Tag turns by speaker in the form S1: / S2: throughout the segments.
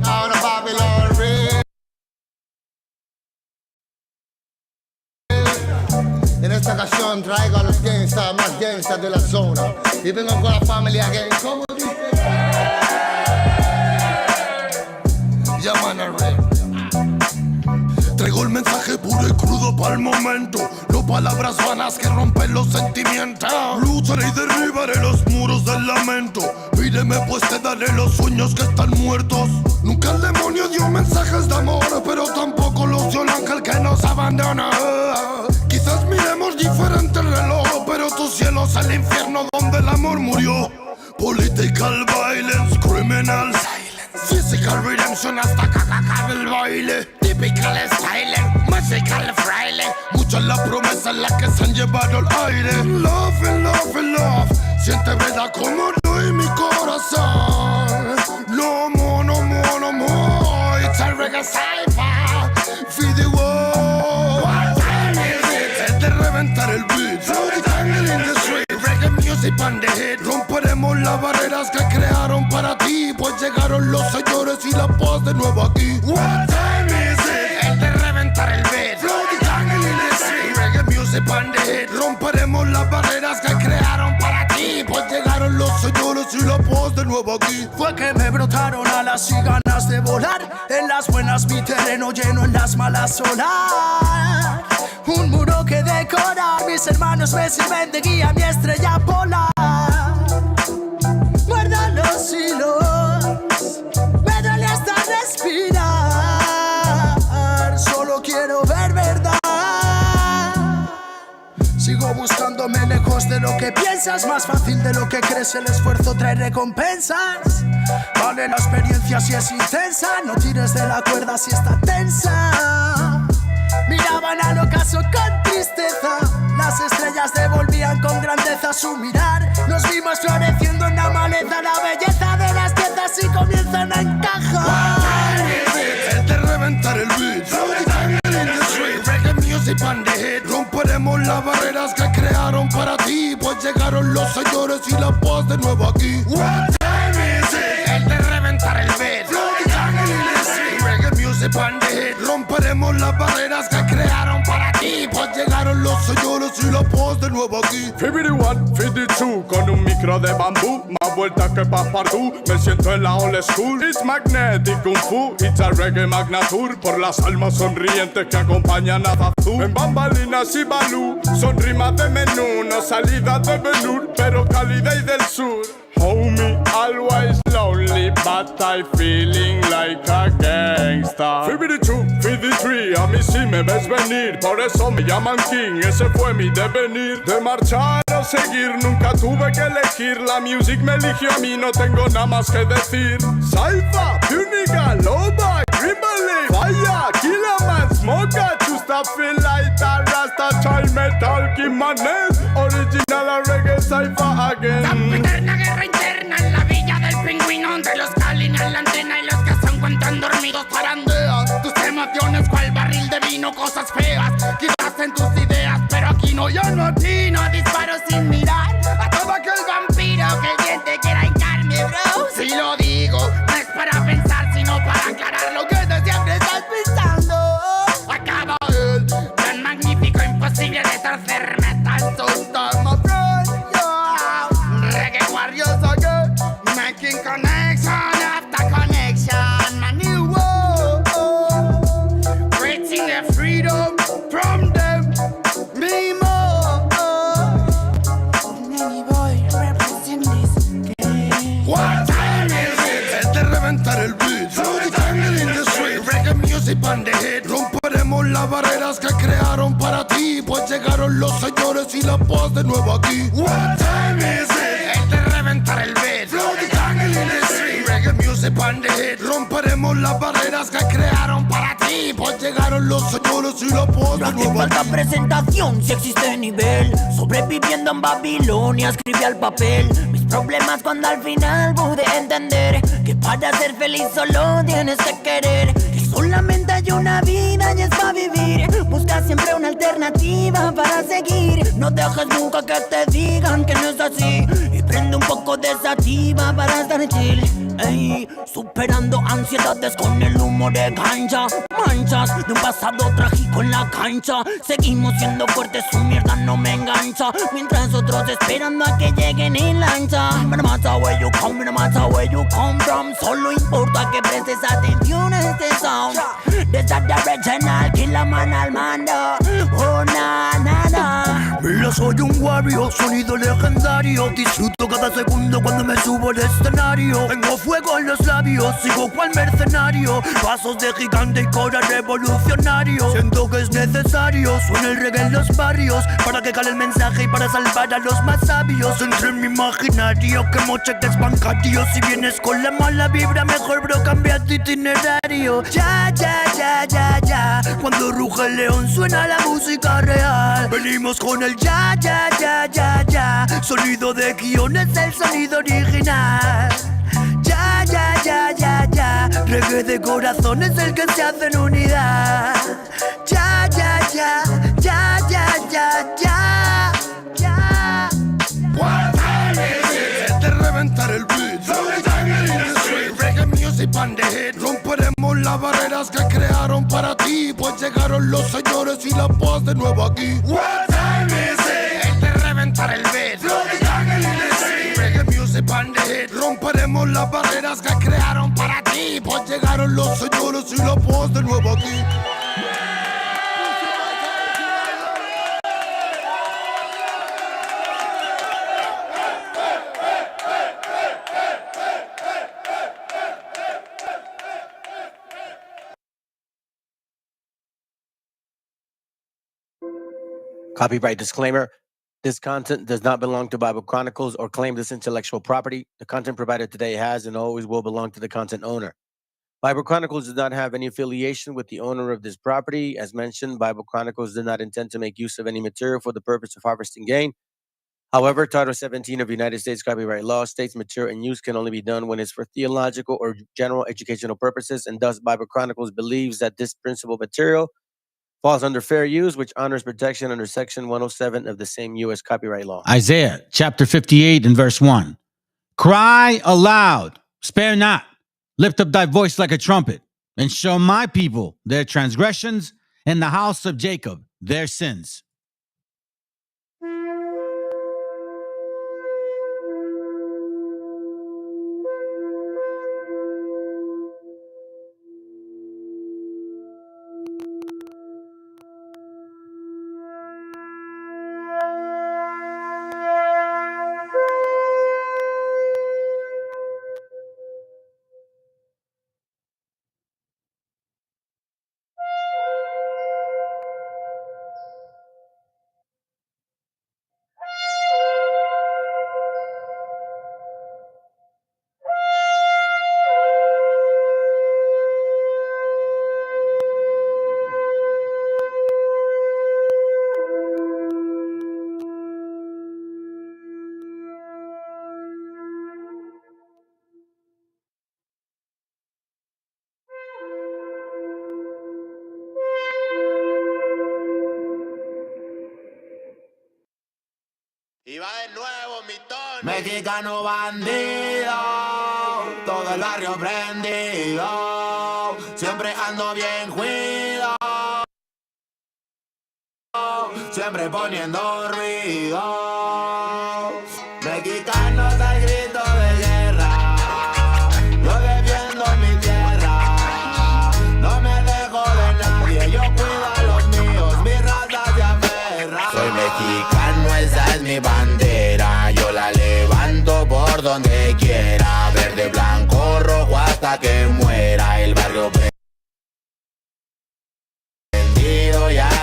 S1: Ahora Babylon Real. En esta ocasión traigo a los gangsters más gangsters de la zona. Y vengo con la familia gang. ¿Cómo dice? Llaman a Red.
S2: Traigo el mensaje puro y crudo para el momento. No palabras vanas que rompen los sentimientos. Lucharé y derribaré los muros del lamento. Pídeme pues te daré los sueños que están muertos. Nunca el demonio dio mensajes de amor, pero tampoco los dio el ángel que nos abandona. Quizás miremos diferente el reloj, pero tu cielo es el infierno donde el amor murió. Political violence, criminal silence, physical redemption hasta cacacar el baile. Typical style, musical fraile. Mucha es la promesa en la que se han llevado el aire. Love, love, love, siente verdad como no en mi corazón. No more, no more, no more. It's a reggae cypher, feed the world. What time is it? Es de reventar el beat. Throw the tangle in the street. Reggae music on the hit. Romperemos las barreras que crearon para ti, pues llegaron los señores y la paz de nuevo aquí. What time is it? Es de reventar el beat. Throw the tangle in the street. Reggae music on the hit. Romperemos las barreras que crearon para ti, pues llegaron los señores y la paz de nuevo aquí.
S3: Fue que me brotaron alas y ganas de volar. En las buenas mi terreno lleno, en las malas solar. Un muro que decorar, mis hermanos me sirven de guía, mi estrella polar. Guarda los hilos, me duele hasta respirar. Solo quiero ver verdad. Sigo buscándome lejos de lo que piensas. Más fácil de lo que crees, el esfuerzo trae recompensas. Vale la experiencia si es intensa. No tires de la cuerda si está tensa. Miraban al ocaso con tristeza. Las estrellas devolvían con grandeza su mirar. Nos vimos floreciendo en la maleza. La belleza de las piezas y comienzan a encajar.
S2: Es de reventar el beat. Throw the tangle in the street. Reggae music on the hit. Romperemos las barreras que crearon para ti, pues llegaron los señores y la paz de nuevo aquí. What time is it? Es de reventar el beat. Throw the tangle in the street. Reggae music on the hit. Romperemos las barreras que crearon para ti, pues llegaron los señores y la paz de nuevo aquí.
S4: 51, 52, con un micro de bambú, más vueltas que Passepartout. Me siento en la old school. It's magnetic kung fu, it's a reggae magnatur. Por las almas sonrientes que acompañan a Zazú. En bambalinas y balú, son rimas de menú, no salidas de velour, pero cálida y del sur. Homie, always lonely, but I feeling like a gangsta. 52, 53, a mí sí me ves venir, por eso me llaman King, ese fue mi devenir. De marchar o seguir, nunca tuve que elegir, la music me eligió a mí, no tengo nada más que decir. Saifa, Puniga, Loba, Grimble, Fire, Killerman, Smoker, Chusta, feel like a Rasta, Child Metal, Kimanes, original a reggae Saifa again.
S5: Interna en la villa del pingüino, donde los calen en la antena y los que se encuentran dormidos zarandean tus emociones cual barril de vino, cosas feas quizás en tus ideas, pero aquí no, yo no atino, disparo sin mirar a todo aquel vampiro que bien te quiera hincarme, bro. Si lo digo, no es para pensar, sino para aclarar lo que de siempre estás pensando. Acaba el tan magnífico, imposible de torcer metal, so start my friend, yeah. Reggae warriors again, making connection after connection, my new world, reaching the freedom from them, me more. Nanny boy represent this game.
S2: What time is it? Es de reventar el beat. hit. Romperemos las barreras que crearon para ti, pues llegaron los señores y la paz de nuevo aquí. What time is it?
S5: El de reventar el beat.
S2: Flow the jungle in the street. Reggae music and the hit. Romperemos las barreras que crearon para ti, pues llegaron los señores y la paz de nuevo
S6: falta
S2: aquí.
S6: presentación si existe nivel. Sobreviviendo en Babilonia escribí al papel mis problemas cuando al final pude entender que para ser feliz solo tienes que querer, que solamente hay una vida y es para vivir. Busca siempre una alternativa para seguir. No dejes nunca que te digan que no es así, y prende un poco de sativa para estar chill. Ey, superando ansiedades con el humo de cancha. Manchas de un pasado trágico en la cancha. Seguimos siendo fuertes, su mierda no me engancha. Mientras otros esperando a que lleguen en lancha. No matter where you come, no matter where you come from. Solo importa que prestes atención a este sound. Desde the original, Killer Man al mando. Oh, na, na, na.
S3: Mira, soy un warrior, sonido legendario. Disfruto cada segundo cuando me subo al escenario. Tengo fuego en los labios, sigo cual mercenario. Pasos de gigante y cora revolucionario. Siento que es necesario, suena el reggae en los barrios, para que cale el mensaje y para salvar a los más sabios. Entre mi imaginario, que mocheques bancarios. Si vienes con la mala vibra, mejor bro, cambia tu itinerario. Ya, ya, ya, ya, ya. Cuando ruge el león suena la música real. Venimos con el ya, ya, ya, ya, ya. Sonido de guión es el sonido original. Ya, ya, ya, ya, ya. Reggae de corazón es el que se hace en unidad. Ya, ya, ya, ya, ya, ya, ya, ya.
S2: What time is it? De reventar el beat. Flow the jungle in the street. Reggae music and the hit. Romperemos las barreras que crearon para ti, pues llegaron los señores y la paz de nuevo aquí. What time is it?
S5: El de reventar el beat.
S2: Flow the jungle in the street. Reggae music and the hit. Romperemos las barreras que crearon para ti, pues llegaron los señores y la paz de nuevo aquí.
S7: Copyright disclaimer. This content does not belong to Bible Chronicles or claim this intellectual property. The content provided today has and always will belong to the content owner. Bible Chronicles does not have any affiliation with the owner of this property. As mentioned, Bible Chronicles does not intend to make use of any material for the purpose of harvesting gain. However, Title 17 of United States copyright law states material in use can only be done when it's for theological or general educational purposes, and thus Bible Chronicles believes that this principal material falls under fair use, which honors protection under Section 107 of the same U.S. copyright law.
S8: Isaiah chapter 58 and verse 1. Cry aloud, spare not, lift up thy voice like a trumpet, and show my people their transgressions, and the house of Jacob their sins.
S5: Y va de nuevo mi tono.
S9: Mexicano bandido, todo el barrio prendido, siempre ando bien cuido, siempre poniendo ruido. Mexicanos al grito de guerra, yo defiendo mi tierra, no me dejo de nadie, yo cuido a los míos, mi raza se aferra. Soy mexicano, esa es mi bandera, yo la levanto por donde quiera, verde, blanco, rojo hasta que muera el barrio.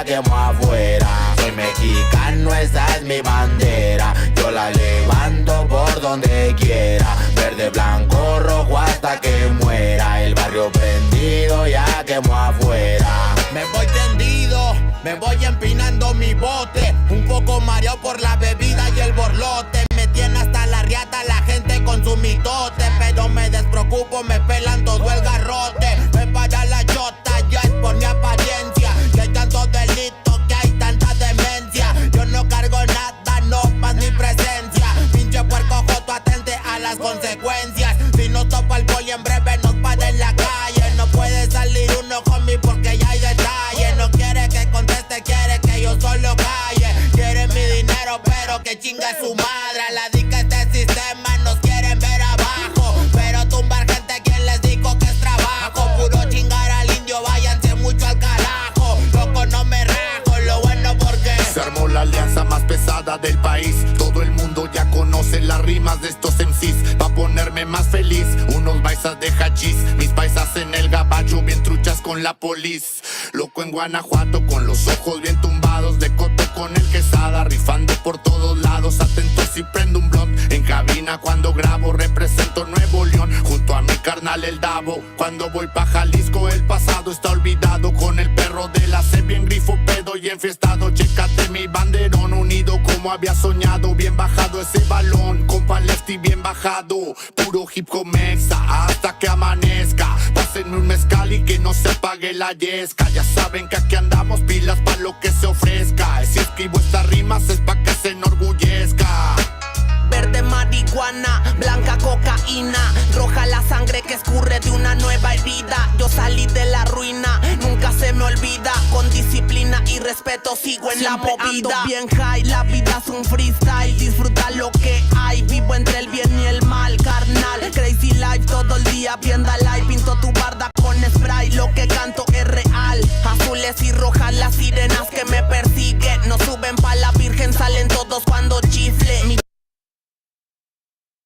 S9: ya quemo afuera. Soy mexicano, esa es mi bandera. Yo la levanto por donde quiera. Verde, blanco, rojo hasta que muera. El barrio prendido ya quemo afuera.
S5: Me voy tendido, me voy empinando mi bote. Un poco mareado por la bebida y el borlote. Me tiene hasta la riata la gente con su mitote. Pero me despreocupo, me pelan todo el garrote. Me para la chota, ya es por mi apariencia. Que hay tantos delitos, que hay tanta demencia. Yo no cargo nada, no más mi presencia. Pinche puerco joto, atente a las consecuencias. Si nos topa el poli en breve nos para en la calle. No puede salir uno conmigo porque ya hay detalle. No quiere que conteste, quiere que yo solo calle. Quiere mi dinero pero que chinga su madre. A la dica este sistema nos quieren ver abajo. Pero tumbar gente, quien les dijo que es trabajo. Puro chingar al indio, váyanse mucho al carajo. Loco no me rajo, lo bueno porque
S2: se armó la alianza más pesada del país. Todo el mundo ya conoce las rimas de estos MCs. Pa' ponerme más feliz, unos baisas de hachís. Mis paisas en el gabacho, bien truchas con la polis. Loco en Guanajuato, con los ojos bien tumbados. De coto con el quesada, rifando por todos lados. Atento si prendo un blunt en cabina cuando grabo. Represento Nuevo León, junto a mi carnal el Davo. Cuando voy pa' Jalisco, el pasado está olvidado. Con el perro de la C, bien grifo, pedo y enfiestado. Chécate mi banderón, unido como había soñado. Bien bajado ese balón, compa lefty bien bajado. Puro hip hop mexa, hasta que amanezca. Pásenme un mezcal y que no se apague la yesca. Ya saben que aquí andamos pilas pa' lo que se ofrezca. Si escribo estas rimas es pa' que se enorgullezca.
S10: Verde marihuana, blanca cocaína, roja la sangre que escurre de una nueva herida. Yo salí de la ruina, nunca se me olvida. Con disciplina y respeto sigo en siempre la movida. Ando bien high, la vida es un freestyle. Disfruta lo que hay, vivo entre el bien y el mal, carnal. Crazy life todo el día, viendo live. Pinto tu barda con spray, lo que canto es real. Azules y rojas las sirenas que me persiguen. No suben pa' la virgen, salen todos cuando chifle. Mi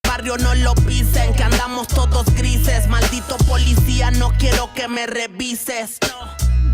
S10: barrio no lo pisen, que andamos todos grises. Maldito policía, no quiero que me revises.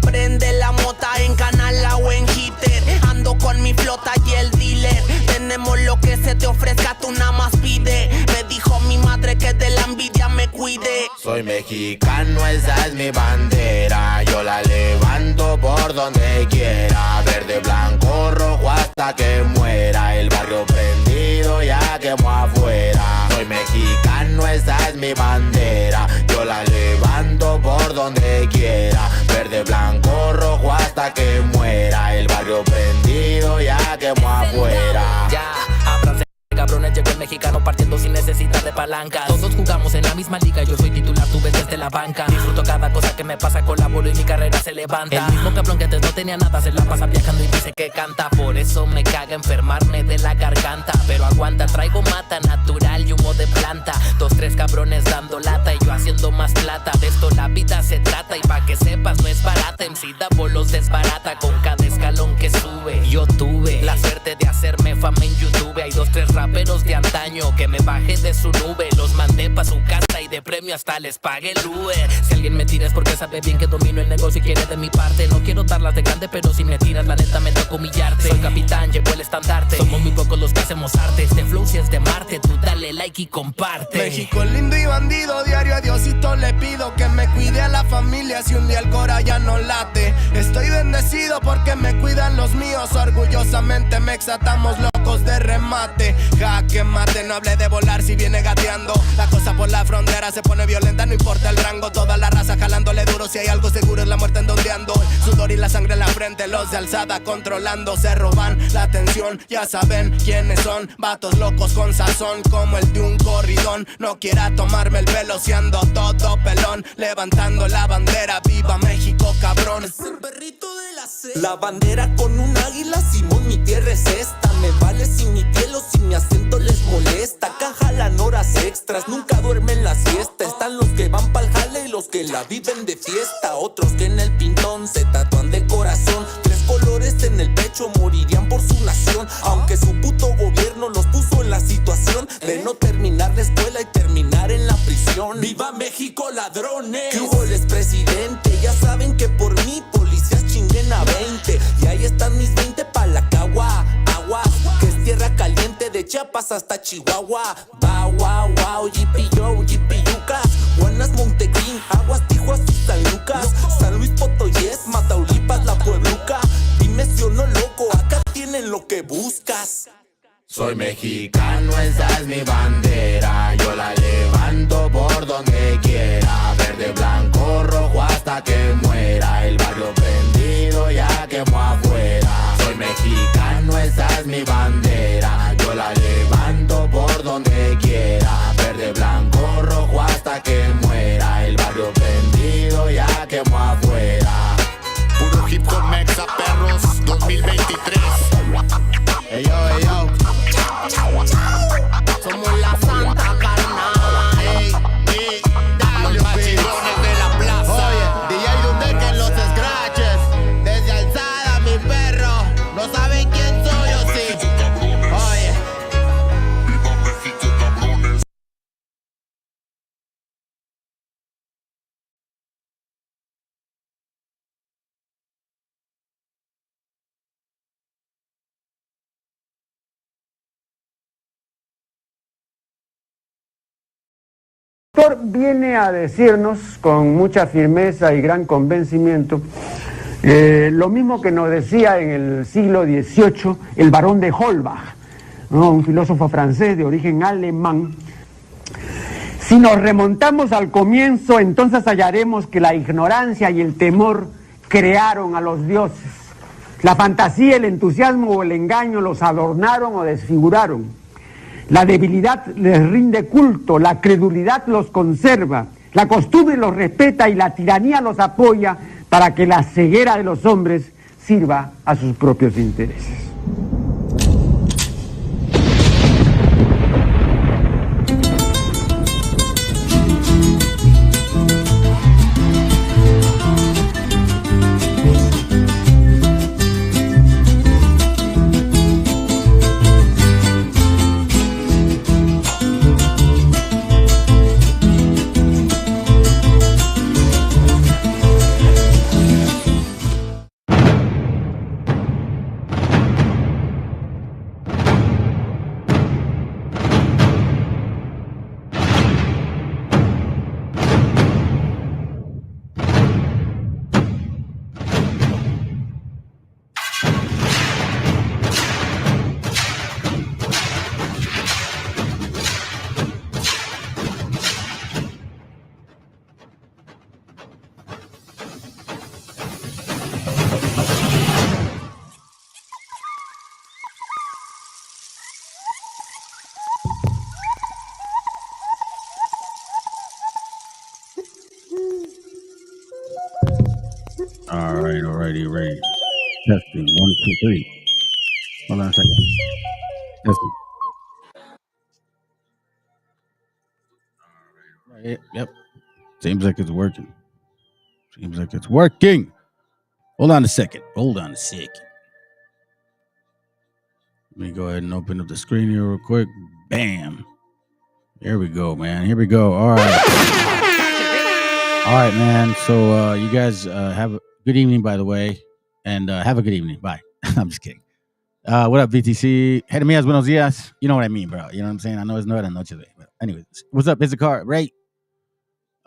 S10: Prende la mota en canala o en hitter. Ando con mi flota y el dealer. Tenemos lo que se te ofrezca, tú nada más pide. Me dijo mi madre que de la envidia me cuide.
S9: Soy mexicano, esa es mi bandera. Yo la levanto por donde quiera. Verde, blanco, rojo hasta que muera. El barrio prendido ya quemo afuera. Soy mexicano, esa es mi bandera. Yo la levanto por donde quiera. Verde, blanco, rojo hasta que muera. El barrio prendido ya quemo afuera.
S11: Ya, ábranse, cabrones, llegó el mexicano partiendo sin necesidad de palanca. Todos jugamos en la misma liga, yo soy titular, tú ves desde la banca. Disfruto cada cosa que me pasa, colaboro y mi carrera se levanta. El mismo cabrón que antes no tenía nada se la pasa viajando y dice que canta. Por eso me caga enfermarme de la garganta. Pero aguanta, traigo mata natural y humo de planta. 2, 3 cabrones dando lata y yo haciendo más plata. De esto la vida se trata y pa' que sepas no es barata. MC Davo los desbarata con cada escalón que sube. Yo tuve la suerte de hacerme fama en YouTube. Hay 2, 3 raperos de antaño que me bajé de su nube. Los mandé pa' su casa y de premio hasta les pagué el Uber. Si alguien me tira es porque sabe bien que domino el negocio y quiere de mi parte. No quiero darlas de grande, pero si me tiras la neta me toca humillarte. Soy capitán, llevo el estandarte. Somos muy pocos los que hacemos arte. Este flow si es de Marte, tú dale like y comparte.
S3: México lindo y bandido, diario a Diosito le pido que me cuide a la familia si un día el cora ya no late. Estoy bendecido porque me cuidan los míos. Orgullosamente me exatamos locos de remate. Jaque mate, no hable de volar si viene gateando. La cosa por la frontera se pone violenta, no importa el rango. Toda la raza jalándole duro, si hay algo seguro es la muerte endondeando. El sudor y la sangre en la frente, los de alzada controlando. Se roban la atención, ya saben quiénes son. Vatos locos con sazón como el de un corridón. No quiera tomarme el velo si ando todo pelón. Levantando la bandera, viva México cabrón.
S10: Es el perrito de la C.
S11: La bandera con un águila, Simón, mi tierra es esta. Me vale si mi piel o si mi acento les molesta. Acá jalan horas extras, nunca duermen la siesta. Están los que van pa'l jale y los que la viven de fiesta. Otros que en el pintón se tatúan de corazón. 3 colores en el pecho, morirían por su nación. Aunque su puto gobierno los puso en la situación de no terminar la escuela y terminar en la prisión. ¡Viva México, ladrones! ¿Qué hubo, les presidente? Ya saben que por mí policías chinguen a 20. Y hay
S9: Chiapas hasta Chihuahua. Wow, wow, wow, GPO, GPUcas. Buenas Montegreen, Aguas, Tijuas y San Lucas. San Luis Potoyes, Mataulipas, La Puebluca. Dime si o no loco, acá tienen lo que buscas.
S5: Soy mexicano, esa es mi bandera. Yo la levanto por donde quiera. Verde, blanco, rojo hasta que muera. El barrio prendido ya quemó afuera. Soy mexicano, esa es mi bandera. Yo la levanto por donde quiera. Verde, blanco, rojo hasta que muera. El barrio prendido ya quemó afuera.
S1: Puro hip hop mexa, perros, 2023.
S5: Ey yo, ey yo.
S10: Somos la santa carnal.
S1: Ey,
S5: Los machidones de la plaza.
S1: Oye, DJ Dundeque en los scratches. Desde alzada, mi perro. No saben quién soy o sí. Oye.
S12: El autor viene a decirnos con mucha firmeza y gran convencimiento lo mismo que nos decía en el siglo XVIII el barón de Holbach, ¿no? Un filósofo francés de origen alemán. Si nos remontamos al comienzo, entonces hallaremos que la ignorancia y el temor crearon a los dioses. La fantasía, el entusiasmo o el engaño los adornaron o desfiguraron. La debilidad les rinde culto, la credulidad los conserva, la costumbre los respeta y la tiranía los apoya para que la ceguera de los hombres sirva a sus propios intereses.
S8: Ready. Testing, 1, 2, 3. Hold on a second. Testing. Right, yep. Seems like it's working. Hold on a second. Let me go ahead and open up the screen here real quick. Bam. Here we go, man. All right, man. So you guys have a good evening, by the way. And have a good evening. Bye. I'm just kidding. What up, VTC? Hey, mías, buenos días. You know what I mean, bro. You know what I'm saying? I know it's not a noche. But anyways, what's up? It's a car, right?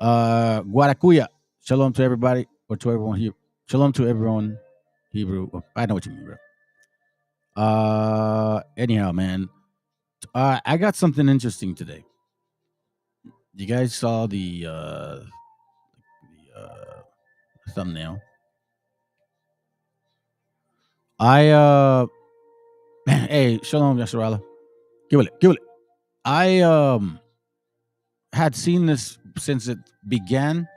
S8: Guaracuya. Shalom to everybody, or to everyone here. Shalom to everyone. Hebrew. I know what you mean, bro. Anyhow, man. I got something interesting today. You guys saw the thumbnail. Hey, Shalom, Yasharala. Give it. I had seen this since it began,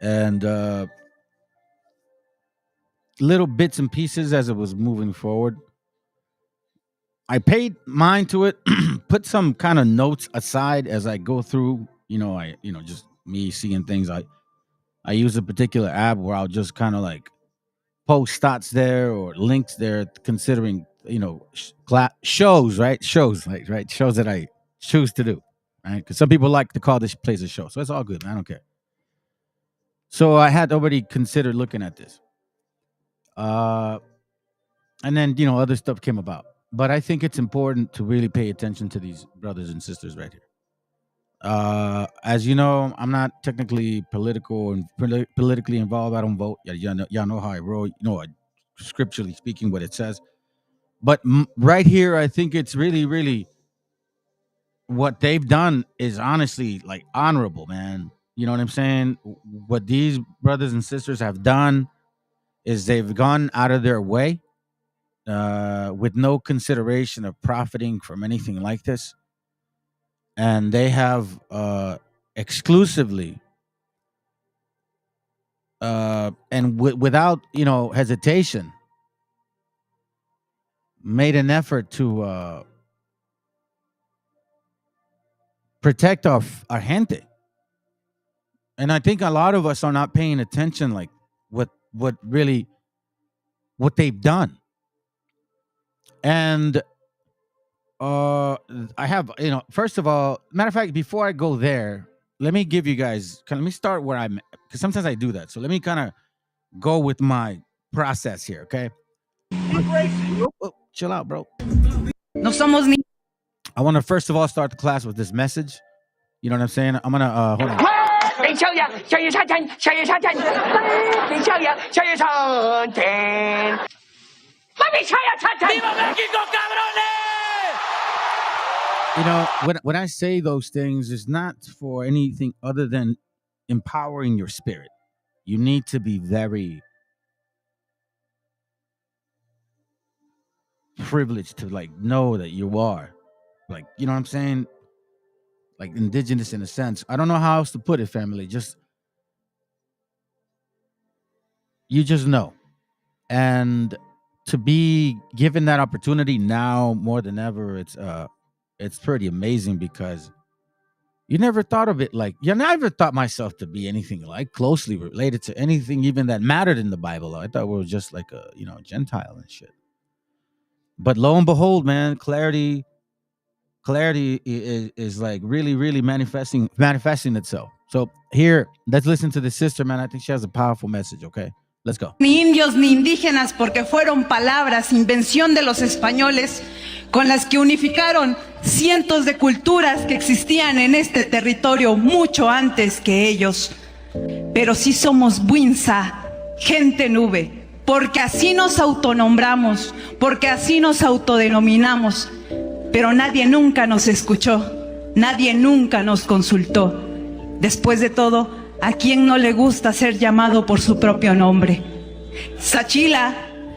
S8: and little bits and pieces as it was moving forward. I paid mind to it, put some kind of notes aside as I go through. Just me seeing things. I use a particular app where I'll just kind of like post stats there or links there, considering shows, right? Shows that I choose to do, right? Because some people like to call this place a show, so it's all good. I don't care. So I had already considered looking at this, and then other stuff came about. but I think it's important to really pay attention to these brothers and sisters right here. As you know, I'm not technically political and politically involved. I don't vote. Y'all know how I roll. Scripturally speaking, what it says. But right here, I think it's really, really what they've done is honestly like honorable, man. You know what I'm saying? What these brothers and sisters have done is they've gone out of their way with no consideration of profiting from anything like this. And they have exclusively and without hesitation made an effort to protect our gente. And I think a lot of us are not paying attention, like what they've done. And I have, first of all, matter of fact, before I go there, let me give you guys let me start where I'm, because sometimes I do that. So let me kind of go with my process here, okay? Oh, chill out, bro.
S13: No somos ni.
S8: I want to first of all start the class with this message. You know what I'm saying? I'm gonna hold on. When I say those things, it's not for anything other than empowering your spirit. You need to be very privileged to like know that you are, like, you know what I'm saying, like indigenous in a sense. I don't know how else to put it, family. You just know. And to be given that opportunity now more than ever, it's pretty amazing, because you never thought of it like, I never thought myself to be anything like closely related to anything even that mattered in the Bible. I thought we were just like a Gentile and shit. But lo and behold, man, clarity is like really, really manifesting itself. So here, let's listen to the sister, man. I think she has a powerful message. Okay, let's go.
S13: Ni indios ni indígenas, porque fueron palabras, invención de los españoles, con las que unificaron cientos de culturas que existían en este territorio mucho antes que ellos. Pero sí somos Buinza, gente nube, porque así nos autonombramos, porque así nos autodenominamos. Pero nadie nunca nos escuchó, nadie nunca nos consultó. Después de todo, ¿a quién no le gusta ser llamado por su propio nombre? Sachila,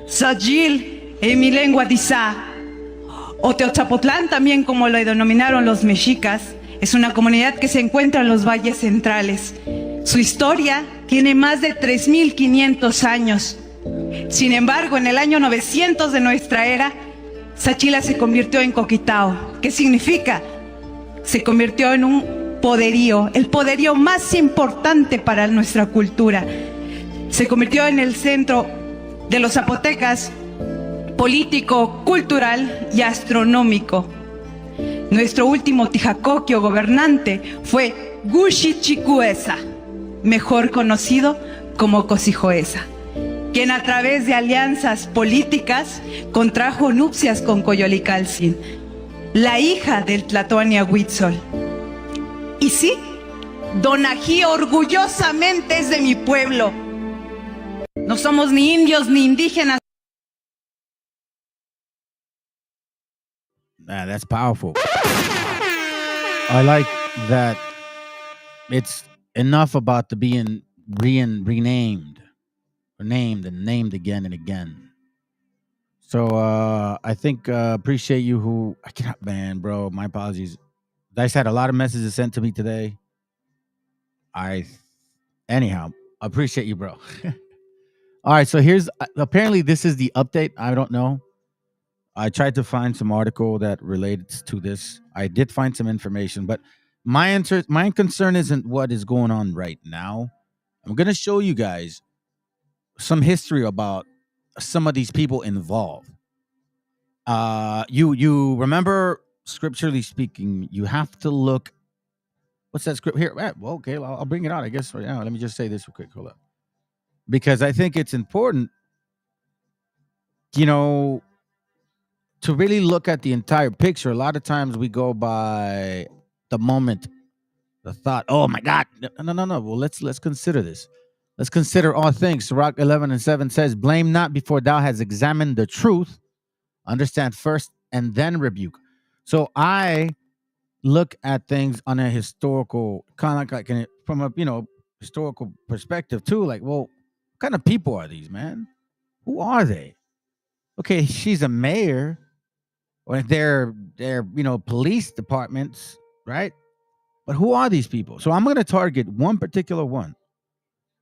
S13: Sajil, en mi lengua Dizá, o Teochapotlán también, como lo denominaron los mexicas, es una comunidad que se encuentra en los valles centrales. Su historia tiene más de 3.500 años. Sin embargo, en el año 900 de nuestra era, Sachila se convirtió en Coquitao. ¿Qué significa? Se convirtió en un poderío, el poderío más importante para nuestra cultura. Se convirtió en el centro de los zapotecas, político, cultural y astronómico. Nuestro último tijacoquio gobernante fue Guxichicuesa, mejor conocido como Cosijoesa, quien a través de alianzas políticas contrajo nupcias con Coyolicalcin, la hija del Tlatoani Huitzol. Y sí, Donají orgullosamente es de mi pueblo. No somos ni indios ni indígenas.
S8: That's powerful. I like that it's enough about the being renamed, or named and named again and again. So I think appreciate you who I cannot, man, bro. My apologies. I just had a lot of messages sent to me today. Anyhow, appreciate you, bro. All right, so here's apparently this is the update. I don't know. I tried to find some article that relates to this. I did find some information, but my concern isn't what is going on right now. I'm gonna show you guys some history about some of these people involved. You remember, scripturally speaking, you have to look. What's that script here? Well, okay, I'll bring it out, I guess, right now. Let me just say this real quick. Hold up. Because I think it's important, to really look at the entire picture, a lot of times we go by the moment, the thought, oh my God. No. Well, let's consider this. Let's consider all things. Sirach 11:7 says, blame not before thou has examined the truth. Understand first and then rebuke. So I look at things on a historical, kind of like from a, historical perspective too. Like, well, what kind of people are these, man? Who are they? Okay, she's a mayor, or they're police departments, right? But who are these people? So I'm going to target one particular one.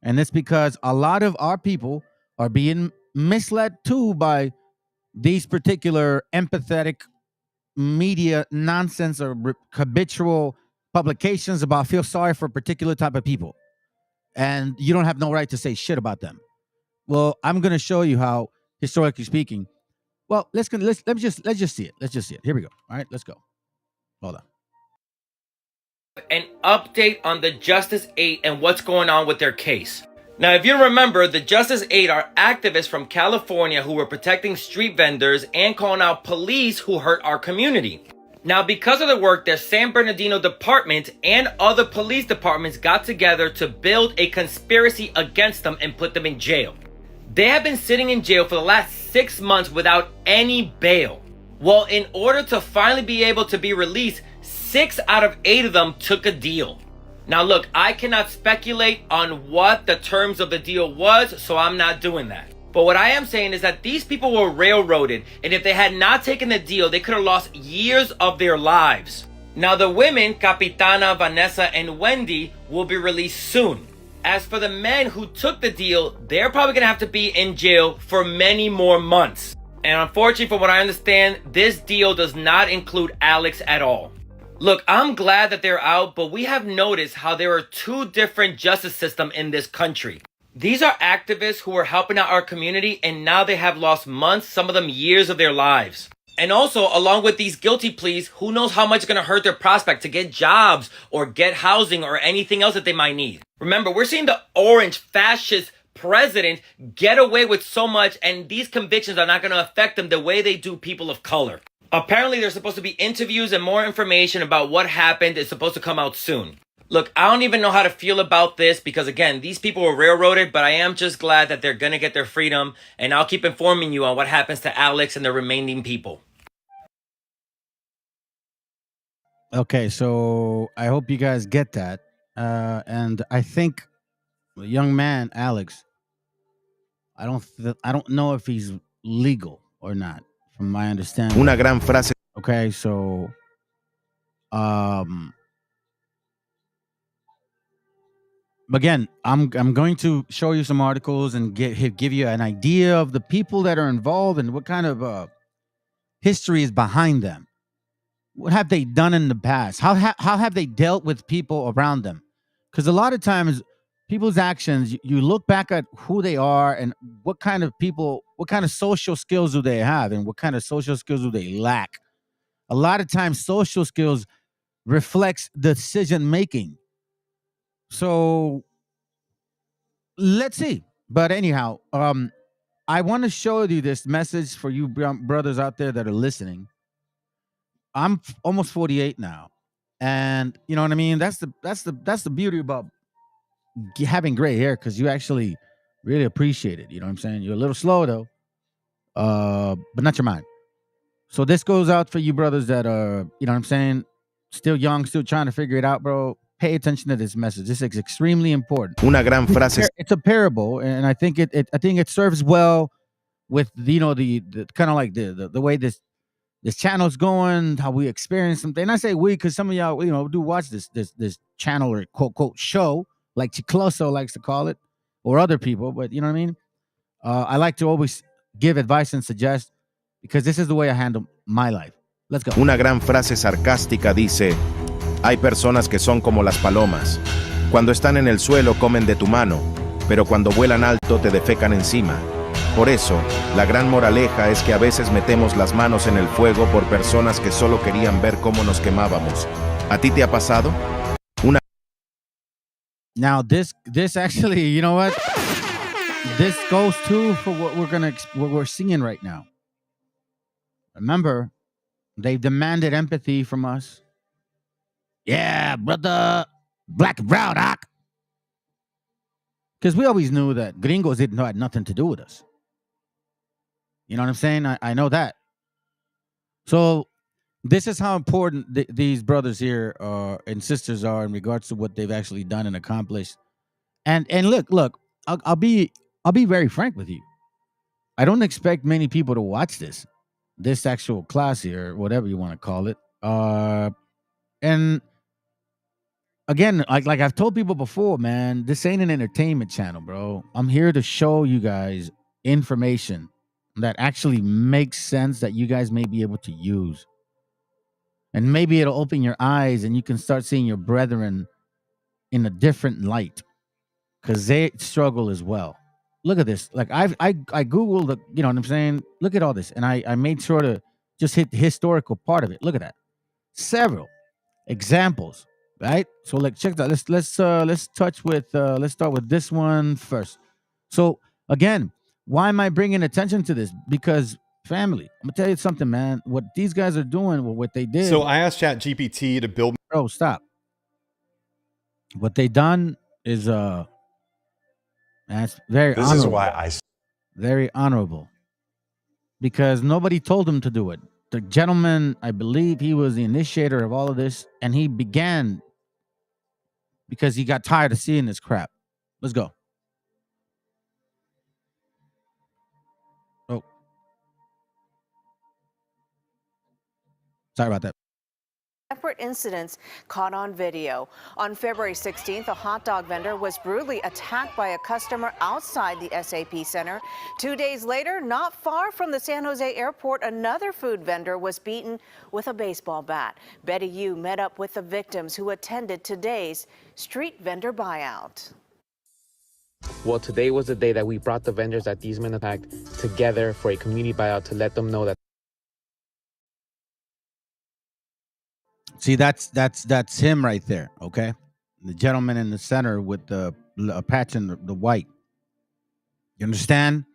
S8: And it's because a lot of our people are being misled too by these particular empathetic media nonsense or habitual publications about feel sorry for a particular type of people. And you don't have no right to say shit about them. Well, I'm going to show you how, historically speaking. Well, let's just see it. Let's just see it. Here we go. All right, let's go. Hold on.
S14: An update on the Justice 8 and what's going on with their case. Now, if you remember, the Justice 8 are activists from California who were protecting street vendors and calling out police who hurt our community. Now, because of the work, their San Bernardino department and other police departments got together to build a conspiracy against them and put them in jail. They have been sitting in jail for the last 6 months without any bail. Well, in order to finally be able to be released, 6 out of 8 of them took a deal. Now look, I cannot speculate on what the terms of the deal was, so I'm not doing that. But what I am saying is that these people were railroaded, and if they had not taken the deal, they could have lost years of their lives. Now the women, Capitana, Vanessa, and Wendy, will be released soon. As for the men who took the deal, they're probably going to have to be in jail for many more months. And unfortunately, from what I understand, this deal does not include Alex at all. Look, I'm glad that they're out, but we have noticed how there are 2 different justice systems in this country. These are activists who are helping out our community, and now they have lost months, some of them years of their lives. And also, along with these guilty pleas, who knows how much it's going to hurt their prospect to get jobs or get housing or anything else that they might need. Remember, we're seeing the orange fascist president get away with so much, and these convictions are not going to affect them the way they do people of color. Apparently, there's supposed to be interviews and more information about what happened is supposed to come out soon. Look, I don't even know how to feel about this because, again, these people were railroaded, but I am just glad that they're going to get their freedom, and I'll keep informing you on what happens to Alex and the remaining people.
S8: Okay, so I hope you guys get that. And I think the young man, Alex, I don't know if he's legal or not, from my understanding.
S15: Una gran frase.
S8: Okay, so again, I'm going to show you some articles and give you an idea of the people that are involved and what kind of history is behind them. What have they done in the past? How have they dealt with people around them? Because a lot of times, people's actions, you look back at who they are and what kind of people, what kind of social skills do they have, and what kind of social skills do they lack. A lot of times, social skills reflects decision making. So let's see. But anyhow, I want to show you this message for you brothers out there that are listening. I'm almost 48 now, and you know what I mean. That's the beauty about having gray hair, because you actually really appreciate it. You know what I'm saying? You're a little slow though, but not your mind. So this goes out for you brothers that are, you know what I'm saying, still young, still trying to figure it out, bro. Pay attention to this message. This is extremely important.
S15: Una gran frase.
S8: It's a parable, and I think it serves well with the kind of like the way this channel's going, how we experience something. And I say we because some of y'all, do watch this channel or quote show, like Chicloso likes to call it, or other people. But you know what I mean? I like to always give advice and suggest, because this is the way I handle my life. Let's go.
S15: Una gran frase sarcástica dice: hay personas que son como las palomas. Cuando están en el suelo comen de tu mano, pero cuando vuelan alto te defecan encima. Por eso, la gran moraleja es que a veces metemos las manos en el fuego por personas que solo querían ver cómo nos quemábamos. ¿A ti te ha pasado?
S8: Now this actually, you know what? This goes too for what we're seeing right now. Remember, they've demanded empathy from us. Yeah, brother, black and brown, Doc. Because we always knew that gringos didn't had nothing to do with us. You know what I'm saying? I know that. So this is how important these brothers here and sisters are in regards to what they've actually done and accomplished. And look, I'll be very frank with you. I don't expect many people to watch this actual class here, whatever you want to call it. And again, like I've told people before, man, this ain't an entertainment channel, bro. I'm here to show you guys information that actually makes sense that you guys may be able to use. And maybe it'll open your eyes and you can start seeing your brethren in a different light because they struggle as well. Look at this. Like I Googled, you know what I'm saying? Look at all this. And I made sure to just hit the historical part of it. Look at that. Several examples, right? So like check that. Let's touch with let's start with this one first. So again, why am I bringing attention to this? Because family, I'm gonna tell you something, man. What these guys are doing, what they did.
S16: So I asked ChatGPT to build.
S8: Bro, stop. What they done is that's very
S16: This
S8: honorable.
S16: is why I.
S8: Very honorable. Because nobody told him to do it. The gentleman, I believe he was the initiator of all of this, and he began because he got tired of seeing this crap. Let's go. Oh. Sorry about that.
S17: Separate incidents caught on video. On February 16th, a hot dog vendor was brutally attacked by a customer outside the SAP Center. 2 days later, not far from the San Jose airport, another food vendor was beaten with a baseball bat. Betty Yu met up with the victims who attended today's street vendor buyout.
S18: Well, today was the day that we brought the vendors that these men attacked together for a community buyout to let them know that.
S8: See, that's him right there, okay? The gentleman in the center with the patch in the white. You understand?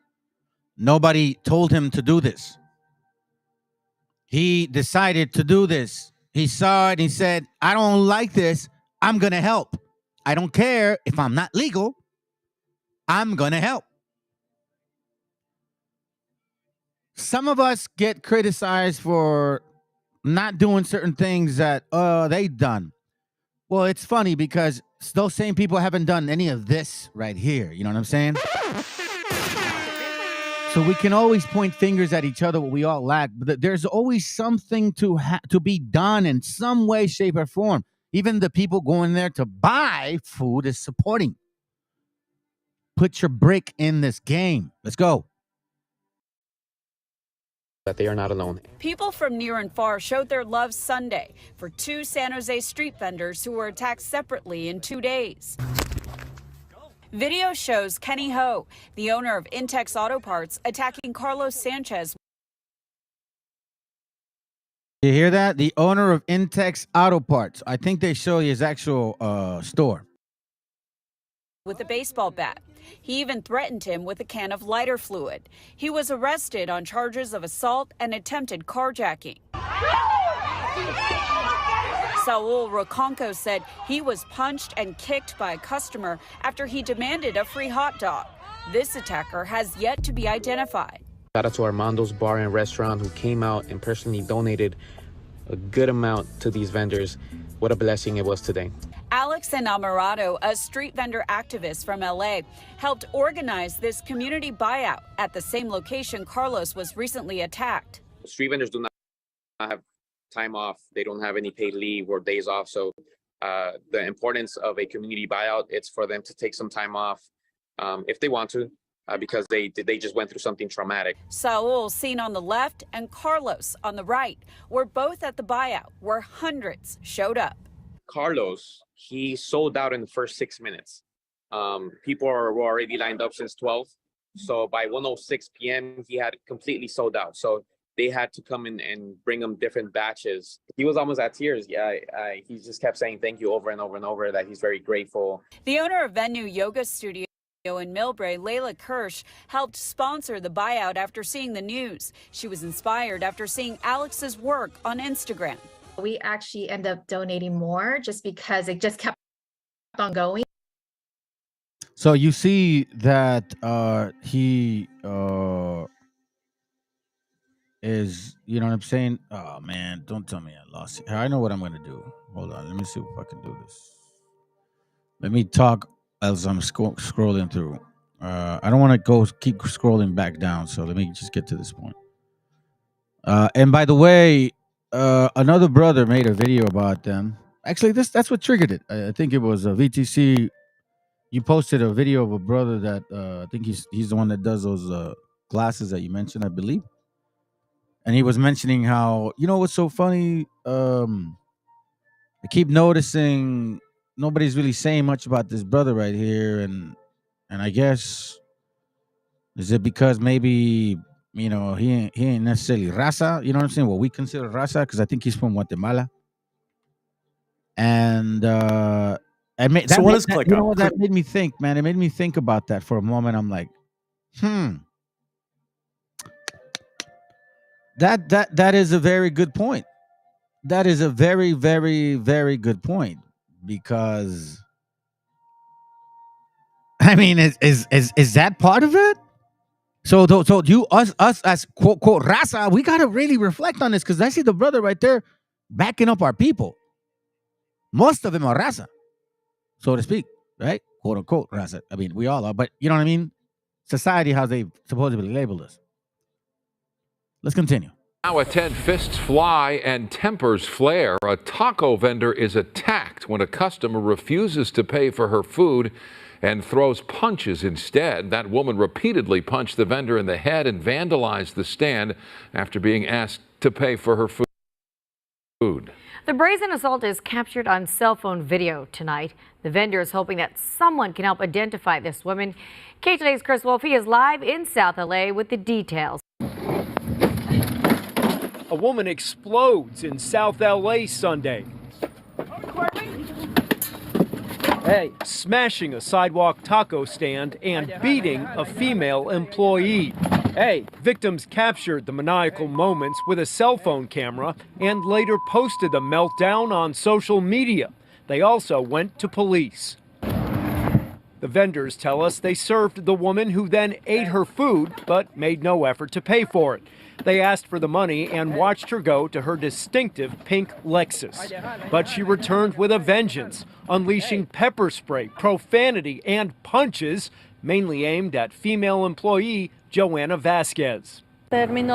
S8: Nobody told him to do this. He decided to do this. He saw it and he said, I don't like this. I'm going to help. I don't care if I'm not legal. I'm going to help. Some of us get criticized for not doing certain things that they've done. Well, it's funny because those same people haven't done any of this right here. You know what I'm saying? So we can always point fingers at each other, what we all lack, but there's always something to be done in some way, shape, or form. Even the people going there to buy food is supporting. Put your brick in this game. Let's go.
S18: That they are not alone.
S19: People from near and far showed their love Sunday for two San Jose street vendors who were attacked separately in 2 days. Video shows Kenny Ho, the owner of Intex Auto Parts, attacking Carlos Sanchez.
S8: You hear that? The owner of Intex Auto Parts. I think they show his actual store.
S19: With a baseball bat. He even threatened him with a can of lighter fluid. He was arrested on charges of assault and attempted carjacking. Saul Roconco said he was punched and kicked by a customer after he demanded a free hot dog. This attacker has yet to be identified.
S18: Shout out to Armando's Bar and Restaurant who came out and personally donated a good amount to these vendors. What a blessing it was today.
S19: Alex Enamorado, a street vendor activist from LA, helped organize this community buyout at the same location Carlos was recently attacked.
S18: Street vendors do not have time off. They don't have any paid leave or days off. So the importance of a community buyout, it's for them to take some time off if they want to, because they just went through something traumatic.
S19: Saul, seen on the left, and Carlos on the right, were both at the buyout where hundreds showed up.
S18: Carlos, he sold out in the first 6 minutes. People were already lined up since 12. So by 1:06 p.m., he had completely sold out. So they had to come in and bring him different batches. He was almost at tears. Yeah, he just kept saying thank you over and over and over, that he's very grateful.
S19: The owner of Venue Yoga Studio In Millbrae, Layla Kirsch helped sponsor the buyout after seeing the news. She was inspired after seeing Alex's work on Instagram.
S20: We actually end up donating more just because it just kept on going.
S8: So you see that he is, you know what I'm saying? Oh man, don't tell me I lost it. I know what I'm gonna do. Hold on, let me see if I can do this. Let me talk as I'm scrolling through. I don't want to keep scrolling back down, so let me just get to this point. And by the way, another brother made a video about them. Actually, that's what triggered it. I think it was a VTC. You posted a video of a brother that I think he's the one that does those glasses that you mentioned, I believe. And he was mentioning how, you know what's so funny? I keep noticing nobody's really saying much about this brother right here, and I guess is it because maybe, you know, he ain't necessarily raza, you know what I'm saying? What we consider raza, because I think he's from Guatemala. And that made me think, man. It made me think about that for a moment. I'm like, that is a very good point. That is a very, very, very good point, because I mean, is that part of it? So us as quote raza, we gotta really reflect on this, because I see the brother right there backing up our people. Most of them are raza, so to speak, right? Quote unquote raza. I mean, we all are, but you know what I mean? Society, how they supposedly labeled us. Let's continue.
S21: Now attend fists fly and tempers flare. A taco vendor is attacked when a customer refuses to pay for her food and throws punches instead. That woman repeatedly punched the vendor in the head and vandalized the stand after being asked to pay for her food.
S22: The brazen assault is captured on cell phone video tonight. The vendor is hoping that someone can help identify this woman. KTLA's Chris Wolfe is live in South LA with the details.
S23: A woman explodes in South LA Sunday. Smashing a sidewalk taco stand and beating a female employee. Victims captured the maniacal moments with a cell phone camera and later posted the meltdown on social media. They also went to police. The vendors tell us they served the woman, who then ate her food but made no effort to pay for it. They asked for the money and watched her go to her distinctive pink Lexus. But she returned with a vengeance, unleashing pepper spray, profanity, and punches, mainly aimed at female employee Joanna Vasquez. When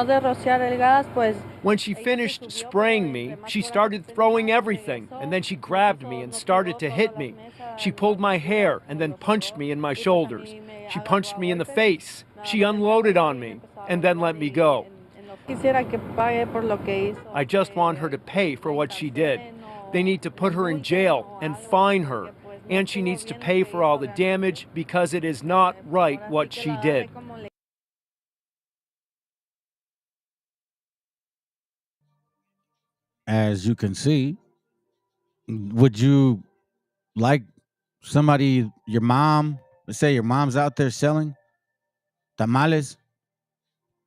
S23: she finished spraying me, she started throwing everything, and then she grabbed me and started to hit me. She pulled my hair and then punched me in my shoulders. She punched me in the face. She unloaded on me and then let me go. I just want her to pay for what she did. They need to put her in jail and fine her. And she needs to pay for all the damage, because it is not right what she did.
S8: As you can see, would you like somebody, your mom, let's say your mom's out there selling tamales?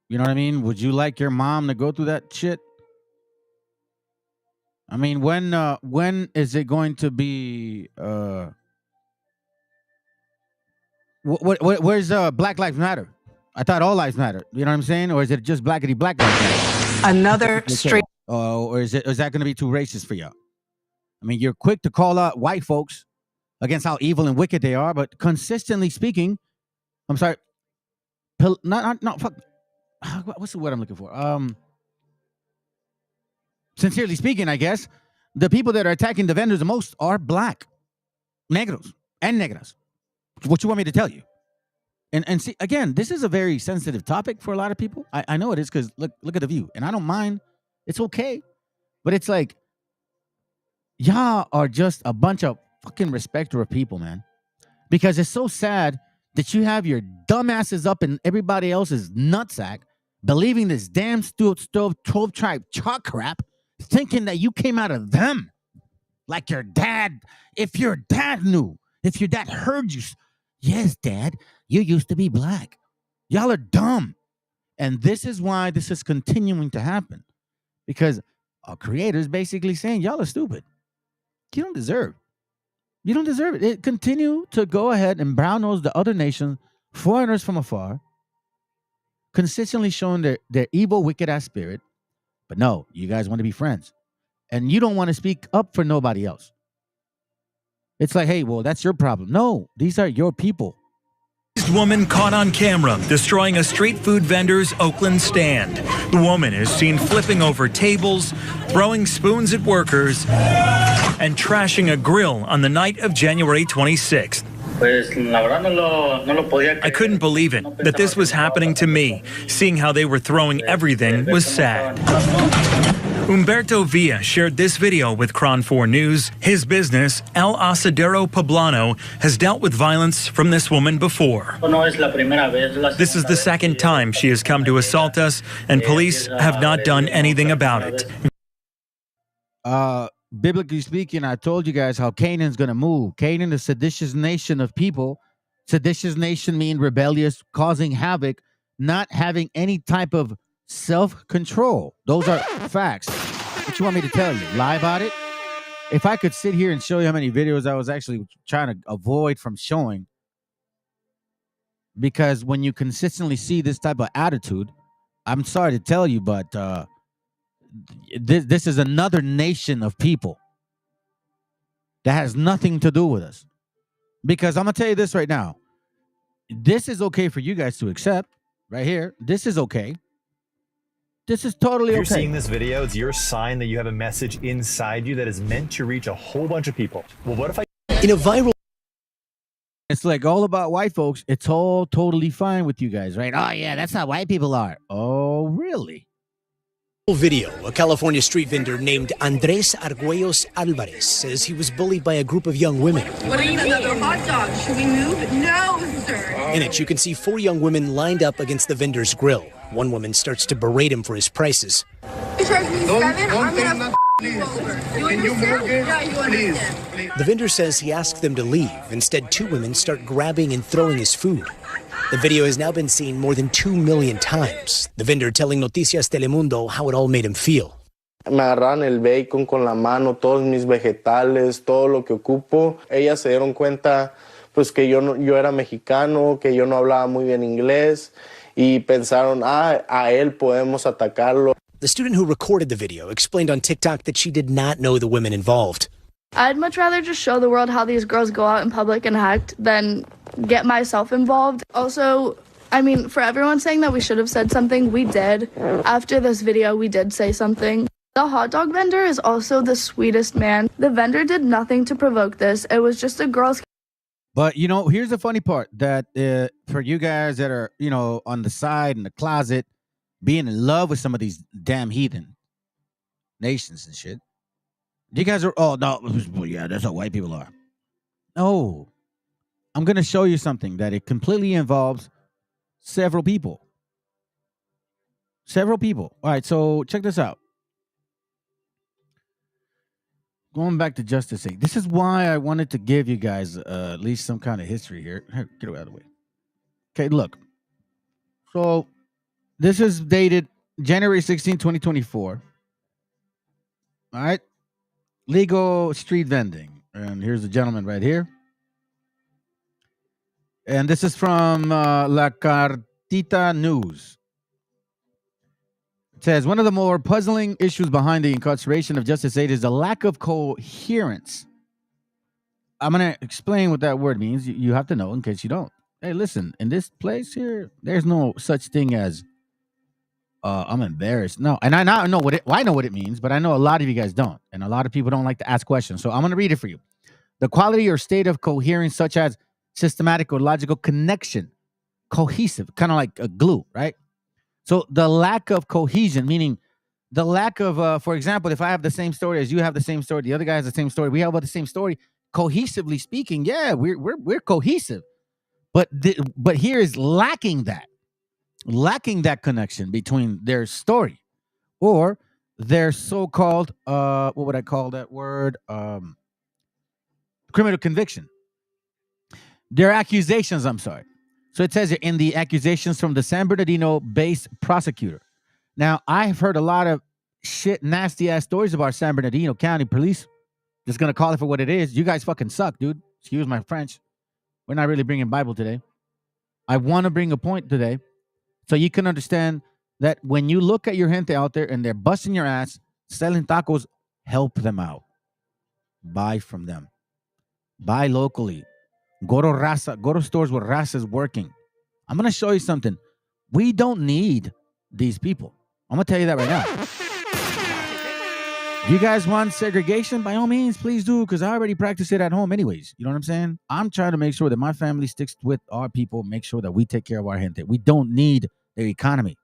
S8: You know what I mean? Would you like your mom to go through that shit? I mean, when is it going to be? Where's Black Lives Matter? I thought all lives matter. You know what I'm saying? Or is it just blackity black lives matter?
S24: Another straight.
S8: Or is that going to be too racist for y'all? I mean, you're quick to call out white folks against how evil and wicked they are, but consistently speaking, I'm sorry, fuck. What's the word I'm looking for? Sincerely speaking, I guess the people that are attacking the vendors the most are black, negros, and negras. What you want me to tell you? And see, again, this is a very sensitive topic for a lot of people. I know it is, because look at the view, and I don't mind. It's okay, but it's like, y'all are just a bunch of fucking respecter of people, man. Because it's so sad that you have your dumbasses up in everybody else's nutsack, believing this damn stove 12 tribe chalk crap, thinking that you came out of them. Like your dad, if your dad knew, if your dad heard you Yes, Dad, you used to be black. Y'all are dumb. And this is why this is continuing to happen. Because our creator is basically saying, y'all are stupid. You don't deserve. You don't deserve it. It continue to go ahead and brown nose the other nations, foreigners from afar, consistently showing their evil, wicked ass spirit. But no, you guys want to be friends. And you don't want to speak up for nobody else. It's like, hey, well, that's your problem. No, these are your people.
S4: Woman caught on camera destroying a street food vendor's Oakland stand. The woman is seen flipping over tables, throwing spoons at workers, and trashing a grill on the night of January 26th. I couldn't believe it, that this was happening to me. Seeing how they were throwing everything was sad. Humberto Villa shared this video with Cron 4 News. His business, El Asadero Poblano, has dealt with violence from this woman before. This is the second time she has come to assault us, and police have not done anything about it.
S8: Biblically speaking, I told you guys how Canaan's going to move. Canaan, a seditious nation of people. Seditious nation mean rebellious, causing havoc, not having any type of self-control. Those are facts. What you want me to tell you? Lie about it? If I could sit here and show you how many videos I was actually trying to avoid from showing, because when you consistently see this type of attitude, I'm sorry to tell you, but this is another nation of people that has nothing to do with us. Because I'm going to tell you this right now. This is okay for you guys to accept right here. This is okay. This is totally okay.
S6: If you're seeing this video, it's your sign that you have a message inside you that is meant to reach a whole bunch of people. Well, what if I... In a viral...
S8: It's like all about white folks. It's all totally fine with you guys, right? Oh, yeah, that's how white people are. Oh, really?
S7: Video, a California street vendor named Andres Arguellos Alvarez says he was bullied by a group of young women.
S24: What are you eating? Another hot dog. Should we move? No, sir.
S7: In it, you can see 4 young women lined up against the vendor's grill. One woman starts to berate him for his prices.
S24: You charge me $7, I'm gonna you over. You understand? Yeah, you understand.
S7: The vendor says he asked them to leave. Instead, 2 women start grabbing and throwing his food. The video has now been seen more than 2 million times. The vendor telling Noticias Telemundo how it all made him feel.
S25: Me agarraron el bacon con la mano, todos mis vegetales, todo lo que ocupo. Ellas se dieron cuenta pues que yo era mexicano, que yo no hablaba muy bien inglés y pensaron, a él podemos atacarlo.
S7: The student who recorded the video explained on TikTok that she did not know the women involved.
S26: I'd much rather just show the world how these girls go out in public and act than get myself involved. Also, I mean, for everyone saying that we should have said something, we did. After this video, we did say something. The hot dog vendor is also the sweetest man. The vendor did nothing to provoke this. It was just a girl's...
S8: But, you know, here's the funny part, that for you guys that are, you know, on the side, in the closet, being in love with some of these damn heathen nations and shit, you guys are, oh, no, yeah, that's how white people are. No. I'm going to show you something that it completely involves several people. Several people. All right, so check this out. Going back to Justice 8. This is why I wanted to give you guys at least some kind of history here. Get it out of the way. Okay, look. So this is dated January 16, 2024. All right. Legal street vending. And here's the gentleman right here. And this is from La Cartita News. It says, one of the more puzzling issues behind the incarceration of Justice 8 is the lack of coherence. I'm going to explain what that word means. You have to know in case you don't. Hey, listen, in this place here, there's no such thing as I'm embarrassed. No, and I know what it means, but I know a lot of you guys don't. And a lot of people don't like to ask questions. So I'm going to read it for you. The quality or state of coherence, such as systematic or logical connection, cohesive, kind of like a glue, right? So the lack of cohesion, meaning the lack of, for example, if I have the same story as you have the same story, the other guy has the same story, we have the same story, cohesively speaking, yeah, we're cohesive. But here is lacking that connection between their story or their so-called, what would I call that word? Criminal conviction. Their accusations, I'm sorry. So it says in the accusations from the San Bernardino-based prosecutor. Now, I've heard a lot of shit, nasty-ass stories about San Bernardino County Police. Just going to call it for what it is. You guys fucking suck, dude. Excuse my French. We're not really bringing Bible today. I want to bring a point today so you can understand that when you look at your gente out there and they're busting your ass, selling tacos, help them out. Buy from them. Buy locally. Go to Raza. Go to stores where Raza is working. I'm going to show you something. We don't need these people. I'm going to tell you that right now. You guys want segregation? By all means, please do, because I already practice it at home anyways. You know what I'm saying? I'm trying to make sure that my family sticks with our people, make sure that we take care of our gente. We don't need their economy.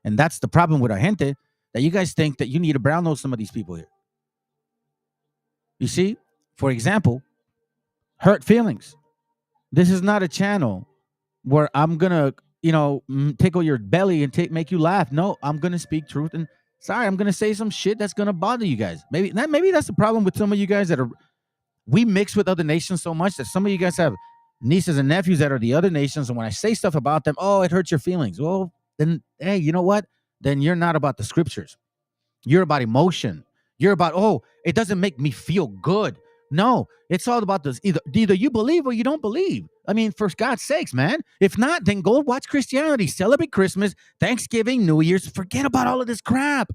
S8: And that's the problem with our gente, that you guys think that you need to brown nose some of these people here. You see? For example, hurt feelings. This is not a channel where I'm going to, tickle your belly and make you laugh. No, I'm going to speak truth. And sorry, I'm going to say some shit that's going to bother you guys. Maybe that's the problem with some of you guys we mix with other nations so much that some of you guys have nieces and nephews that are the other nations. And when I say stuff about them, oh, it hurts your feelings. Well, then, hey, you know what? Then you're not about the scriptures. You're about emotion. You're about, oh, it doesn't make me feel good. No, it's all about this. Either you believe or you don't believe. I mean, for God's sakes, man. If not, then go watch Christianity. Celebrate Christmas, Thanksgiving, New Year's. Forget about all of this crap.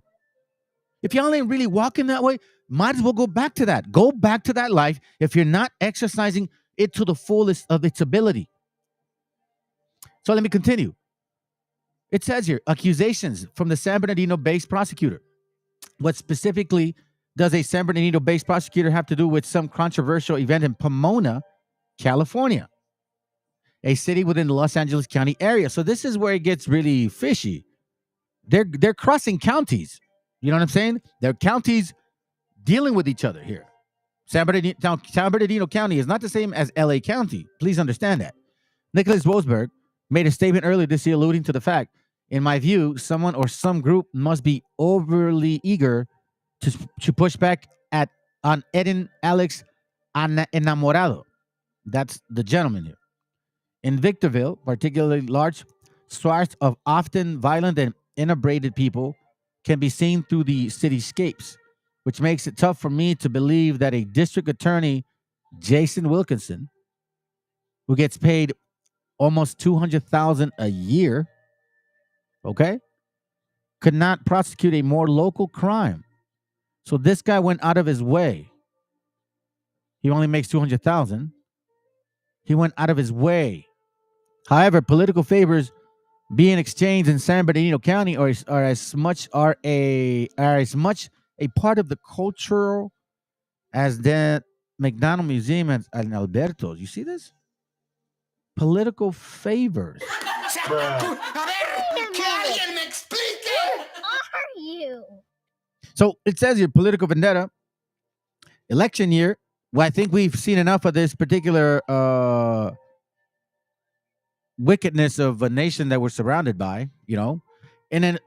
S8: If y'all ain't really walking that way, might as well go back to that. Go back to that life if you're not exercising it to the fullest of its ability. So let me continue. It says here, accusations from the San Bernardino-based prosecutor. What specifically does a San Bernardino-based prosecutor have to do with some controversial event in Pomona, California, a city within the Los Angeles County area? So this is where it gets really fishy. They're crossing counties. You know what I'm saying? They're counties dealing with each other here. San Bernardino County is not the same as LA County. Please understand that. Nicholas Rosberg made a statement earlier this year alluding to the fact, in my view, someone or some group must be overly eager to push back on Eden Alex Enamorado. That's the gentleman here. In Victorville, particularly large swaths of often violent and inebriated people can be seen through the cityscapes, which makes it tough for me to believe that a district attorney, Jason Wilkinson, who gets paid almost $200,000 a year, okay, could not prosecute a more local crime. So this guy went out of his way. He only makes $200,000. He went out of his way. However, political favors being exchanged in San Bernardino County are as much a part of the cultural as the McDonald Museum and Alberto's. You see this? Political favors. So it says here, political vendetta, election year. Well, I think we've seen enough of this particular wickedness of a nation that we're surrounded by, And then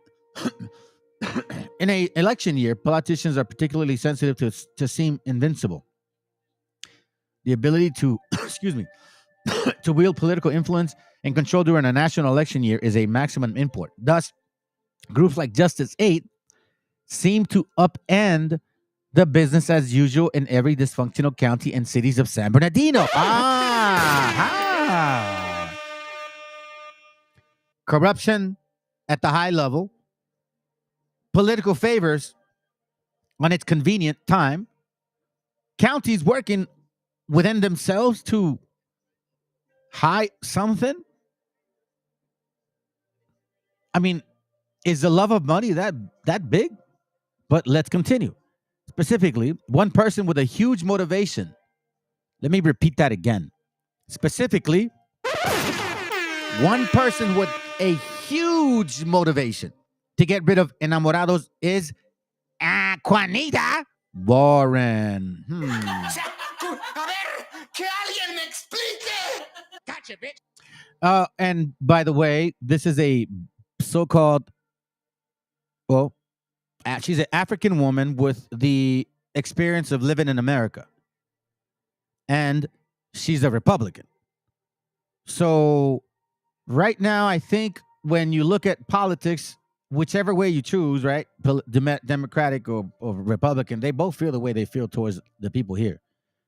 S8: in an election year, politicians are particularly sensitive to seem invincible. The ability to, to wield political influence and control during a national election year is a maximum import. Thus, groups like Justice 8 seem to upend the business as usual in every dysfunctional county and cities of San Bernardino. Corruption at the high level, political favors on its convenient time, counties working within themselves to hide something. I mean, is the love of money that big? But let's continue. Specifically, one person with a huge motivation. Let me repeat that again. Specifically, one person with a huge motivation to get rid of enamorados is Juanita Warren. Gotcha, bitch. And by the way, this is a so-called, she's an African woman with the experience of living in America. And she's a Republican. So right now, I think when you look at politics, whichever way you choose, right, Democratic or Republican, they both feel the way they feel towards the people here.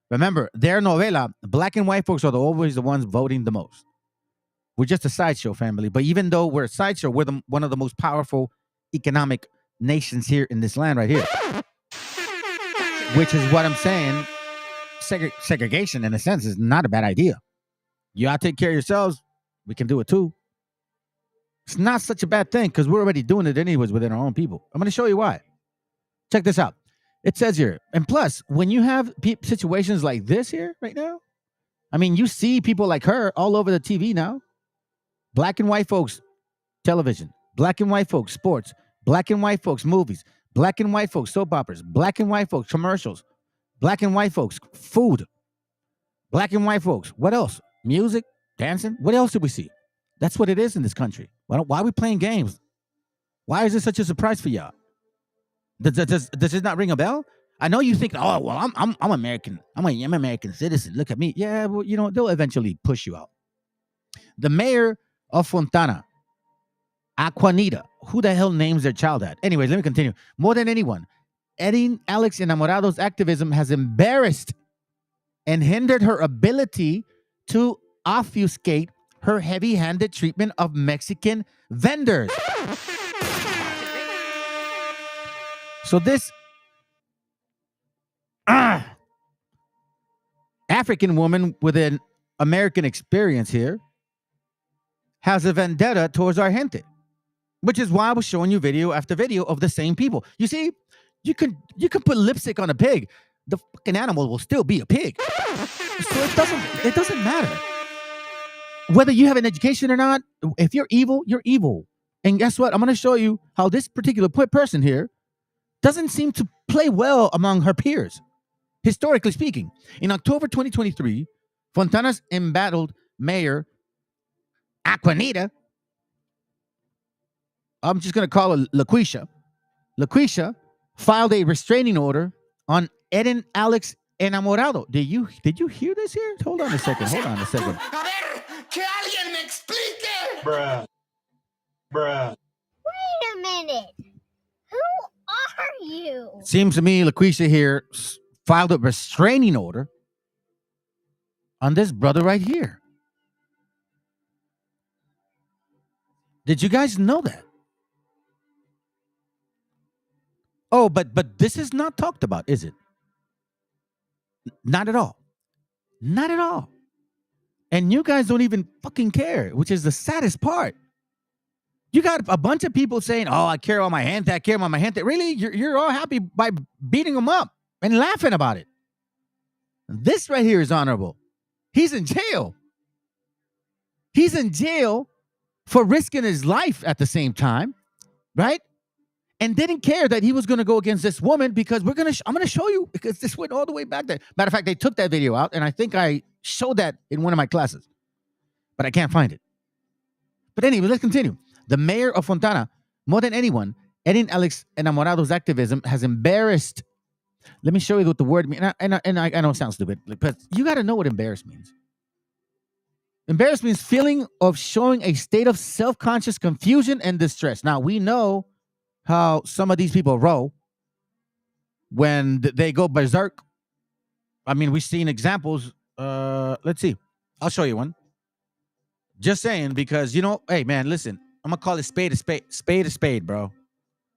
S8: Remember, their novela, black and white folks are always the ones voting the most. We're just a sideshow family. But even though we're a sideshow, we're one of the most powerful economic nations here in this land right here. Which is what I'm saying. Segregation, in a sense, is not a bad idea. You all take care of yourselves. We can do it too. It's not such a bad thing because we're already doing it anyways within our own people. I'm going to show you why. Check this out. It says here, and plus, when you have situations like this here right now, I mean, you see people like her all over the TV now. Black and white folks television, black and white folks sports, black and white folks movies, black and white folks soap operas, black and white folks commercials, black and white folks food, black and white folks. What else? Music, dancing. What else do we see? That's what it is in this country. Why are we playing games? Why is this such a surprise for y'all? Does it not ring a bell? I know you think, oh well, I'm American. I'm an American citizen. Look at me. Yeah, well, you know, they'll eventually push you out. The mayor of Fontana, Aquanita. Who the hell names their child that? Anyways, let me continue. More than anyone, Erin Alex Enamorado's activism has embarrassed and hindered her ability to obfuscate her heavy-handed treatment of Mexican vendors. So this African woman with an American experience here has a vendetta towards our gente, which is why I was showing you video after video of the same people. You see, you can put lipstick on a pig. The fucking animal will still be a pig. So it doesn't matter. Whether you have an education or not, if you're evil, you're evil. And guess what? I'm going to show you how this particular person here doesn't seem to play well among her peers. Historically speaking, in October 2023, Fontana's embattled mayor, Aquanita, I'm just going to call her LaQuisha. LaQuisha filed a restraining order on Erin Alex Enamorado. Did you hear this here? Hold on a second.
S24: Que alguien me explique. Bruh.
S2: Wait a minute. Who are you?
S8: Seems to me LaQuisha here filed a restraining order on this brother right here. Did you guys know that? Oh, but this is not talked about, is it? Not at all. Not at all. And you guys don't even fucking care, which is the saddest part. You got a bunch of people saying, oh, I care about my gente, I care about my gente. Really? You're all happy by beating them up and laughing about it. This right here is honorable. He's in jail. He's in jail for risking his life at the same time, right? And didn't care that he was going to go against this woman because I'm going to show you because this went all the way back there. Matter of fact, they took that video out, and I think I showed that in one of my classes, but I can't find it. But anyway, let's continue. The mayor of Fontana, more than anyone, Erin Alex Enamorado's activism has embarrassed. Let me show you what the word means. And I know it sounds stupid, but you got to know what embarrassed means. Embarrassed means feeling of showing a state of self-conscious confusion and distress. Now, we know how some of these people roll when they go berserk. I mean, we've seen examples. Let's see. I'll show you one. Just saying, because, you know, hey, man, listen. I'm going to call it spade a spade, bro.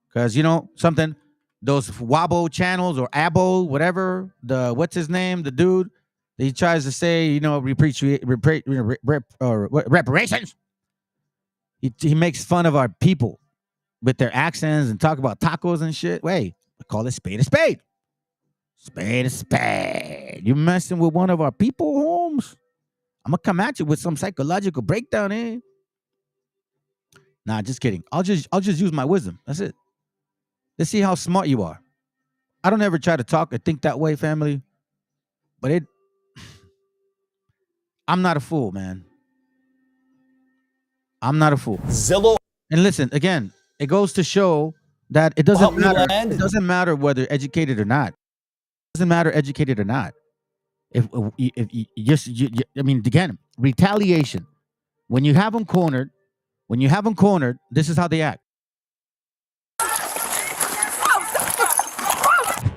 S8: Because, you know, something, those Wabo channels or Abo, whatever, what's his name, the dude, he tries to say, you know, reparations. He makes fun of our people with their accents and talk about tacos and shit. Wait, I call it spade a spade. Spade a spade. You messing with one of our people, Holmes? I'm going to come at you with some psychological breakdown, eh? Nah, just kidding. I'll just use my wisdom. That's it. Let's see how smart you are. I don't ever try to talk or think that way, family. But I'm not a fool, man. I'm not a fool.
S3: Zillow.
S8: And listen, again, it goes to show that it doesn't matter. It doesn't matter whether educated or not. It doesn't matter educated or not. If you I mean, again, retaliation. When you have them cornered, this is how they act.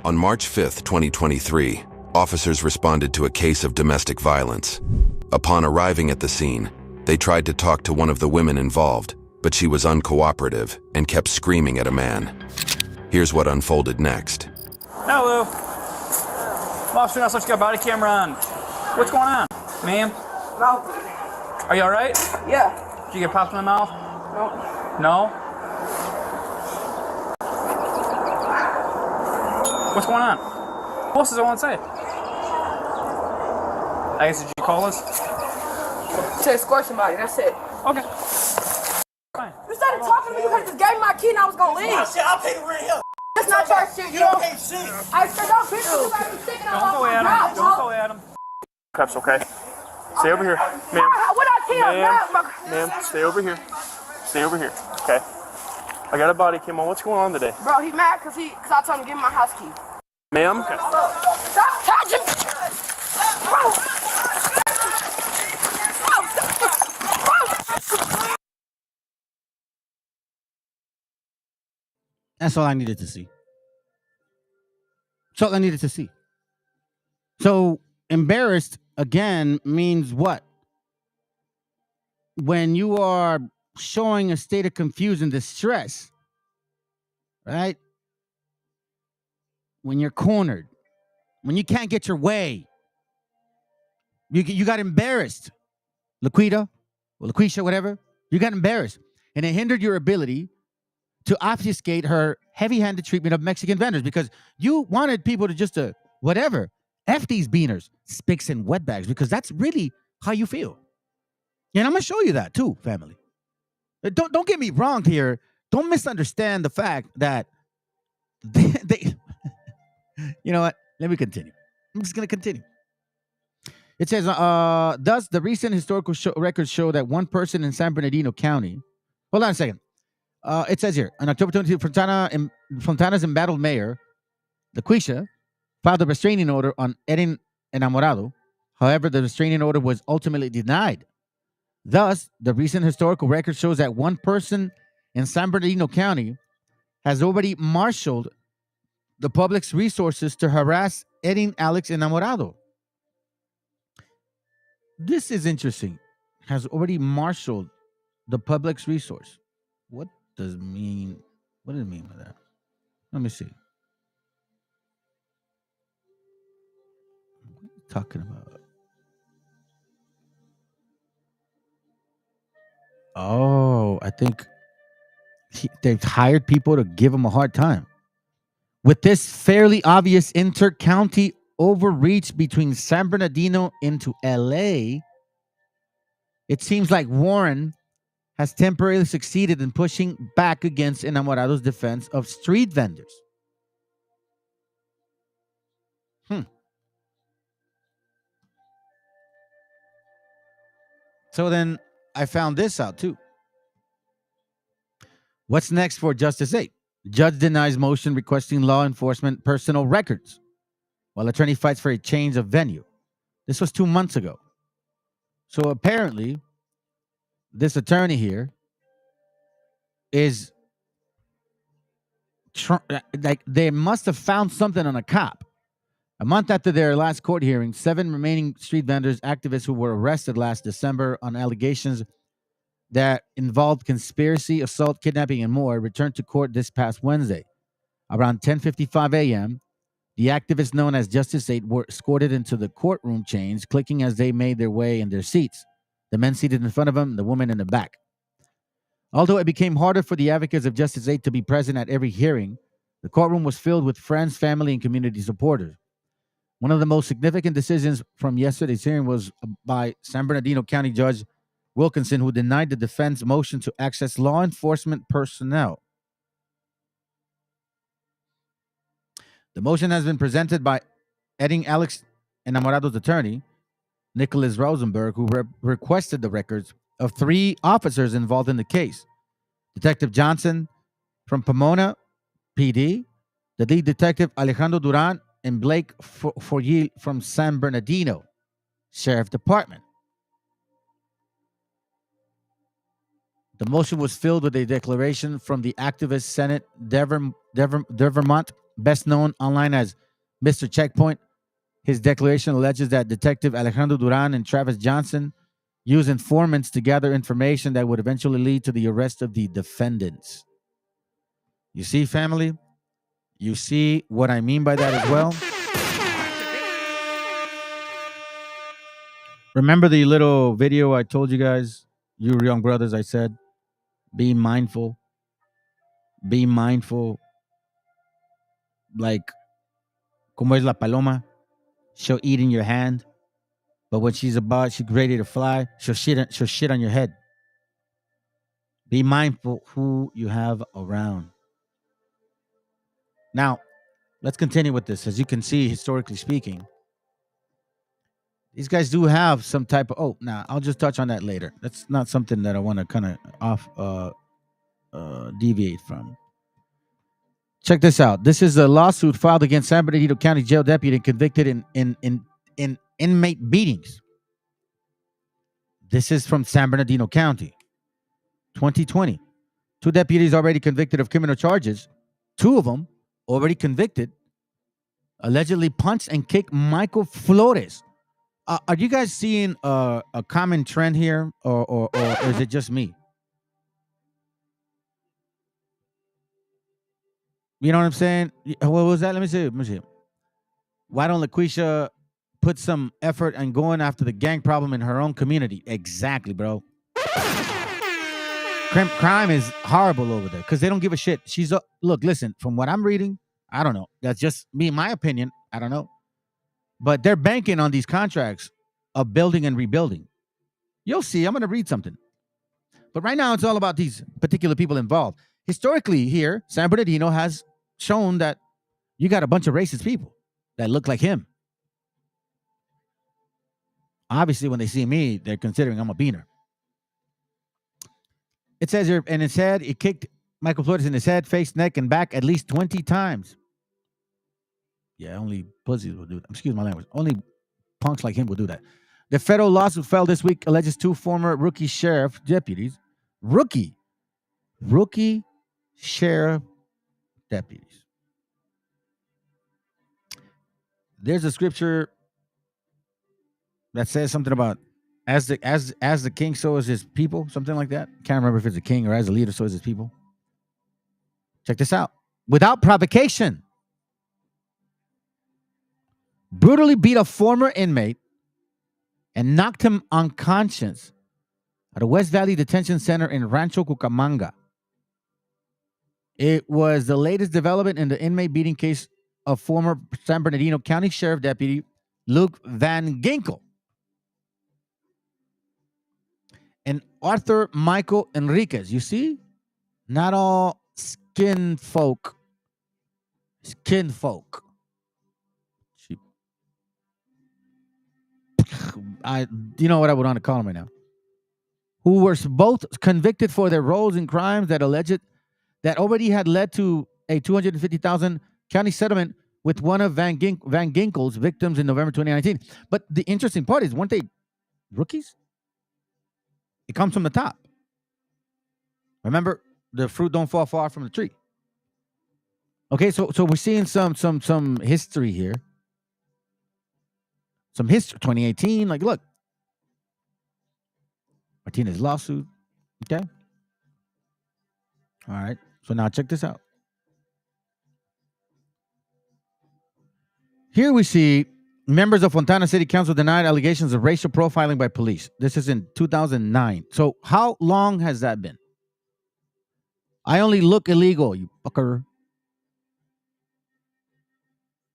S1: On March 5th, 2023, officers responded to a case of domestic violence. Upon arriving at the scene, they tried to talk to one of the women involved, but she was uncooperative and kept screaming at a man. Here's what unfolded next.
S3: Hello. Officer, not such a body camera on. What's going on, ma'am?
S5: No.
S3: Are you all right?
S5: Yeah.
S3: Did you get popped in the mouth?
S5: No.
S3: No? What's going on? What else does I want to say? I guess, did you call us?
S5: To escort somebody, that's it.
S3: Okay.
S5: Fine. You started talking to me because you just gave me my key and I was going to leave.
S3: Shit, I'll pay the rent here.
S5: That's not your shit,
S3: You don't pay shit.
S5: I said, don't bitch, you gotta be sticking
S3: Don't go at him. Don't go at him.
S9: Cups, okay? Stay over here. Ma'am.
S5: What I tell you?
S9: Ma'am, stay over here. Stay over here, okay? I got a body cam on. What's going on today?
S5: Bro, he mad because I told him to give me my house key.
S9: Ma'am?
S5: Stop touching me!
S8: That's all I needed to see. That's all I needed to see. So embarrassed again means what? When you are showing a state of confusion, distress, right? When you're cornered, when you can't get your way, you got embarrassed. Laquita, or LaQuisha, whatever, you got embarrassed. And it hindered your ability to obfuscate her heavy-handed treatment of Mexican vendors because you wanted people to just, whatever, F these beaners, spicks and wetbags, because that's really how you feel. And I'm going to show you that too, family. Don't get me wrong here. Don't misunderstand the fact that they you know what? Let me continue. I'm just going to continue. It says, thus, the recent historical records show that one person in San Bernardino County, hold on a second. It says here, on October 22, Fontana's embattled mayor, LaQuisha, filed a restraining order on Erin Enamorado. However, the restraining order was ultimately denied. Thus, the recent historical record shows that one person in San Bernardino County has already marshaled the public's resources to harass Erin Alex Enamorado. This is interesting. Has already marshaled the public's resource. What does it mean? What does it mean by that? Let me see. What are you talking about? Oh, I think they've hired people to give him a hard time. With this fairly obvious inter-county overreach between San Bernardino into LA, it seems like Warren has temporarily succeeded in pushing back against Enamorado's defense of street vendors. So then I found this out too. What's next for Justice 8? Judge denies motion requesting law enforcement personal records while attorney fights for a change of venue. This was 2 months ago. So apparently, this attorney here is like they must have found something on a cop. A month after their last court hearing, 7 remaining street vendors, activists who were arrested last December on allegations that involved conspiracy, assault, kidnapping, and more, returned to court this past Wednesday. Around 10:55 a.m., the activists known as Justice 8 were escorted into the courtroom chains, clicking as they made their way in their seats. The men seated in front of them, the woman in the back. Although it became harder for the advocates of Justice 8 to be present at every hearing, the courtroom was filled with friends, family, and community supporters. One of the most significant decisions from yesterday's hearing was by San Bernardino County Judge Wilkinson, who denied the defense motion to access law enforcement personnel. The motion has been presented by Erin Alex Enamorado's attorney, Nicholas Rosenberg, who requested the records of 3 officers involved in the case. Detective Johnson from Pomona PD, the lead detective Alejandro Duran, and Blake Forgil from San Bernardino Sheriff Department. The motion was filled with a declaration from the activist Senate Vermont, best known online as Mr. Checkpoint. His declaration alleges that Detective Alejandro Duran and Travis Johnson used informants to gather information that would eventually lead to the arrest of the defendants. You see, family? You see what I mean by that as well? Remember the little video I told you guys, you young brothers, I said, be mindful. Be mindful. Like, como es la paloma? She'll eat in your hand. But when she's ready to fly, she'll shit on your head. Be mindful who you have around. Now, let's continue with this. As you can see, historically speaking, these guys do have some type of... I'll just touch on that later. That's not something that I want to kind of deviate from. Check this out. This is a lawsuit filed against San Bernardino County Jail deputy convicted in inmate beatings. This is from San Bernardino County, 2020. 2 deputies already convicted of criminal charges. 2 of them already convicted, allegedly punched and kicked Michael Flores. Are you guys seeing a common trend here, or is it just me? You know what I'm saying? What was that? Let me see. Why don't LaQuisha put some effort in going after the gang problem in her own community? Exactly, bro. Crime is horrible over there because they don't give a shit. Look, listen, from what I'm reading, I don't know. That's just me, my opinion. I don't know. But they're banking on these contracts of building and rebuilding. You'll see. I'm going to read something. But right now, it's all about these particular people involved. Historically here, San Bernardino has shown that you got a bunch of racist people that look like him. Obviously, when they see me, they're considering I'm a beaner. It says here, in his head, he kicked Michael Flores in his head, face, neck, and back at least 20 times. Yeah, only pussies will do that. Excuse my language. Only punks like him will do that. The federal lawsuit filed this week alleges 2 former rookie sheriff deputies. Rookie sheriff deputies. There's a scripture that says something about as the king, so is his people, something like that. Can't remember if it's a king or as a leader, so is his people. Check this out. Without provocation, brutally beat a former inmate and knocked him unconscious at a West Valley Detention Center in Rancho Cucamonga. It was the latest development in the inmate beating case of former San Bernardino County Sheriff Deputy Luke Van Ginkel and Arthur Michael Enriquez. You see? Not all skin folk. You know what I would want to call them right now. Who were both convicted for their roles in crimes that already had led to a $250,000 county settlement with one of Van Ginkel's victims in November 2019. But the interesting part is, weren't they rookies? It comes from the top. Remember, the fruit don't fall far from the tree. Okay, so we're seeing some history here. Some history. 2018, like, look. Martinez lawsuit. Okay. All right. So now check this out. Here we see members of Fontana City Council denied allegations of racial profiling by police. This is in 2009. So how long has that been? I only look illegal, you fucker.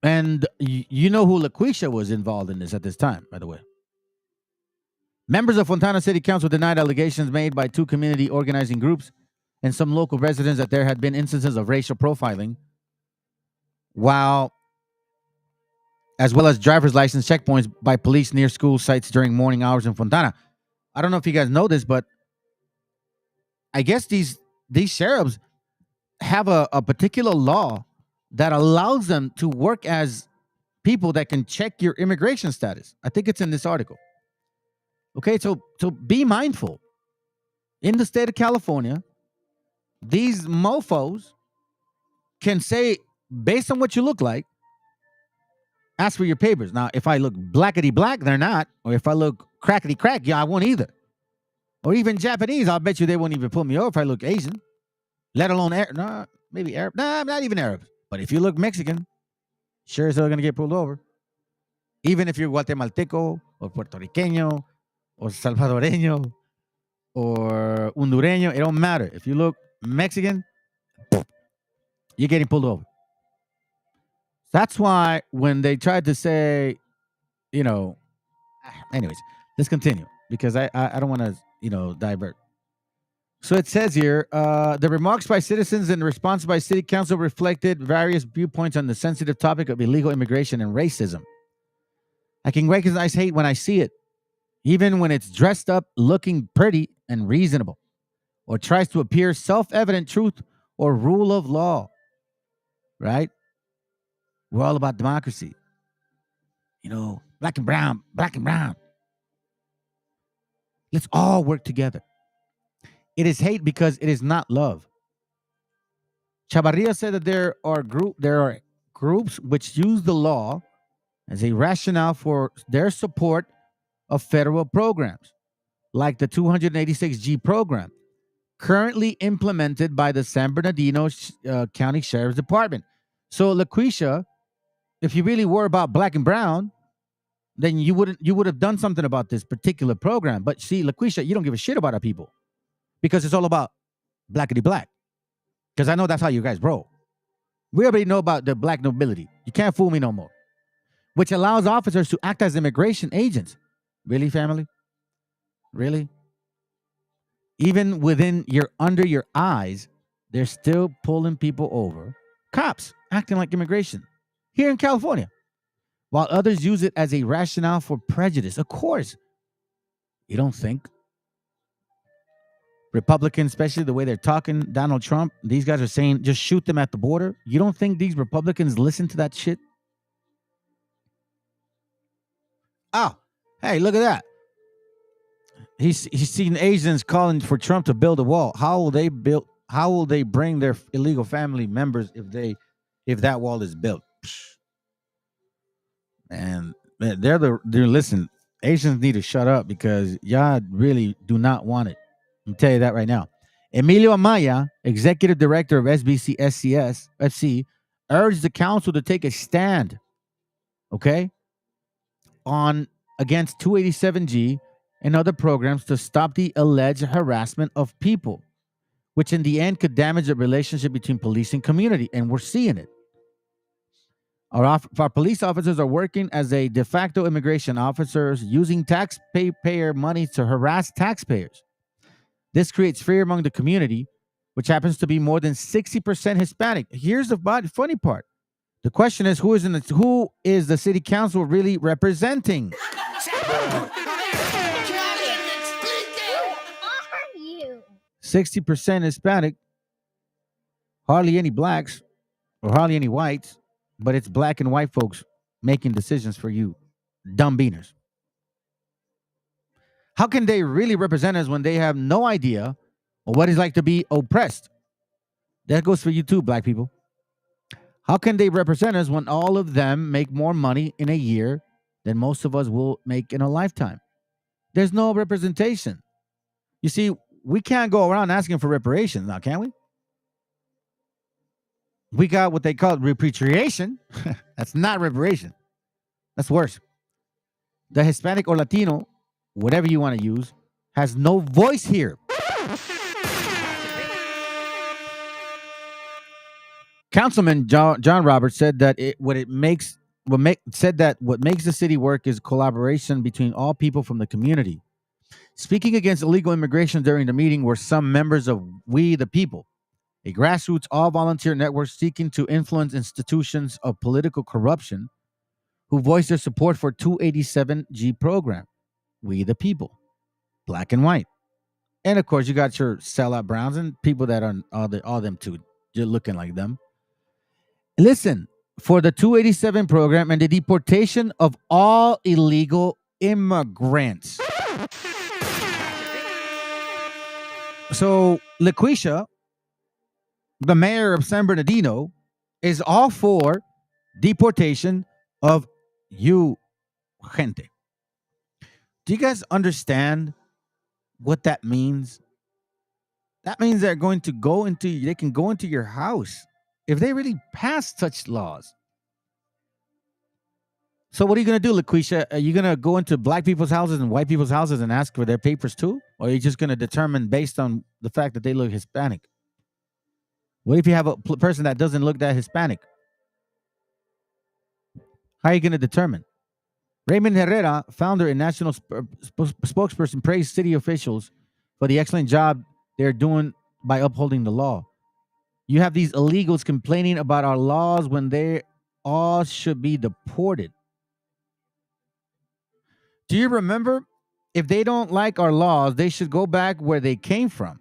S8: And you know who LaQuisha was involved in this at this time, by the way. Members of Fontana City Council denied allegations made by 2 community organizing groups and some local residents that there had been instances of racial profiling, as well as driver's license checkpoints by police near school sites during morning hours in Fontana. I don't know if you guys know this, but I guess these sheriffs have a particular law that allows them to work as people that can check your immigration status. I think it's in this article. Okay, so be mindful. in the state of California, these mofos can say, based on what you look like, ask for your papers. Now, if I look blackety black, they're not. Or if I look crackety crack, yeah, I won't either. Or even Japanese, I'll bet you they won't even pull me over if I look Asian. Let alone Arab. No, maybe Arab. Nah, not even Arab. But if you look Mexican, sure as hell going to get pulled over. Even if you're Guatemalteco or Puerto Riqueño or Salvadoreño or Hondureño, it don't matter. If you look Mexican, you're getting pulled over. That's why when they tried to say, anyways, let's continue because I don't want to, divert. So it says here, the remarks by citizens and the response by city council reflected various viewpoints on the sensitive topic of illegal immigration and racism. I can recognize hate when I see it, even when it's dressed up, looking pretty and reasonable, or tries to appear self-evident truth or rule of law, right? We're all about democracy. Black and brown, black and brown. Let's all work together. It is hate because it is not love. Chavarria said that there are groups which use the law as a rationale for their support of federal programs, like the 286G program, currently implemented by the San Bernardino County Sheriff's Department. So, LaQuisha, if you really were about black and brown, then you would have done something about this particular program. But see, LaQuisha, you don't give a shit about our people because it's all about blackity black. Because I know that's how you guys roll. We already know about the black nobility. You can't fool me no more. Which allows officers to act as immigration agents. Really, family? Really? Even under your eyes, they're still pulling people over. Cops acting like immigration here in California. While others use it as a rationale for prejudice. Of course. You don't think? Republicans, especially the way they're talking, Donald Trump, these guys are saying, just shoot them at the border. You don't think these Republicans listen to that shit? Oh, hey, look at that. He's seen Asians calling for Trump to build a wall. How will they bring their illegal family members if that wall is built? And listen, Asians need to shut up because y'all really do not want it. I'll tell you that right now. Emilio Amaya, executive director of SBC SCS FC, urged the council to take a stand, against 287G and other programs to stop the alleged harassment of people, which in the end could damage the relationship between police and community. And we're seeing it. Our police officers are working as a de facto immigration officers using taxpayer money to harass taxpayers. This creates fear among the community, which happens to be more than 60% Hispanic. Here's the funny part. The question is, who is the city council really representing?
S2: Who are you?
S8: 60% Hispanic, hardly any blacks or hardly any whites, but it's black and white folks making decisions for you, dumb beaners. How can they really represent us when they have no idea of what it's like to be oppressed? That goes for you too, black people. How can they represent us when all of them make more money in a year than most of us will make in a lifetime? There's no representation. You see, we can't go around asking for reparations now, can we? We got what they call repatriation. That's not reparation. That's worse. The Hispanic or Latino, whatever you want to use, has no voice here. Councilman John Roberts said that what makes the city work is collaboration between all people from the community. Speaking against illegal immigration during the meeting were some members of We the People, a grassroots all-volunteer network seeking to influence institutions of political corruption, who voiced their support for 287G program. We the People, black and white. And of course, you got your sellout Browns and people that are all them too, just looking like them. Listen, for the 287 program and the deportation of all illegal immigrants. So LaQuisha, the mayor of San Bernardino, is all for deportation of you gente. Do you guys understand what that means? That means they can go into your house if they really pass such laws. So what are you going to do, LaQuisha? Are you going to go into black people's houses and white people's houses and ask for their papers too? Or are you just going to determine based on the fact that they look Hispanic? What if you have a person that doesn't look that Hispanic? How are you going to determine? Raymond Herrera, founder and national spokesperson, praised city officials for the excellent job they're doing by upholding the law. You have these illegals complaining about our laws when they all should be deported. Do you remember? If they don't like our laws, they should go back where they came from.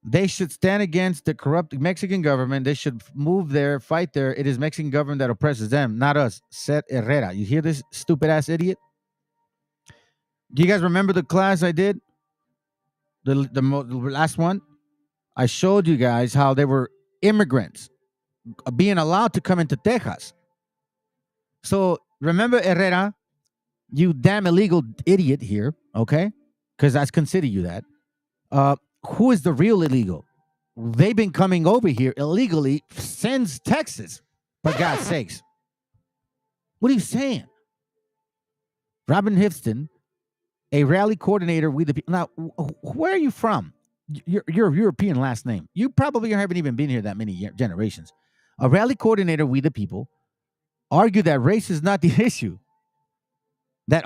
S8: They should stand against the corrupt Mexican government. They should move there, fight there. It is Mexican government that oppresses them, not us, said Herrera. You hear this stupid ass idiot? Do you guys remember the class I did? The last one? I showed you guys how there were immigrants being allowed to come into Texas. So remember, Herrera, you damn illegal idiot here, okay? Because I consider you that. Who is the real illegal? They've been coming over here illegally since Texas, for God's sakes. What are you saying? Robin Hifston, a rally coordinator with the people. Now, where are you from? You're European last name. You probably haven't even been here that many generations. A rally coordinator with the people argued that race is not the issue. That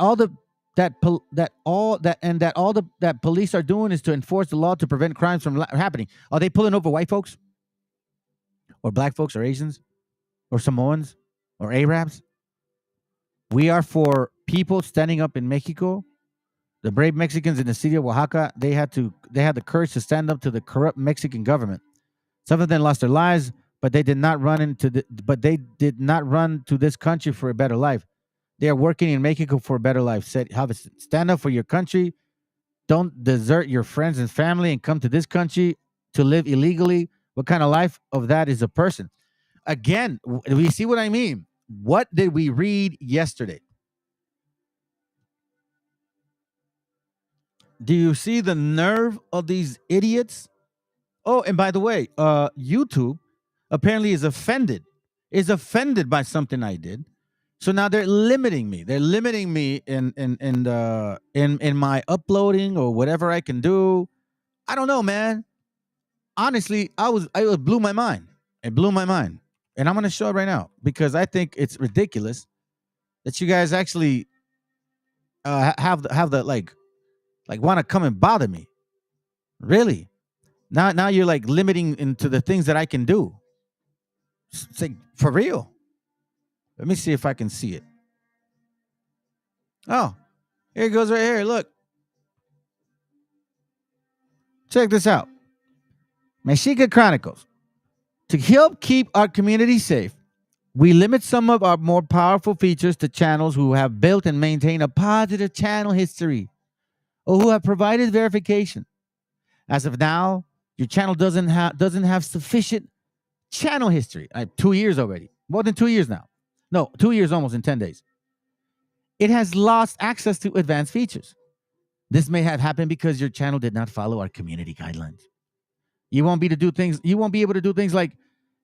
S8: police are doing is to enforce the law to prevent crimes from happening. Are they pulling over white folks, or black folks, or Asians, or Samoans, or Arabs? We are for people standing up in Mexico. The brave Mexicans in the city of Oaxaca, they had the courage to stand up to the corrupt Mexican government. Some of them lost their lives, but they did not run to this country for a better life. They are working in Mexico for a better life. Said, stand up for your country. Don't desert your friends and family and come to this country to live illegally. What kind of life of that is a person? Again, we see what I mean. What did we read yesterday? Do you see the nerve of these idiots? Oh, and by the way, YouTube apparently is offended by something I did. So now they're limiting me. They're limiting me in my uploading or whatever I can do. I don't know, man. Honestly, it blew my mind. It blew my mind. And I'm going to show it right now because I think it's ridiculous that you guys actually have the like want to come and bother me. Really? Now you're like limiting into the things that I can do. It's like, for real. Let me see if I can see it. Oh, here it goes right here. Look. Check this out. Meshiacha Chronicles. To help keep our community safe, we limit some of our more powerful features to channels who have built and maintained a positive channel history or who have provided verification. As of now, your channel doesn't have sufficient channel history. 2 years already. More than 2 years now. No, 2 years almost in 10 days. It has lost access to advanced features. This may have happened because your channel did not follow our community guidelines. You won't be able to do things like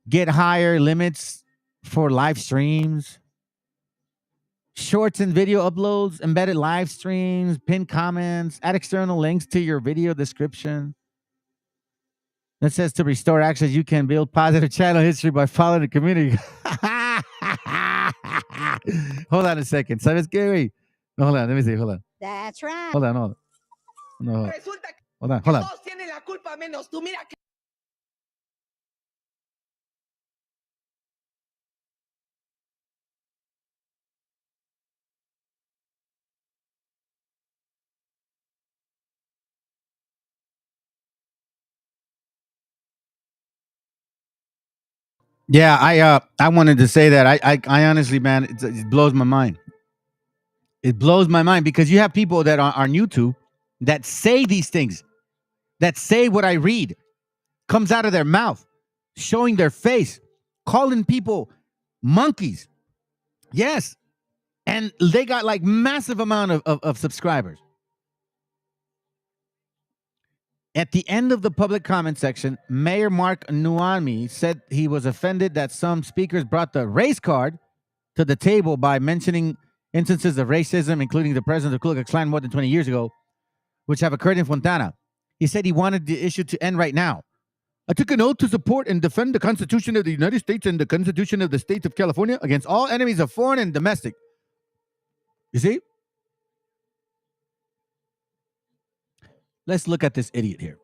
S8: get higher limits for live streams, shorts and video uploads, embedded live streams, pinned comments, add external links to your video description. It says to restore access, you can build positive channel history by following the community. Hold on a second. ¿Sabes qué, güey? No, hold on. Let me see. Hold on.
S2: That's right.
S8: Hold on. No. Hold on. Yeah, I wanted to say that I honestly, man, it blows my mind. It blows my mind because you have people that are on YouTube that say these things. that say what I read comes out of their mouth, showing their face, calling people monkeys. Yes. And they got like massive amount of subscribers. At the end of the public comment section, Mayor Mark Nuami said he was offended that some speakers brought the race card to the table by mentioning instances of racism, including the president of Ku Klux Klan more than 20 years ago, which have occurred in Fontana. He said he wanted the issue to end right now. I took an oath to support and defend the Constitution of the United States and the Constitution of the State of California against all enemies of foreign and domestic. You see? Let's look at this idiot here.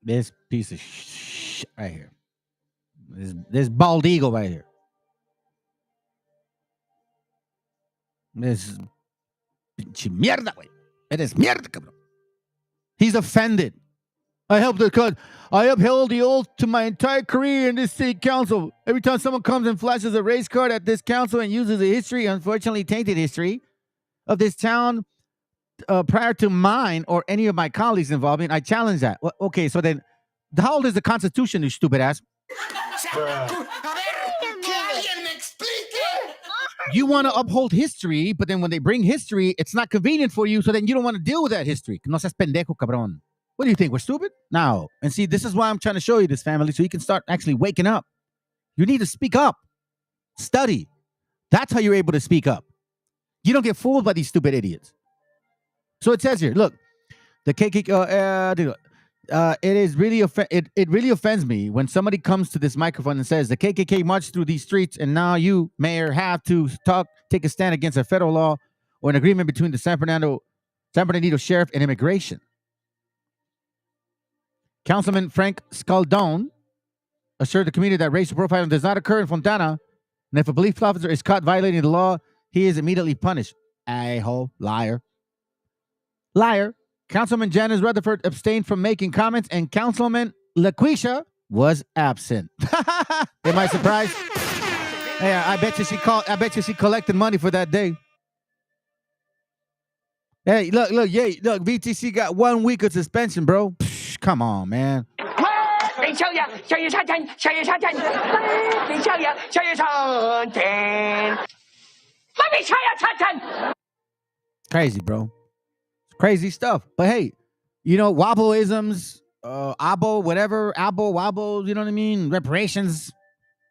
S8: This piece of shit right here. This bald eagle right here. This pinche mierda, güey. Eres mierda, cabrón. He's offended. I upheld the oath to my entire career in this city council. Every time someone comes and flashes a race card at this council and uses the history, unfortunately tainted history, of this town prior to mine or any of my colleagues' involvement, I challenge that. Well, okay, so then, how old is the Constitution, you stupid ass? You want to uphold history, but then when they bring history, it's not convenient for you, so then you don't want to deal with that history. No seas pendejo, cabrón. What do you think? We're stupid? No. And see, this is why I'm trying to show you this, family, so you can start actually waking up. You need to speak up. Study. That's how you're able to speak up. You don't get fooled by these stupid idiots. So it says here, look, the KKK, it really offends me when somebody comes to this microphone and says the KKK marched through these streets and now you, mayor, have to take a stand against a federal law or an agreement between the San Bernardino sheriff and immigration. Councilman Frank Scaldone assured the community that racial profiling does not occur in Fontana, and if a police officer is caught violating the law, he is immediately punished. A-hole, liar. Liar. Councilman Janice Rutherford abstained from making comments, and Councilman LaQuisha was absent. Am I surprised? Yeah, I bet you she collected money for that day. Hey, look, VTC got 1 week of suspension, bro. Psh, come on, man. Crazy, bro. Crazy stuff. But hey, you know, wobbleisms, abo, whatever, abo, wobble, you know what I mean? Reparations.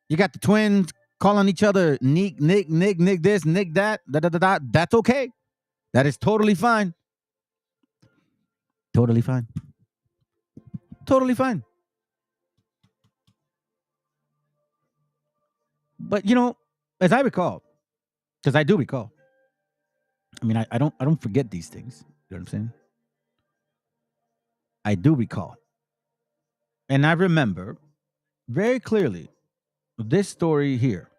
S8: You got the twins calling each other Nick this, Nick that, da. That's okay. That is totally fine. Totally fine. Totally fine. But you know, as I recall, because I do recall, I mean, I don't forget these things. You know what I'm saying? I do recall. And I remember very clearly this story here.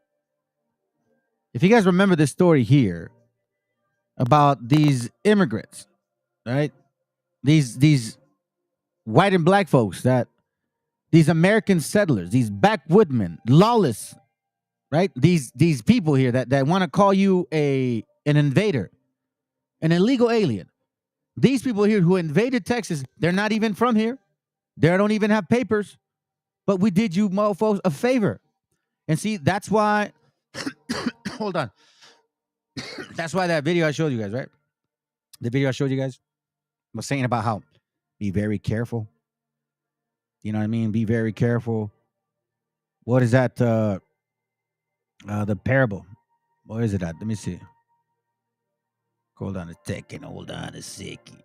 S8: If you guys remember this story here about these immigrants, right? These white and black folks, that these American settlers, these backwoodmen, lawless, right? These people here that want to call you an invader, an illegal alien. These people here who invaded Texas, they're not even from here. They don't even have papers. But we did you mofos a favor. And see, that's why, hold on. That's why that video I showed you guys, right? The video I showed you guys was saying about how be very careful. You know what I mean? Be very careful. What is that? The parable. What is it at? Let me see. Hold on a second. Hold on a second.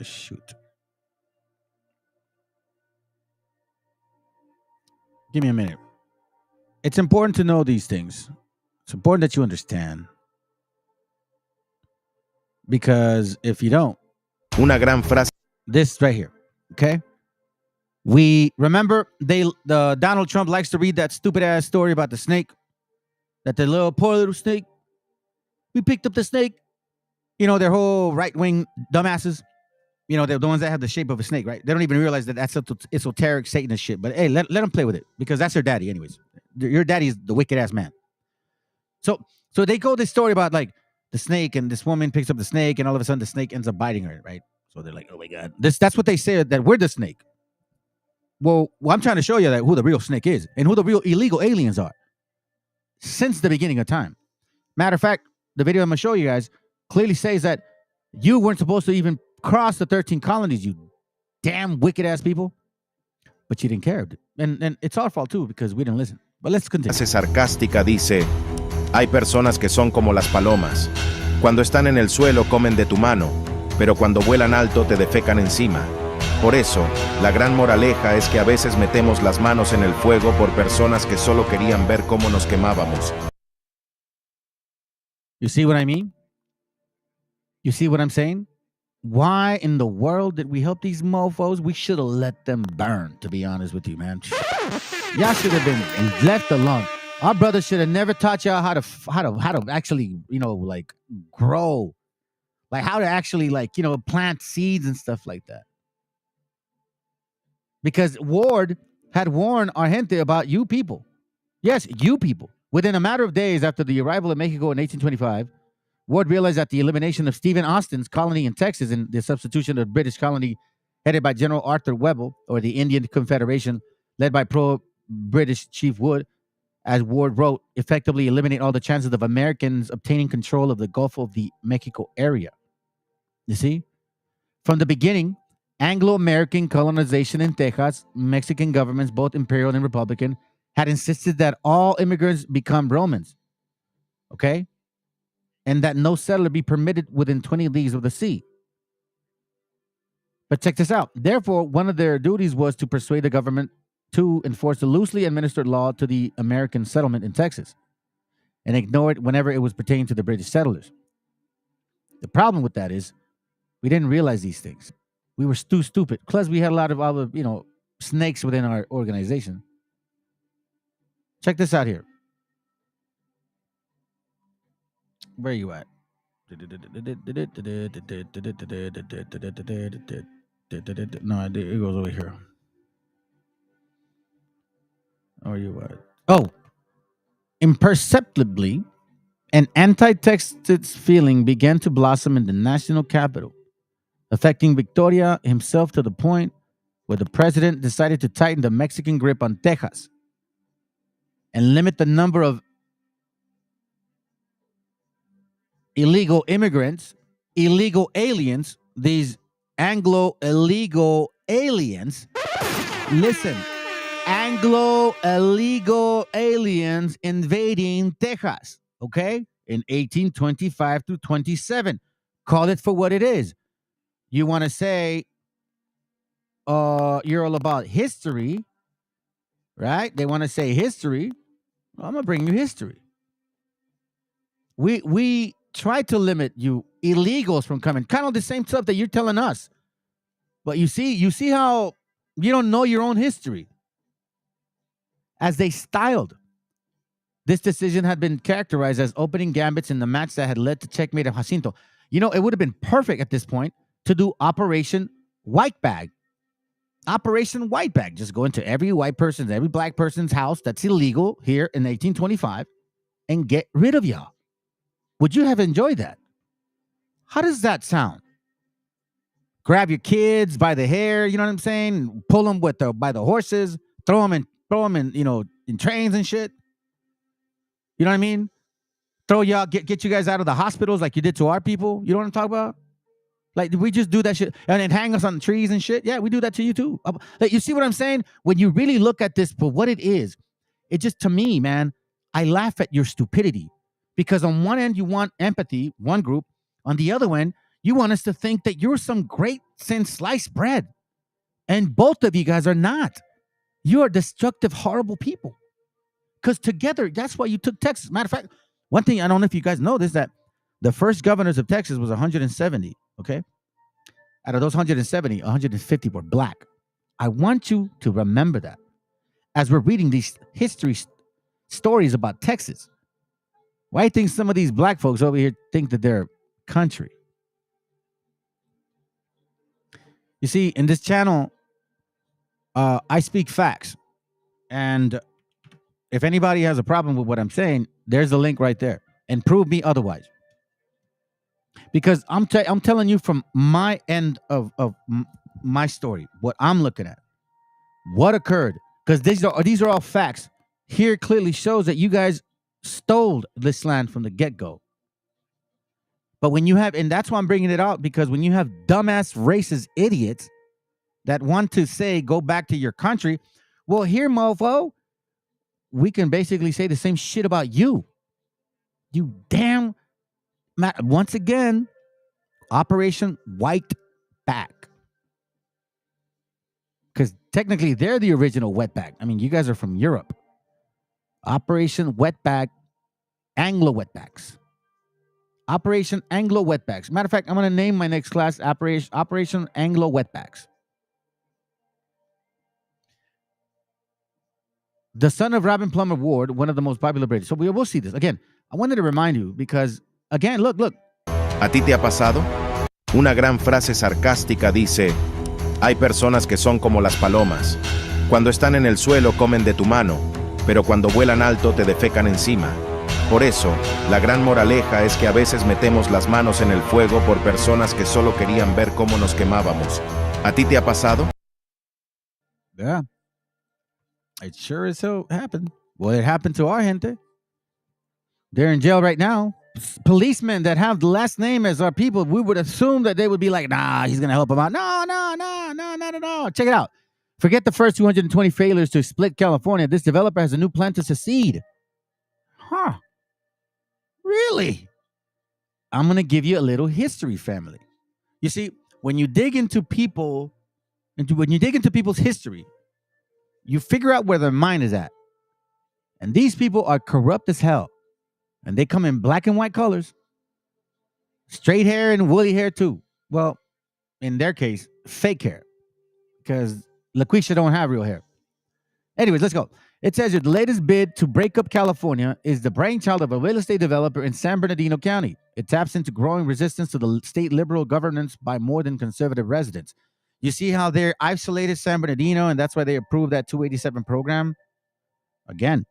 S8: Shoot. Give me a minute. It's important to know these things. It's important that you understand. Because if you don't,
S1: una gran frase.
S8: This right here, okay? We remember the Donald Trump likes to read that stupid ass story about the snake, that the poor little snake. We picked up the snake. You know, their whole right-wing dumbasses. You know, they're the ones that have the shape of a snake, right? They don't even realize that that's esoteric Satanist shit. But hey, let them play with it because that's their daddy, anyways. Your daddy is the wicked ass man. So they go this story about like the snake, and this woman picks up the snake, and all of a sudden the snake ends up biting her, right? So they're like, oh my God. That's what they say, that we're the snake. Well, I'm trying to show you that who the real snake is and who the real illegal aliens are since the beginning of time. Matter of fact, the video I'm going to show you guys clearly says that you weren't supposed to even cross the 13 colonies, you damn wicked ass people. But you didn't care. And it's our fault too, because we didn't listen. But let's continue.
S10: Sarcástica dice, hay personas que son como las palomas. Cuando están en el suelo comen de tu mano, pero cuando vuelan alto te defecan encima. Por eso, la gran moraleja es que a veces metemos las manos en el fuego por personas que solo querían ver cómo nos quemábamos.
S8: You see what I mean? You see what I'm saying? Why in the world did we help these mofos? We should have let them burn, to be honest with you, man. Y'all should have been left alone. Our brothers should have never taught y'all how to actually, like grow. Like how to actually plant seeds and stuff like that. Because Ward had warned our gente about you people. Yes, you people. Within a matter of days after the arrival of Mexico in 1825, Ward realized that the elimination of Stephen Austin's colony in Texas and the substitution of British colony headed by General Arthur Webble, or the Indian Confederation led by pro-British Chief Wood, as Ward wrote, effectively eliminate all the chances of Americans obtaining control of the Gulf of the Mexico area. You see? From the beginning, Anglo-American colonization in Texas, Mexican governments, both imperial and republican, had insisted that all immigrants become Romans. Okay? And that no settler be permitted within 20 leagues of the sea. But check this out. Therefore, one of their duties was to persuade the government to enforce the loosely administered law to the American settlement in Texas and ignore it whenever it was pertaining to the British settlers. The problem with that is we didn't realize these things. We were too stupid. Plus, we had a lot of other, snakes within our organization. Check this out here. Where are you at? No, it goes over here. Where are you at? Oh, imperceptibly, an anti-Texas feeling began to blossom in the national capital, affecting Victoria himself to the point where the president decided to tighten the Mexican grip on Texas and limit the number of illegal immigrants, illegal aliens, these Anglo illegal aliens. Listen, Anglo illegal aliens invading Texas, okay? In 1825 to 27. Call it for what it is. You want to say you're all about history, right? They want to say history. Well, I'm going to bring you history. We try to limit you illegals from coming. Kind of the same stuff that you're telling us. But you see how you don't know your own history. As they styled, this decision had been characterized as opening gambits in the match that had led to checkmate of Jacinto. It would have been perfect at this point to do Operation White Bag. Operation White Bag. Just go into every every black person's house that's illegal here in 1825 and get rid of y'all. Would you have enjoyed that? How does that sound? Grab your kids by the hair, you know what I'm saying? Pull them by the horses, throw them in, in trains and shit. You know what I mean? Throw y'all, get you guys out of the hospitals like you did to our people. You know what I'm talking about? Like, we just do that shit and then hang us on the trees and shit. Yeah, we do that to you too. Like, you see what I'm saying? When you really look at this for what it is, it just, to me, man, I laugh at your stupidity. Because on one end, you want empathy, one group. On the other end, you want us to think that you're some great thin sliced bread. And both of you guys are not. You are destructive, horrible people. Because together, that's why you took Texas. Matter of fact, one thing, I don't know if you guys know this, that the first governors of Texas was 170, okay? Out of those 170, 150 were black. I want you to remember that. As we're reading these history stories about Texas, why do you think some of these black folks over here think that they're country? You see, in this channel, I speak facts. And If anybody has a problem with what I'm saying, there's the link right there. And prove me otherwise. Because I'm telling you from my end of my story, what I'm looking at, what occurred. Because these are all facts. Here clearly shows that you guys stole this land from the get-go. But when you have, and that's why I'm bringing it out, because when you have dumbass, racist idiots that want to say, go back to your country, well, here, mofo, we can basically say the same shit about you. You damn, once again, Operation White Back. Because technically, they're the original wetback. I mean, you guys are from Europe. Operation Wetback, Anglo Wetbacks. Operation Anglo Wetbacks. Matter of fact, I'm going to name my next class Operation Anglo Wetbacks. The son of Robin Plummer Ward, one of the most popular British. So we'll see this. Again, I wanted to remind you because, again, look.
S10: ¿A ti te ha pasado? Una gran frase sarcástica dice, hay personas que son como las palomas. Cuando están en el suelo comen de tu mano, pero cuando vuelan alto te defecan encima. Por eso, la gran moraleja es que a veces metemos las manos en el fuego por personas que solo querían ver cómo nos quemábamos. ¿A ti te ha pasado?
S8: Yeah. It sure as hell happened. Well, it happened to our gente. They're in jail right now. Policemen that have the last name as our people, we would assume that they would be like, nah, he's going to help them out. No, not at all. Check it out. Forget the first 220 failures to split California. This developer has a new plan to secede. Huh. Really? I'm going to give you a little history, family. You see, when you dig into people's history, you figure out where their mind is at. And these people are corrupt as hell. And they come in black and white colors. Straight hair and woolly hair too. Well, in their case, fake hair. Because LaQuisha don't have real hair. Anyways, let's go. It says your latest bid to break up California is the brainchild of a real estate developer in San Bernardino County. It taps into growing resistance to the state liberal governance by more than conservative residents. You see how they're isolated San Bernardino, and that's why they approved that 287 program? Again,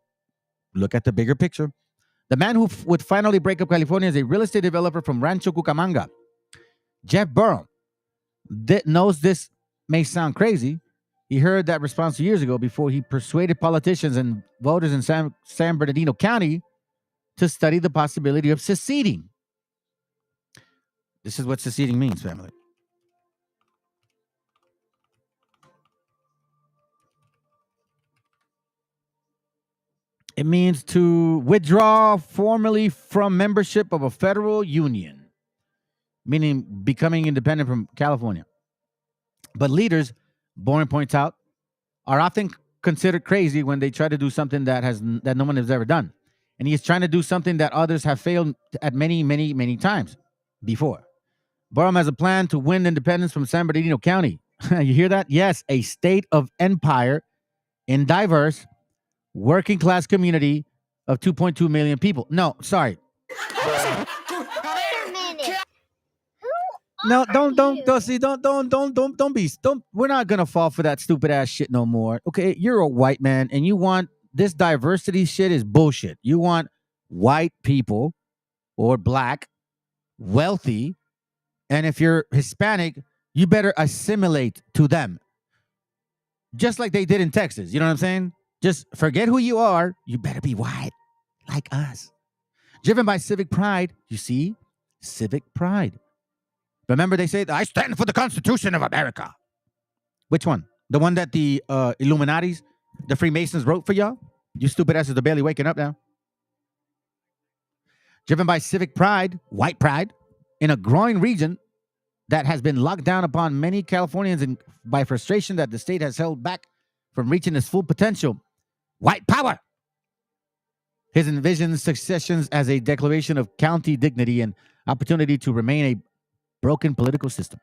S8: look at the bigger picture. The man who would finally break up California is a real estate developer from Rancho Cucamonga. Jeff Burrow knows this may sound crazy. He heard that response 2 years ago before he persuaded politicians and voters in San Bernardino County to study the possibility of seceding. This is what seceding means, family. It means to withdraw formally from membership of a federal union, meaning becoming independent from California. But leaders, Boren points out, are often considered crazy when they try to do something that no one has ever done. And he is trying to do something that others have failed at many, many, many times before. Boren has a plan to win independence from San Bernardino County. You hear that? Yes, a state of empire in diverse working class community of 2.2 million people. No, sorry. No, don't be. We're not gonna fall for that stupid ass shit no more. Okay, you're a white man, and you want this diversity shit is bullshit. You want white people or black, wealthy, and if you're Hispanic, you better assimilate to them, just like they did in Texas. You know what I'm saying? Just forget who you are. You better be white, like us. Driven by civic pride, you see, civic pride. Remember, they say, I stand for the Constitution of America. Which one? The one that the Illuminatis, the Freemasons wrote for y'all? You stupid asses are barely waking up now. Driven by civic pride, white pride, in a growing region that has been locked down upon many Californians and by frustration that the state has held back from reaching its full potential. White power. His envisions successions as a declaration of county dignity and opportunity to remain a broken political system.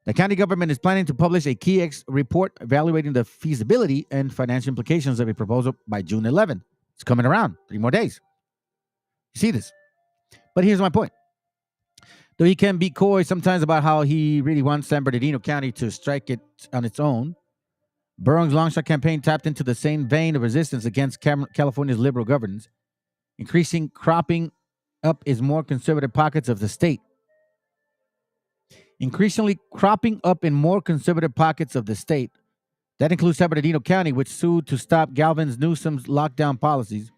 S8: The county government is planning to publish a key report evaluating the feasibility and financial implications of a proposal by June 11th. It's coming around 3 more days. You see this? But here's my point. Though he can be coy sometimes about how he really wants San Bernardino County to strike it on its own, Burrow's longshot campaign tapped into the same vein of resistance against California's liberal governance, cropping up in more conservative pockets of the state. Increasingly cropping up in more conservative pockets of the state. That includes San Bernardino County, which sued to stop Gavin Newsom's lockdown policies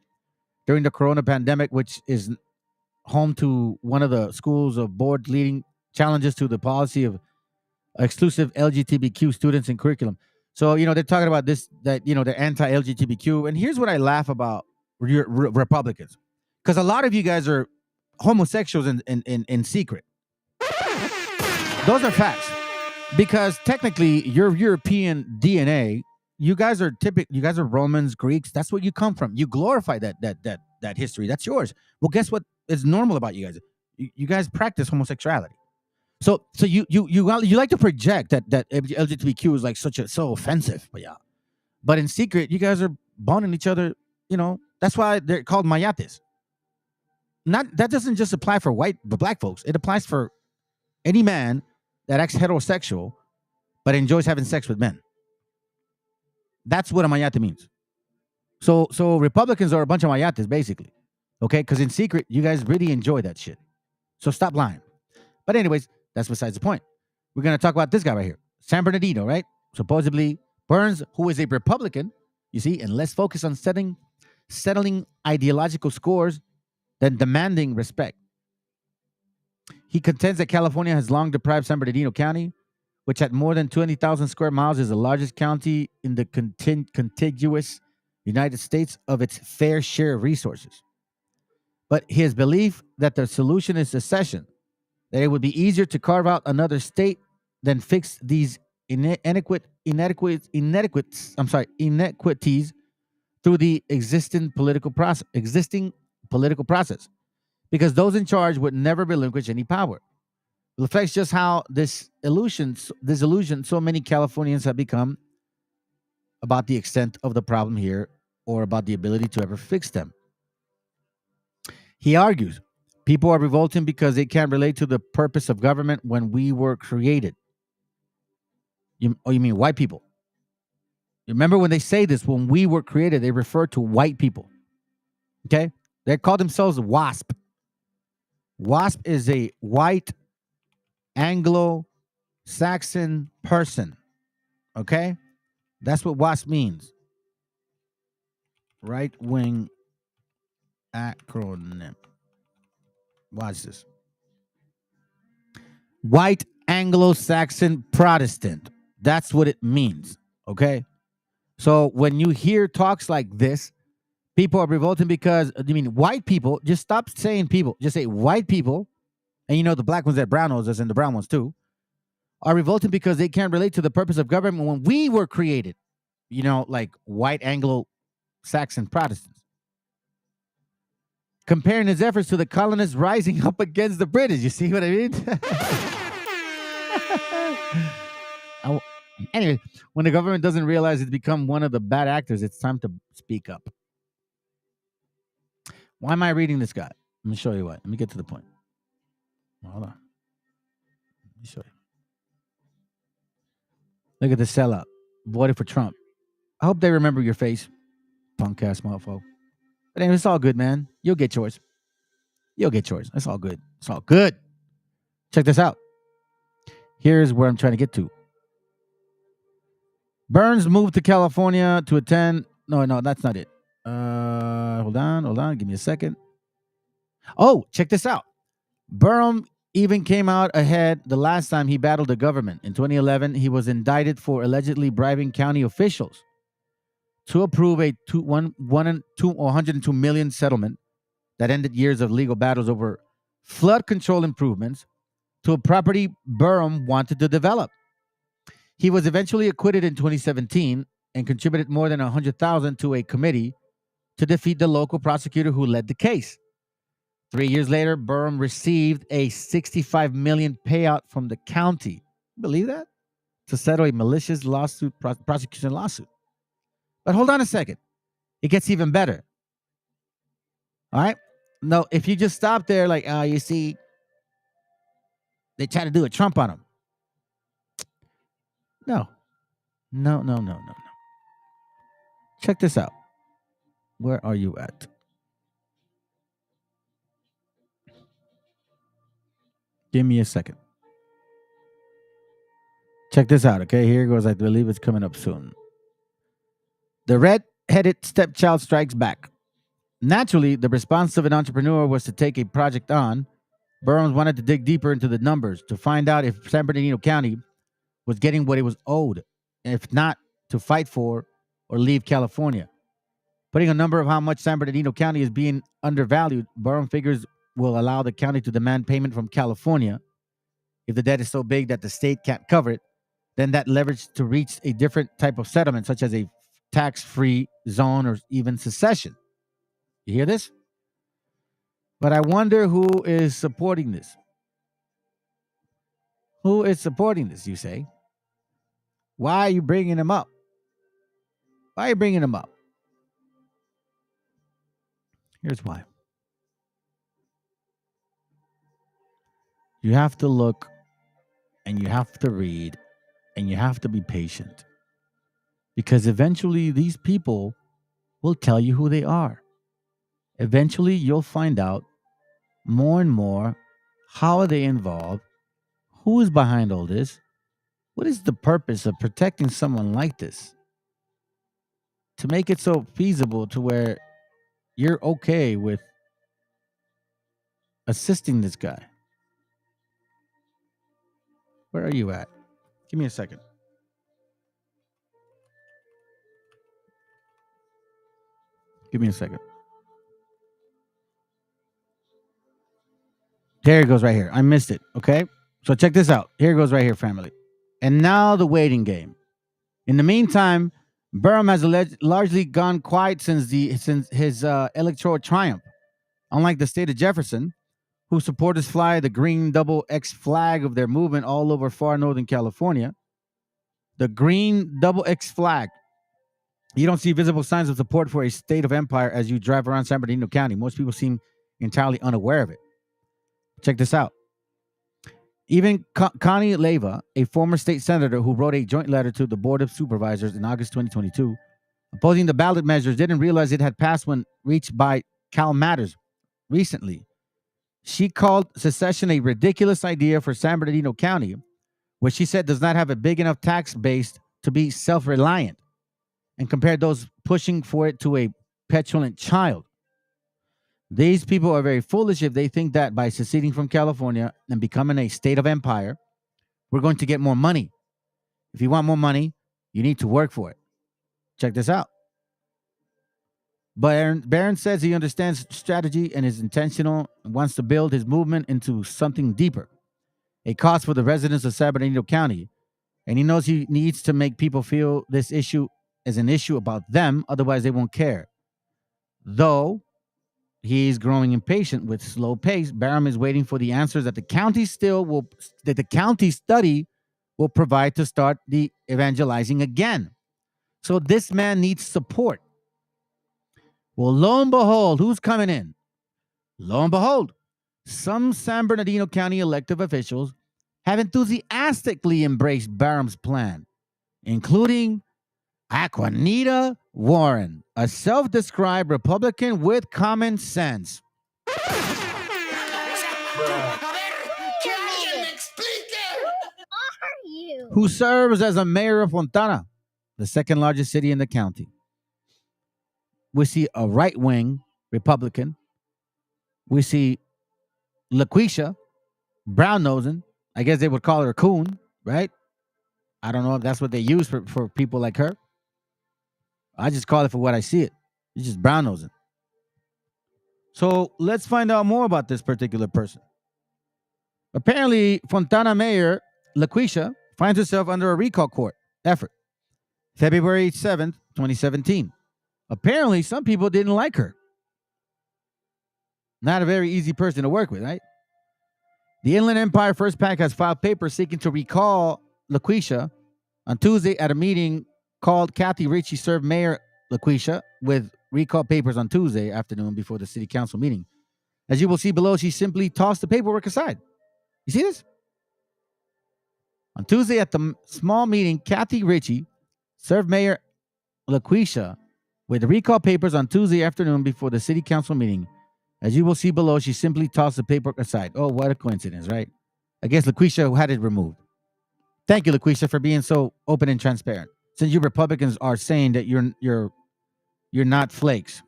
S8: during the corona pandemic, which is home to one of the schools of board leading challenges to the policy of exclusive LGBTQ students in curriculum. So, they're talking about this, that, they're anti-LGBTQ. And here's what I laugh about Republicans. Because a lot of you guys are homosexuals in secret. Those are facts. Because technically, your European DNA, you guys are Romans, Greeks. That's what you come from. You glorify that history. That's yours. Well, guess what is normal about you guys? You guys practice homosexuality. So you like to project that LGBTQ is like so offensive, but in secret, you guys are boning each other. That's why they're called mayates. That doesn't just apply for black folks. It applies for any man that acts heterosexual but enjoys having sex with men. That's what a mayate means. So Republicans are a bunch of mayates, basically. Okay, because in secret, you guys really enjoy that shit. So stop lying. But anyways, that's besides the point. We're going to talk about this guy right here. San Bernardino, right? Supposedly, Burns, who is a Republican, you see, and less focused on settling ideological scores than demanding respect. He contends that California has long deprived San Bernardino County, which at more than 20,000 square miles is the largest county in the contiguous United States, of its fair share of resources. But his belief that the solution is secession, that it would be easier to carve out another state than fix these inequities through the existing political process, because those in charge would never relinquish any power. It reflects just how this illusion so many Californians have become about the extent of the problem here, or about the ability to ever fix them. He argues, people are revolting because they can't relate to the purpose of government when we were created. You mean white people? You remember when they say this, when we were created, they refer to white people. Okay? They call themselves WASP. WASP is a white Anglo-Saxon person. Okay? That's what WASP means. Right-wing acronym. Watch this. White Anglo-Saxon Protestant. That's what it means. Okay? So when you hear talks like this, people are revolting because, white people, just stop saying people. Just say white people, and the black ones that brown noses and the brown ones too, are revolting because they can't relate to the purpose of government when we were created. Like white Anglo-Saxon Protestants. Comparing his efforts to the colonists rising up against the British. You see what I mean? Anyway, when the government doesn't realize it's become one of the bad actors, it's time to speak up. Why am I reading this guy? Let me show you what. Let me get to the point. Hold on. Let me show you. Look at the sellout. Voted for Trump. I hope they remember your face, punk ass motherfucker. But anyway, it's all good, man. You'll get yours. It's all good. It's all good. Check this out. Here's where I'm trying to get to. Burns moved to California to attend. No, that's not it. Hold on. Give me a second. Oh, check this out. Burham even came out ahead the last time he battled the government. In 2011, he was indicted for allegedly bribing county officials to approve a $102 million settlement that ended years of legal battles over flood control improvements to a property Burham wanted to develop. He was eventually acquitted in 2017 and contributed more than $100,000 to a committee to defeat the local prosecutor who led the case. 3 years later, Burham received a $65 million payout from the county. Believe that? To settle a malicious prosecution lawsuit. But hold on a second. It gets even better. All right? No, if you just stop there like, you see, they try to do a Trump on him. No. check this out. Where are you at? Give me a second. Check this out, okay? Here goes. I believe it's coming up soon. The red-headed stepchild strikes back. Naturally, the response of an entrepreneur was to take a project on. Burns wanted to dig deeper into the numbers to find out if San Bernardino County was getting what it was owed, and if not, to fight for or leave California. Putting a number of how much San Bernardino County is being undervalued, Burns figures will allow the county to demand payment from California. If the debt is so big that the state can't cover it, then that leverage to reach a different type of settlement, such as a tax-free zone or even secession. You hear this? But I wonder who is supporting this. Who is supporting this, you say? Why are you bringing him up? Why are you bringing him up? Here's why. You have to look, and you have to read, and you have to be patient. Because eventually these people will tell you who they are. Eventually you'll find out more and more how are they involved, who is behind all this, what is the purpose of protecting someone like this, to make it so feasible to where you're okay with assisting this guy. Where are you at? Give me a second. Give me a second. There it goes right here. I missed it. Okay. So check this out. Here it goes right here, family. And now the waiting game. In the meantime, Burham has largely gone quiet since his electoral triumph. Unlike the state of Jefferson, whose supporters fly the green double X flag of their movement all over far northern California, the green double X flag. You don't see visible signs of support for a state of empire as you drive around San Bernardino County. Most people seem entirely unaware of it. Check this out. Even Connie Leyva, a former state senator who wrote a joint letter to the Board of Supervisors in August 2022, opposing the ballot measures, didn't realize it had passed when reached by Cal Matters recently. She called secession a ridiculous idea for San Bernardino County, which she said does not have a big enough tax base to be self-reliant, and compared those pushing for it to a petulant child. These people are very foolish if they think that by seceding from California and becoming a state of empire, we're going to get more money. If you want more money, you need to work for it. Check this out. But Barron says he understands strategy and is intentional and wants to build his movement into something deeper, a cause for the residents of San Bernardino County. And he knows he needs to make people feel this issue is an issue about them, otherwise they won't care. Though he's growing impatient with slow pace, Barham is waiting for the answers that the county study will provide to start the evangelizing again. So this man needs support. Well, lo and behold, who's coming in? Lo and behold, some San Bernardino County elected officials have enthusiastically embraced Barham's plan, including Aquanita Warren, a self-described Republican with common sense. Who serves as a mayor of Fontana, the second largest city in the county. We see a right-wing Republican. We see LaQuisha, brown-nosing. I guess they would call her a coon, right? I don't know if that's what they use for people like her. I just call it for what I see it. It's just brown-nosing. So let's find out more about this particular person. Apparently, Fontana Mayor LaQuisha finds herself under a recall court effort. February 7th, 2017. Apparently, some people didn't like her. Not a very easy person to work with, right? The Inland Empire First PAC has filed papers seeking to recall LaQuisha. On Tuesday at a meeting called, Kathy Ritchie served Mayor LaQuisha with recall papers on Tuesday afternoon before the city council meeting. As you will see below, she simply tossed the paperwork aside. You see this? On Tuesday at the small meeting, Kathy Ritchie served Mayor LaQuisha with the recall papers on Tuesday afternoon before the city council meeting. As you will see below, she simply tossed the paperwork aside. Oh, what a coincidence, right? I guess LaQuisha had it removed. Thank you, LaQuisha, for being so open and transparent. Since you Republicans are saying that you're not flakes.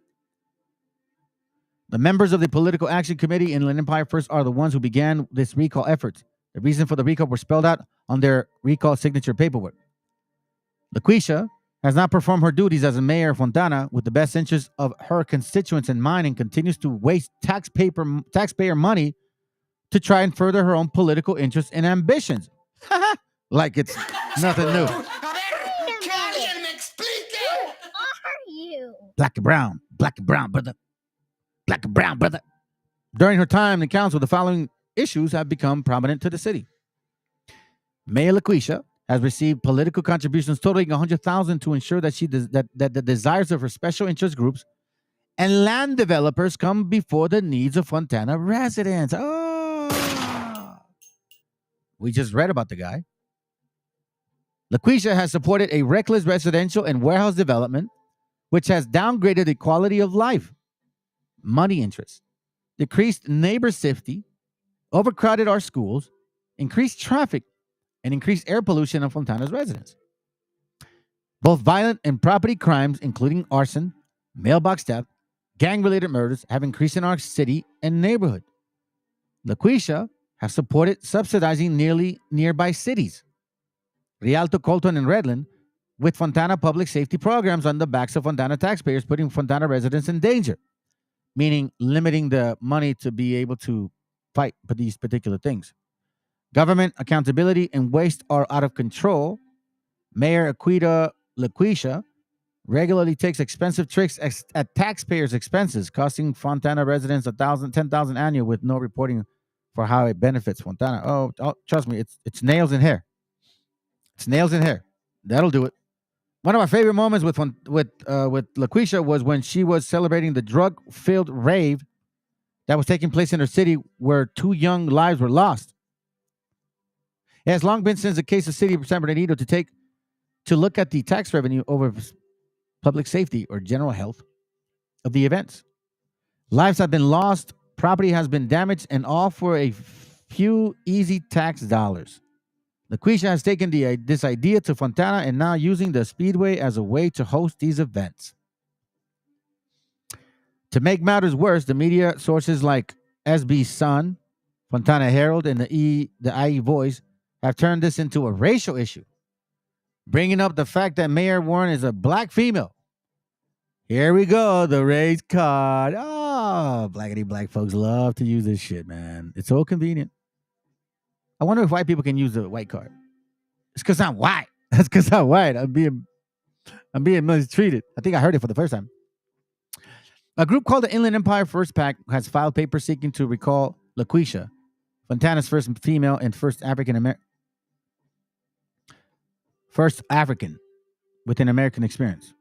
S8: The members of the Political Action Committee in Inland Empire First are the ones who began this recall effort. The reason for the recall were spelled out on their recall signature paperwork. LaQuisha has not performed her duties as a mayor of Fontana with the best interests of her constituents in mind and continues to waste taxpayer money to try and further her own political interests and ambitions. Like it's nothing new.
S2: Who are you?
S8: Black and brown, brother. Black and brown, brother. During her time in council, the following issues have become prominent to the city. Mayor LaQuisha has received political contributions totaling $100,000 to ensure that that the desires of her special interest groups and land developers come before the needs of Fontana residents. Oh, we just read about the guy. LaQuisha has supported a reckless residential and warehouse development, which has downgraded the quality of life, money interests, decreased neighbor safety, overcrowded our schools, increased traffic, and increased air pollution of Fontana's residents. Both violent and property crimes, including arson, mailbox theft, gang-related murders, have increased in our city and neighborhood. LaQuisha has supported subsidizing nearby cities, Rialto, Colton, and Redland, with Fontana public safety programs on the backs of Fontana taxpayers, putting Fontana residents in danger, meaning limiting the money to be able to fight for these particular things. Government accountability and waste are out of control. Mayor LaQuisha regularly takes expensive tricks at taxpayers' expenses, costing Fontana residents $10,000 annual with no reporting for how it benefits Fontana. Oh, trust me, it's nails in hair. It's nails in hair. That'll do it. One of my favorite moments with LaQuisha was when she was celebrating the drug-filled rave that was taking place in her city, where 2 young lives were lost. It has long been since the case of City of San Bernardino to look at the tax revenue over public safety or general health of the events. Lives have been lost, property has been damaged, and all for a few easy tax dollars. LaQuisha has taken this idea to Fontana and now using the Speedway as a way to host these events. To make matters worse, the media sources like SB Sun, Fontana Herald, and the IE Voice have turned this into a racial issue, bringing up the fact that Mayor Warren is a black female. Here we go, the race card. Oh, black folks love to use this shit, man. It's so convenient. I wonder if white people can use the white card. It's because I'm white. That's because I'm white. I'm being mistreated. I think I heard it for the first time. A group called the Inland Empire First PAC has filed papers seeking to recall LaQuisha, Fontana's first female and first African with an American experience.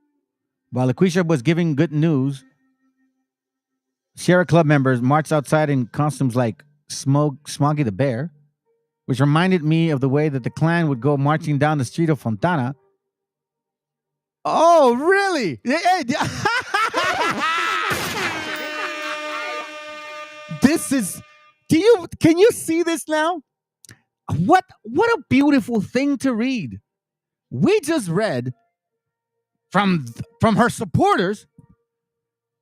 S8: While LaQuisha was giving good news, Sierra Club members marched outside in costumes like Smoggy the Bear, which reminded me of the way that the Klan would go marching down the street of Fontana. Oh, really? Hey, this is... Can you see this now? What a beautiful thing to read. We just read from her supporters,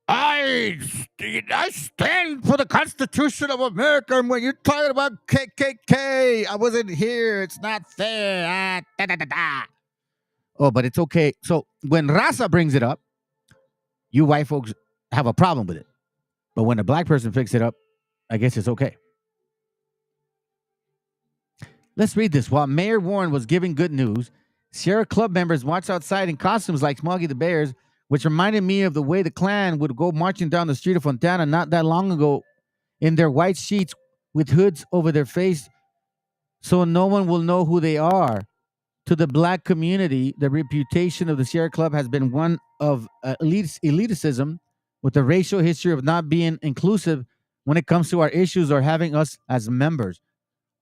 S8: I stand for the Constitution of America, and when you're talking about KKK, I wasn't here. It's not fair. Oh, but it's okay. So when Raza brings it up, you white folks have a problem with it. But when a black person picks it up, I guess it's okay. Let's read this. While Mayor Warren was giving good news, Sierra Club members marched outside in costumes like Smoggy the Bears, which reminded me of the way the Klan would go marching down the street of Fontana not that long ago in their white sheets with hoods over their face so no one will know who they are. To the black community, the reputation of the Sierra Club has been one of elitism with a racial history of not being inclusive when it comes to our issues or having us as members.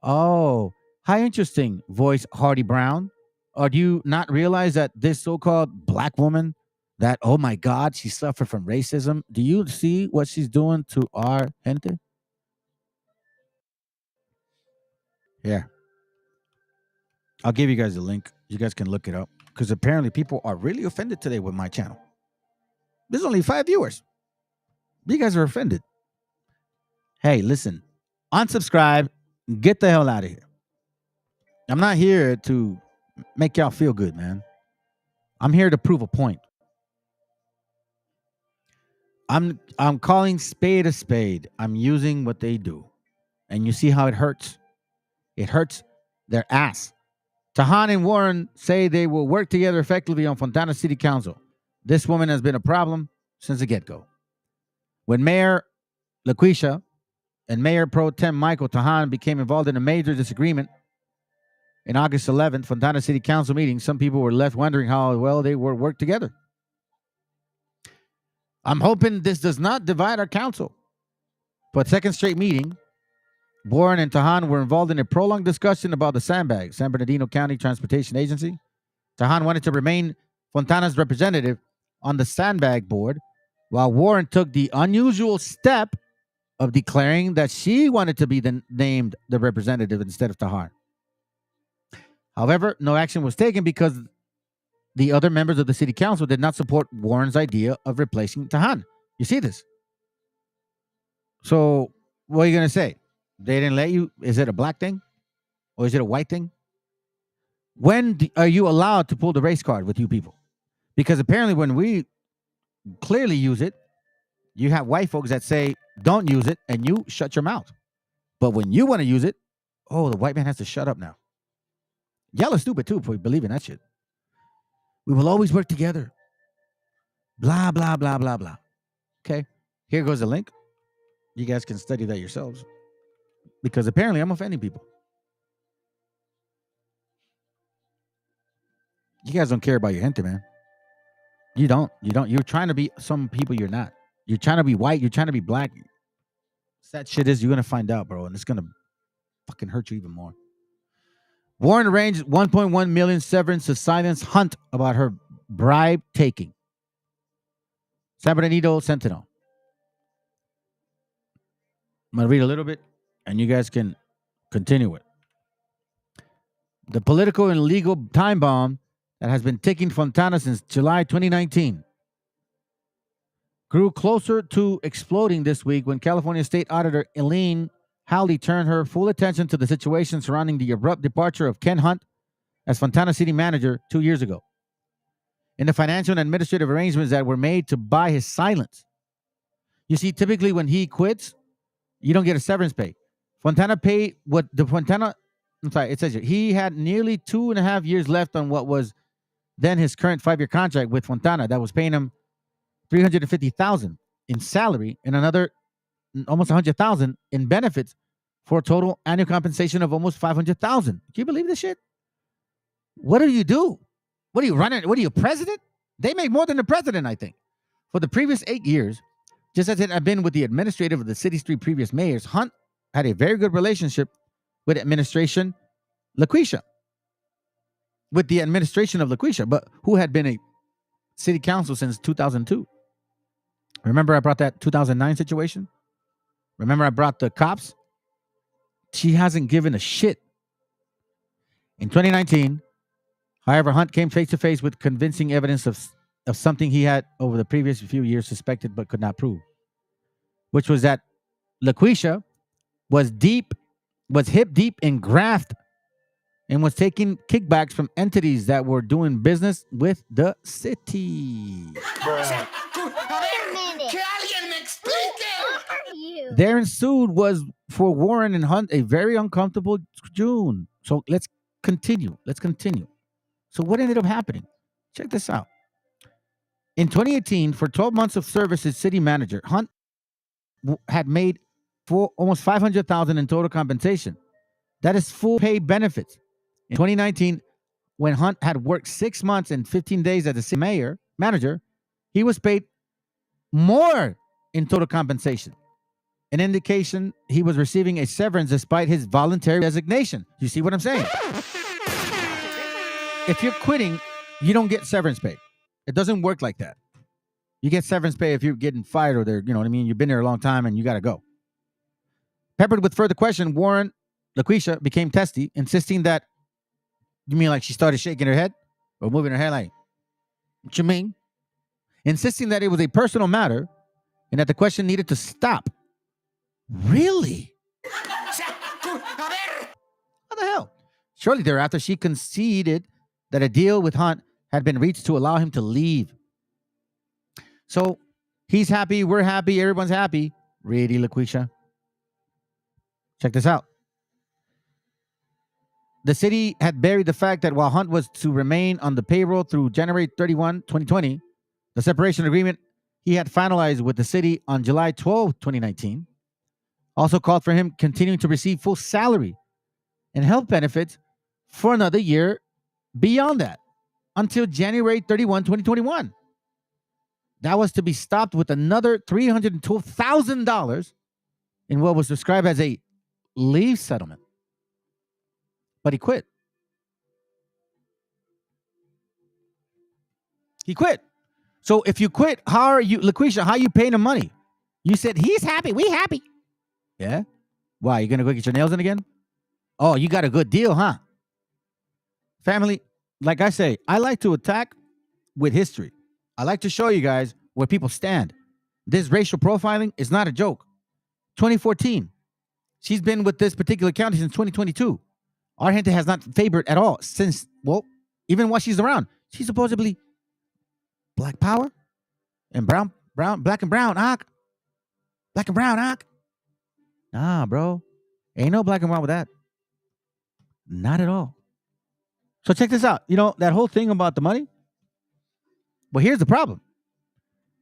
S8: Oh, how interesting, voice Hardy Brown. Or do you not realize that this so-called black woman that, oh my God, she suffered from racism. Do you see what she's doing to our gente? Yeah. I'll give you guys a link. You guys can look it up. Because apparently people are really offended today with my channel. There's only 5 viewers. You guys are offended. Hey, listen. Unsubscribe. Get the hell out of here. I'm not here to make y'all feel good, man. I'm here to prove a point. I'm calling spade a spade. I'm using what they do. And you see how it hurts. It hurts their ass. Tahan and Warren say they will work together effectively on Fontana City Council. This woman has been a problem since the get-go. When Mayor LaQuisha and Mayor Pro Tem Michael Tahan became involved in a major disagreement in August 11th, Fontana City Council meeting, some people were left wondering how well they would work together. I'm hoping this does not divide our council. For a second straight meeting, Warren and Tahan were involved in a prolonged discussion about the sandbag, San Bernardino County Transportation Agency. Tahan wanted to remain Fontana's representative on the sandbag board, while Warren took the unusual step of declaring that she wanted to be named the representative instead of Tahan. However, no action was taken because the other members of the city council did not support Warren's idea of replacing Tahan. You see this? So what are you going to say? They didn't let you? Is it a black thing? Or is it a white thing? When are you allowed to pull the race card with you people? Because apparently when we clearly use it, you have white folks that say, don't use it, and you shut your mouth. But when you want to use it, oh, the white man has to shut up now. Y'all are stupid too for believing that shit. We will always work together. Blah, blah, blah, blah, blah. Okay, here goes the link. You guys can study that yourselves. Because apparently I'm offending people. You guys don't care about your gente, man. You don't. You're trying to be some people you're not. You're trying to be white. You're trying to be black. That shit is, you're going to find out, bro. And it's going to fucking hurt you even more. Warren arranged $1.1 million severance to silence Hunt about her bribe taking. San Bernardino Sentinel. I'm going to read a little bit, and you guys can continue it. The political and legal time bomb that has been ticking Fontana since July 2019 grew closer to exploding this week when California State Auditor Eileen Howley turned her full attention to the situation surrounding the abrupt departure of Ken Hunt as Fontana City Manager 2 years ago, and the financial and administrative arrangements that were made to buy his silence. You see, typically when he quits, you don't get a severance pay. Fontana paid what the Fontana, I'm sorry, it says here, he had nearly 2.5 years left on what was then his current 5-year contract with Fontana that was paying him $350,000 in salary and another almost $100,000 in benefits for a total annual compensation of almost $500,000. Can you believe this shit? What do you do? What are you running? What are you, president? They make more than the president, I think. For the previous 8 years, just as it had been with the administrative of the city's 3 previous mayors, Hunt had a very good relationship with administration LaQuisha. With the administration of LaQuisha, but who had been a city council since 2002. Remember I brought that 2009 situation? Remember I brought the cops? She hasn't given a shit. In 2019, however, Hunt came face to face with convincing evidence of something he had over the previous few years suspected but could not prove, which was that LaQuisha was hip deep in graft and was taking kickbacks from entities that were doing business with the city. There ensued was for Warren and Hunt a very uncomfortable June. So let's continue. So what ended up happening? Check this out. In 2018, for 12 months of service as city manager, Hunt had made almost $500,000 in total compensation. That is full pay benefits. In 2019, when Hunt had worked 6 months and 15 days as a city manager, he was paid more in total compensation, an indication he was receiving a severance despite his voluntary resignation. You see what I'm saying? If you're quitting, you don't get severance pay. It doesn't work like that. You get severance pay if you're getting fired or they're, you know what I mean? You've been there a long time and you got to go. Peppered with further question, LaQuisha became testy, insisting that, you mean like she started shaking her head or moving her head like, what you mean? Insisting that it was a personal matter and that the question needed to stop. Really? What the hell? Shortly thereafter, she conceded that a deal with Hunt had been reached to allow him to leave. So he's happy, we're happy, everyone's happy. Really, LaQuisha? Check this out. The city had buried the fact that while Hunt was to remain on the payroll through January 31, 2020, the separation agreement he had finalized with the city on July 12, 2019, also called for him continuing to receive full salary and health benefits for another year beyond that, until January 31, 2021. That was to be stopped with another $312,000 in what was described as a leave settlement. But he quit. He quit. So if you quit, how are you, LaQuisha, how are you paying him money? You said, he's happy, we happy. Yeah? Why, you going to go get your nails in again? Oh, you got a good deal, huh? Family, like I say, I like to attack with history. I like to show you guys where people stand. This racial profiling is not a joke. 2014. She's been with this particular county since 2022. Our gente has not favored at all since, well, even while she's around. She's supposedly black power and black and brown, black and brown, Nah, bro. Ain't no black and brown with that. Not at all. So check this out. You know, that whole thing about the money? Well, here's the problem.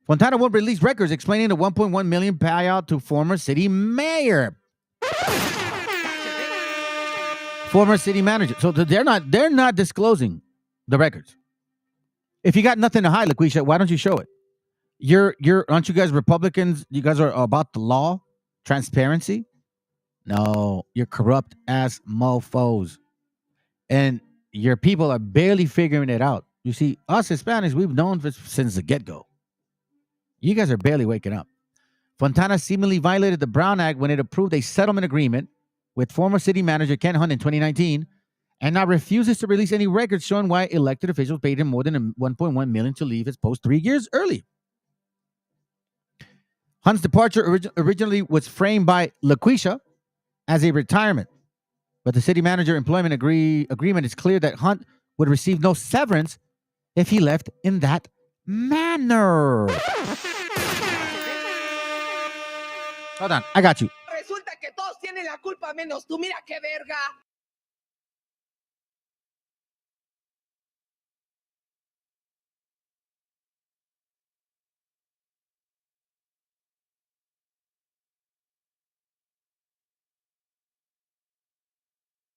S8: Fontana won't release records explaining the $1.1 million payout to former city mayor. Former city manager. So they're not disclosing the records. If you got nothing to hide, LaQuisha, why don't you show it? Aren't you guys Republicans? You guys are about the law, transparency? No, you're corrupt ass mofos. And your people are barely figuring it out. You see, us Hispanics, we've known since the get-go. You guys are barely waking up. Fontana seemingly violated the Brown Act when it approved a settlement agreement with former city manager Ken Hunt in 2019, and now refuses to release any records showing why elected officials paid him more than $1.1 million to leave his post 3 years early. Hunt's departure originally was framed by LaQuisha as a retirement, but the city manager employment agreement is clear that Hunt would receive no severance if he left in that manner. Hold on, I got you.
S5: Resulta que todos tienen la culpa menos tú. Mira qué verga.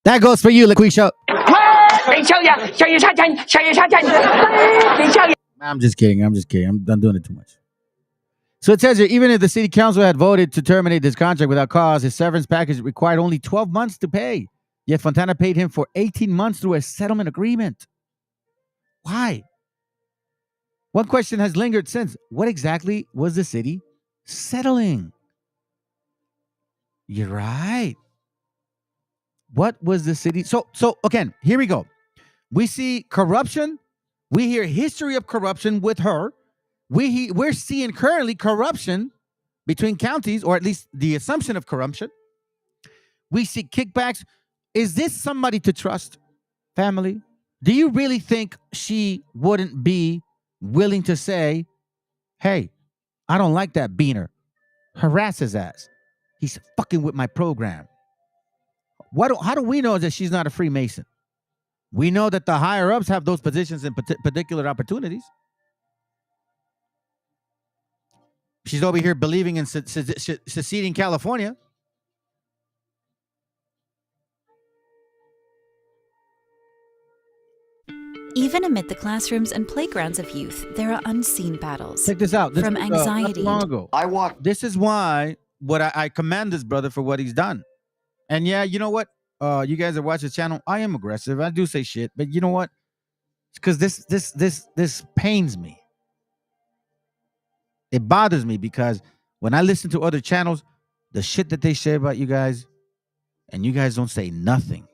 S8: That goes for you, LaQuisha. I'm just kidding. I'm done doing it too much. So it says here, even if the city council had voted to terminate this contract without cause, his severance package required only 12 months to pay. Yet Fontana paid him for 18 months through a settlement agreement. Why? One question has lingered since. What exactly was the city settling? You're right. What was the city? So again, here we go. We see corruption. We hear history of corruption with her. We're seeing currently corruption between counties, or at least the assumption of corruption. We see kickbacks. Is this somebody to trust, family? Do you really think she wouldn't be willing to say, hey, I don't like that beaner. Harass his ass. He's fucking with my program. How do we know that she's not a Freemason? We know that the higher-ups have those positions in particular opportunities. She's over here believing in seceding California.
S11: Even amid the classrooms and playgrounds of youth, there are unseen battles.
S8: Check this out.
S11: From anxiety.
S8: Long ago. This is why I commend this brother for what he's done. And yeah, you know what? You guys that watch this channel, I am aggressive. I do say shit, but you know what? Because this pains me. It bothers me because when I listen to other channels, the shit that they say about you guys, and you guys don't say nothing.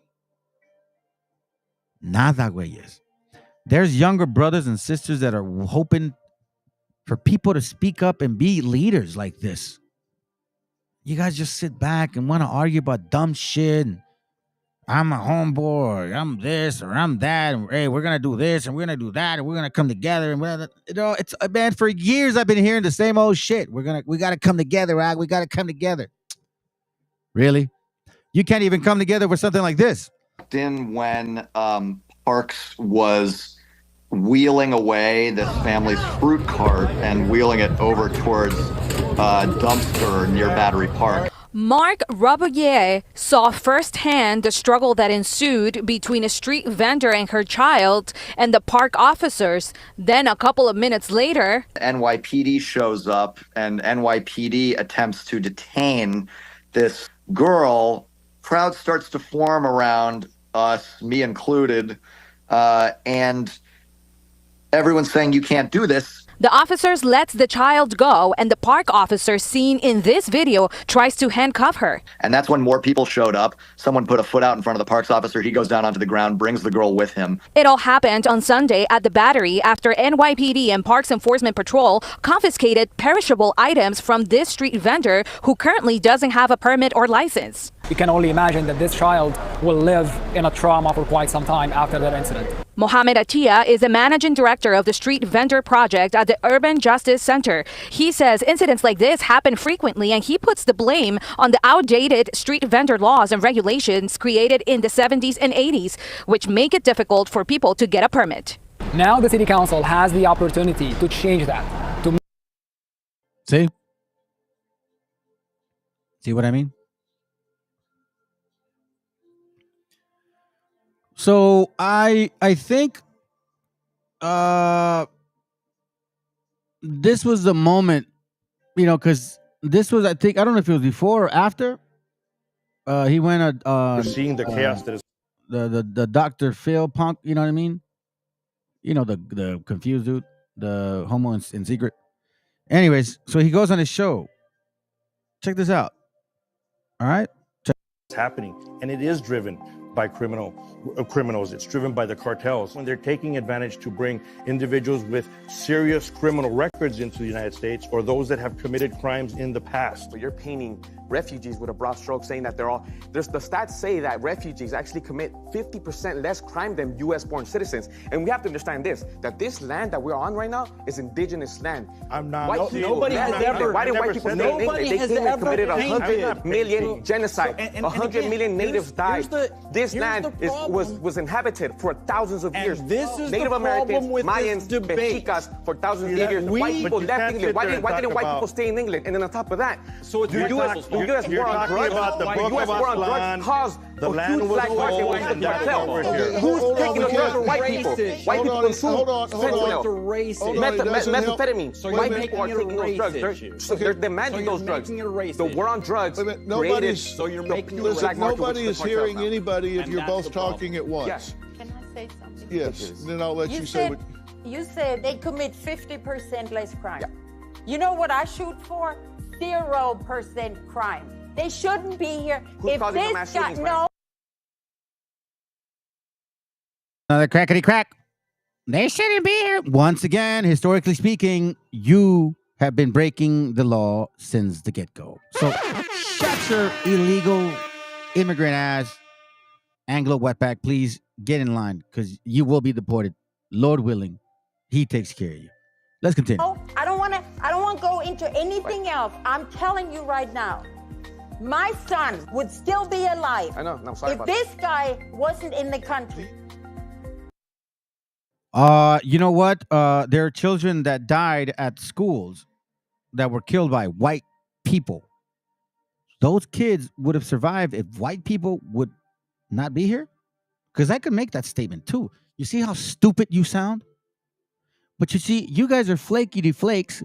S8: Nada, güeyes. There's younger brothers and sisters that are hoping for people to speak up and be leaders like this. You guys just sit back and want to argue about dumb shit. And I'm a homeboy, I'm this or I'm that, and hey, we're gonna do this and we're gonna do that, and we're gonna come together. And it's man, for years I've been hearing the same old shit. We gotta come together, Rag. We gotta come together. Really? You can't even come together with something like this.
S12: In when Parks was wheeling away this family's fruit cart and wheeling it over towards a dumpster near Battery Park.
S13: Mark Rabouillet saw firsthand the struggle that ensued between a street vendor and her child and the park officers. Then a couple of minutes later,
S12: NYPD shows up and NYPD attempts to detain this girl. Crowd starts to form around us, me included, and everyone's saying you can't do this.
S13: the officers lets the child go, and the park officer seen in this video tries to handcuff her.
S12: And that's when more people showed up. Someone put a foot out in front of the parks officer. He goes down onto the ground, brings the girl with him.
S13: It all happened on Sunday at the Battery after NYPD and Parks Enforcement Patrol confiscated perishable items from this street vendor who currently doesn't have a permit or license.
S3: You can only imagine that this child will live in a trauma for quite some time after that incident.
S13: Mohamed Atia is the managing director of the Street Vendor Project at the Urban Justice Center. He says incidents like this happen frequently, and he puts the blame on the outdated street vendor laws and regulations created in the 70s and 80s, which make it difficult for people to get a permit.
S3: Now the City Council has the opportunity to change that.
S8: See what I mean? So I think this was the moment, because this was, I don't know if it was before or after. He went
S14: seeing the chaos that is
S8: the Dr. Phil Punk, you know what I mean? The confused dude, the homo in secret. Anyways, so he goes on his show. Check this out. All right?
S14: It's happening, and it is driven by criminals. It's driven by the cartels. When they're taking advantage to bring individuals with serious criminal records into the United States or those that have committed crimes in the past.
S15: You're painting refugees with a broad stroke, saying that the stats say that refugees actually commit 50% less crime than U.S.-born citizens. And we have to understand that this land that we're on right now is indigenous land.
S14: I'm not.
S15: Nobody has ever. Why did white people stay in England? They came and committed 100 million genocide. 100 million natives died. This land was inhabited for thousands of years. Native Americans, Mayans, Mexicas for thousands of years. White people left England. Why didn't white people stay in England? And then on top of that,
S14: so the U.S. war on drugs,
S15: caused
S14: the land was
S15: Who's taking the drugs from white people? White people consume fentanyl, methamphetamine. White people are taking those drugs. They're demanding those drugs. The war on drugs created.
S24: Nobody is hearing anybody if you're both talking at once.
S15: Yes.
S16: Can I say something?
S24: Yes. Then I'll let you say what.
S16: You said they commit 50% less crime. Yeah. You know what I shoot for? 0% crime. They shouldn't be here.
S15: Who's causing the mass shootings?
S16: No.
S8: Another crackety crack. They shouldn't be here. Once again, historically speaking, you have been breaking the law since the get-go. So shut your illegal immigrant ass, Anglo wetback. Please get in line because you will be deported. Lord willing, he takes care of you. Let's continue.
S16: No, I don't want to go into anything else. I'm telling you right now, my son would still be alive.
S15: I know. I'm sorry
S16: if this guy wasn't in the country.
S8: You know what? There are children that died at schools that were killed by white people. Those kids would have survived if white people would not be here. Because I could make that statement too. You see how stupid you sound? But you see, you guys are flaky flakes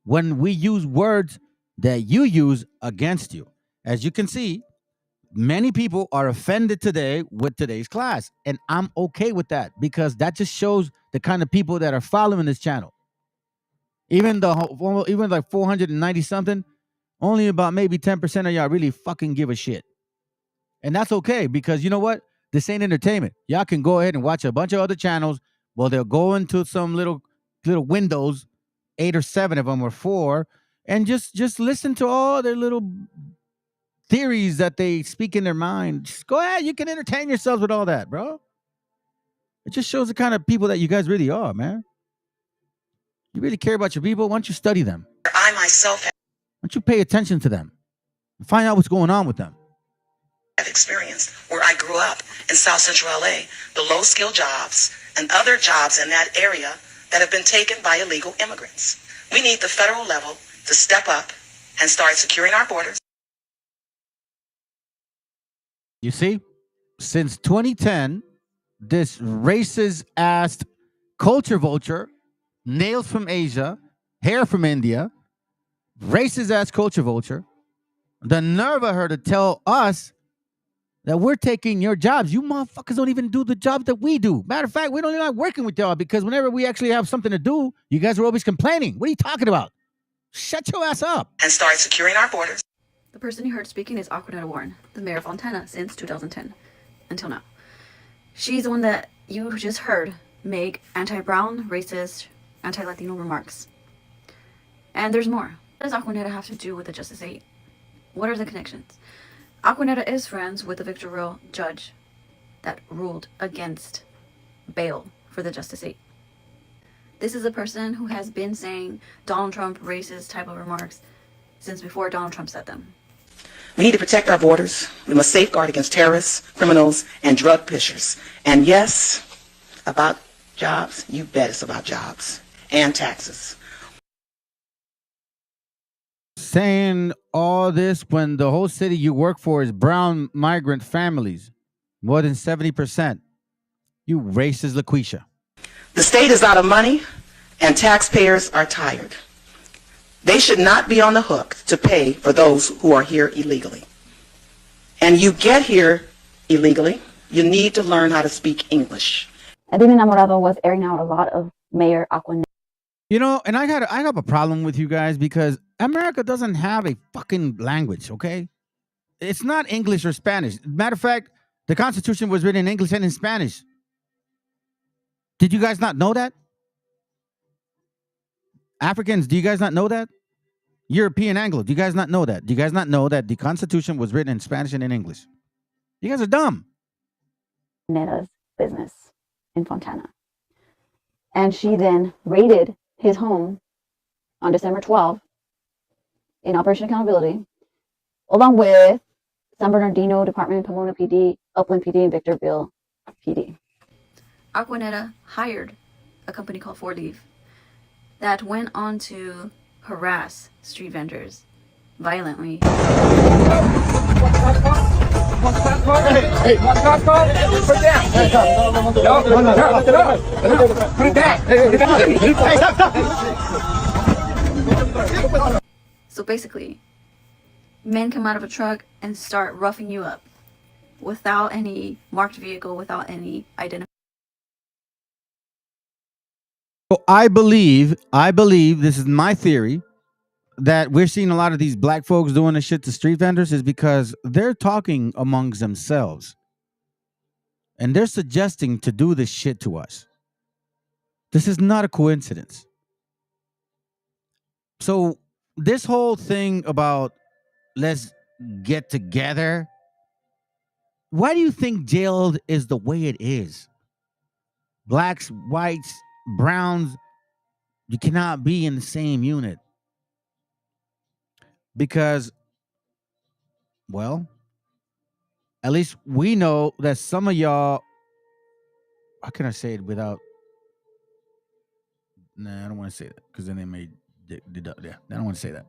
S8: when we use words that you use against you. As you can see, many people are offended today with today's class. And I'm okay with that because that just shows the kind of people that are following this channel. Even like 490 something, only about maybe 10% of y'all really fucking give a shit. And that's okay, because you know what? This ain't entertainment. Y'all can go ahead and watch a bunch of other channels. Well, they'll go into some little windows, 8 or 7 of them or 4, and just listen to all their little theories that they speak in their mind. Just go ahead. You can entertain yourselves with all that, bro. It just shows the kind of people that you guys really are, man. You really care about your people? Why don't you study them?
S17: I myself
S8: Why don't you pay attention to them and find out what's going on with them?
S17: have experienced where I grew up in South Central LA, the low-skilled jobs and other jobs in that area that have been taken by illegal immigrants. We need the federal level to step up and start securing our borders.
S8: You see, since 2010, this racist ass culture vulture, nails from Asia, hair from India, racist ass culture vulture, the nerve of her to tell us that we're taking your jobs. You motherfuckers don't even do the job that we do. Matter of fact, we don't even like working with y'all, because whenever we actually have something to do, you guys are always complaining. What are you talking about? Shut your ass up.
S17: And start securing our borders.
S18: The person you heard speaking is Aquanetta Warren, the mayor of Fontana since 2010 until now. She's the one that you just heard make anti-brown, racist, anti-Latino remarks. And there's more. What does Aquanetta have to do with the Justice 8? What are the connections? Aquanetta is friends with the Victor Royal judge that ruled against bail for the Justice 8. This is a person who has been saying Donald Trump racist type of remarks since before Donald Trump said them.
S17: We need to protect our borders. We must safeguard against terrorists, criminals, and drug pushers. And yes, about jobs, you bet it's about jobs and taxes.
S8: Saying all this when the whole city you work for is brown migrant families, more than 70%. You racist LaQuisha.
S17: The state is out of money and taxpayers are tired. They should not be on the hook to pay for those who are here illegally. And you get here illegally, you need to learn how to speak English.
S18: Edwin Enamorado was airing out a lot of Mayor Aquanetta.
S8: You know, and I have a problem with you guys, because America doesn't have a fucking language, okay? It's not English or Spanish. Matter of fact, the Constitution was written in English and in Spanish. Did you guys not know that? Africans, do you guys not know that? European Anglo, do you guys not know that? Do you guys not know that the Constitution was written in Spanish and in English? You guys are dumb.
S18: Netta's business in Fontana. And she then raided his home on December 12th in Operation Accountability, along with San Bernardino Department, Pomona PD, Upland PD, and Victorville PD. Aquanetta hired a company called 4Leaf that went on to harass street vendors violently. So basically, men come out of a truck and start roughing you up without any marked vehicle, without any identification.
S8: So I believe, this is my theory, that we're seeing a lot of these black folks doing this shit to street vendors is because they're talking amongst themselves. And they're suggesting to do this shit to us. This is not a coincidence. So this whole thing about let's get together, why do you think jailed is the way it is? Blacks, whites, browns, you cannot be in the same unit. Because, well, at least we know that some of y'all, how can I say it without, nah, I don't want to say that, because then they may deduct. Yeah, I don't want to say that.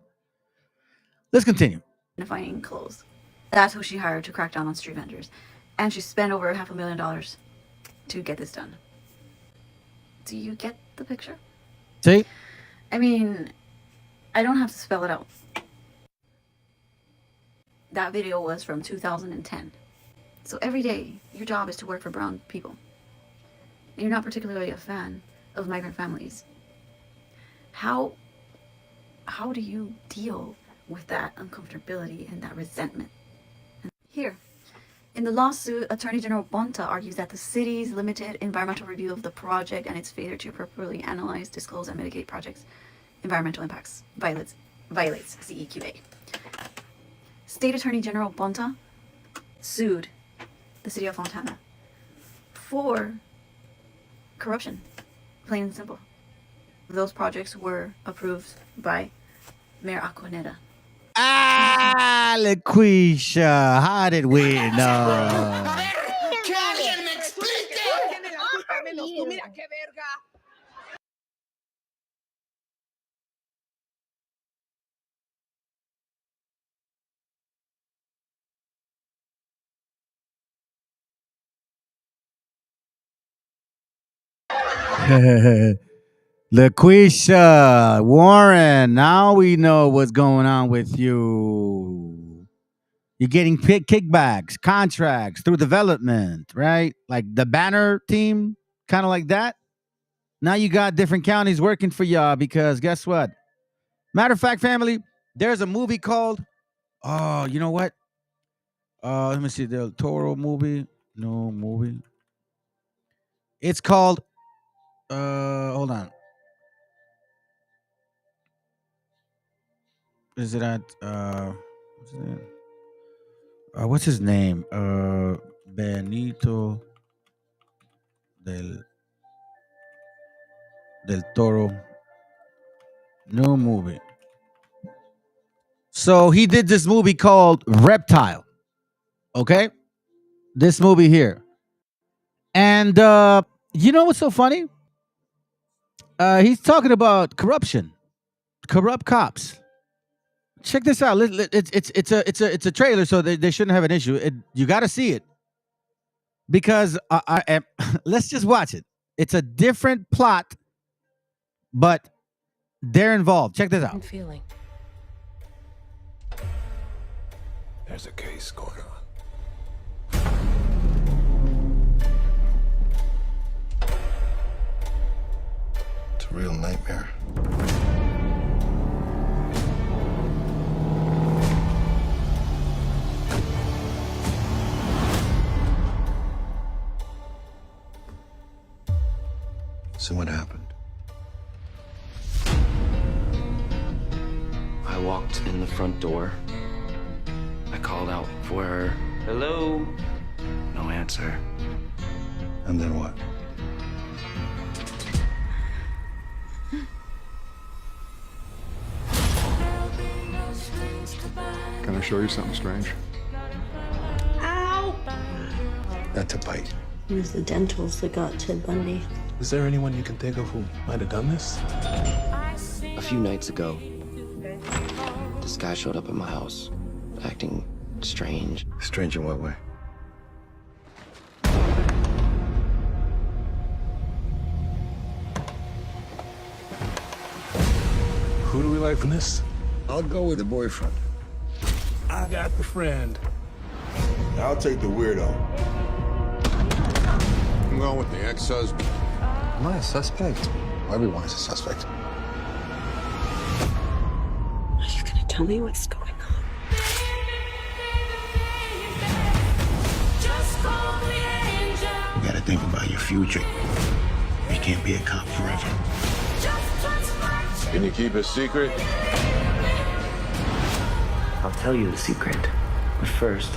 S8: Let's continue.
S18: Identifying clothes. That's who she hired to crack down on street vendors. And she spent over $500,000 to get this done. Do you get the picture?
S8: See?
S18: I mean, I don't have to spell it out. That video was from 2010. So every day, your job is to work for brown people. And you're not particularly a fan of migrant families. How how do you deal with that uncomfortability and that resentment? And here, in the lawsuit, Attorney General Bonta argues that the city's limited environmental review of the project and its failure to properly analyze, disclose, and mitigate projects' environmental impacts violates CEQA. State Attorney General Bonta sued the city of Fontana for corruption, plain and simple. Those projects were approved by Mayor Aquaneta.
S8: Ah, LaQuisha, how did we know? LaQuisha, Warren, now we know what's going on with you. You're getting kickbacks, contracts through development, right? Like the Banner team, kind of like that. Now you got different counties working for y'all because guess what? Matter of fact, family, there's a movie called, oh, you know what? Let me see, the Toro movie. No movie. It's called, hold on. Is it at, what's his name? Benito del Toro. New movie. So he did this movie called Reptile. Okay? This movie here. And you know what's so funny? He's talking about corruption. Corrupt cops. Check this out. It's a trailer, so they shouldn't have an issue. You got to see it. Because let's just watch it. It's a different plot, but they're involved. Check this out.
S4: Feeling. There's a case going on. It's a real nightmare. So what happened?
S19: I walked in the front door. I called out for her. Hello? No answer.
S4: And then what?
S20: Can I show you something strange?
S4: Ow! That's a bite.
S21: It was the dentals that got Ted Bundy.
S4: Is there anyone you can think of who might have done this?
S19: A few nights ago, this guy showed up at my house, acting strange.
S4: Strange in what way? Who do we like from this?
S20: I'll go with the boyfriend.
S4: I got the friend.
S20: I'll take the weirdo. I'm going with the ex-husband.
S4: Am I a suspect?
S20: Everyone is a suspect.
S21: Are you gonna tell me what's going on?
S4: You gotta think about your future. You can't be a cop forever.
S20: Can you keep a secret?
S19: I'll tell you the secret. But first,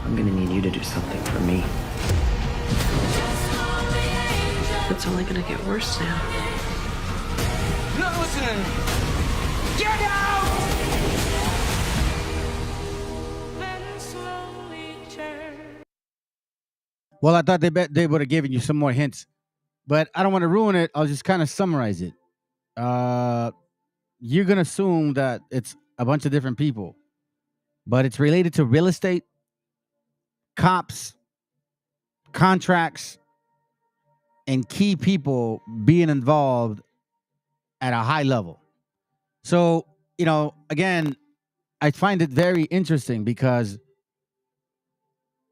S19: I'm gonna need you to do something for me.
S21: It's only gonna get worse now.
S19: Not listening! Get out!
S8: Well, I thought they would have given you some more hints, but I don't want to ruin it. I'll just kind of summarize it. You're gonna assume that it's a bunch of different people, but it's related to real estate, cops, contracts, and key people being involved at a high level. So, again, I find it very interesting because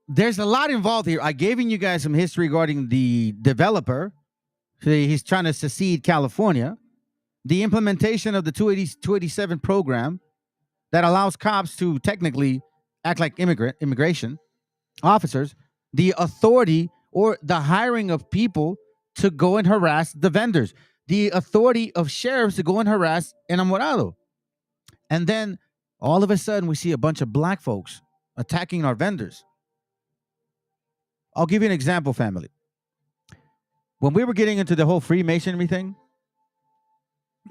S8: there's a lot involved here. I gave you guys some history regarding the developer. He's trying to secede California. the implementation of the 287 program that allows cops to technically act like immigration officers, the authority or the hiring of people to go and harass the vendors, the authority of sheriffs to go and harass enamorado. And then all of a sudden we see a bunch of black folks attacking our vendors. I'll give you an example, family. When we were getting into the whole Freemasonry thing,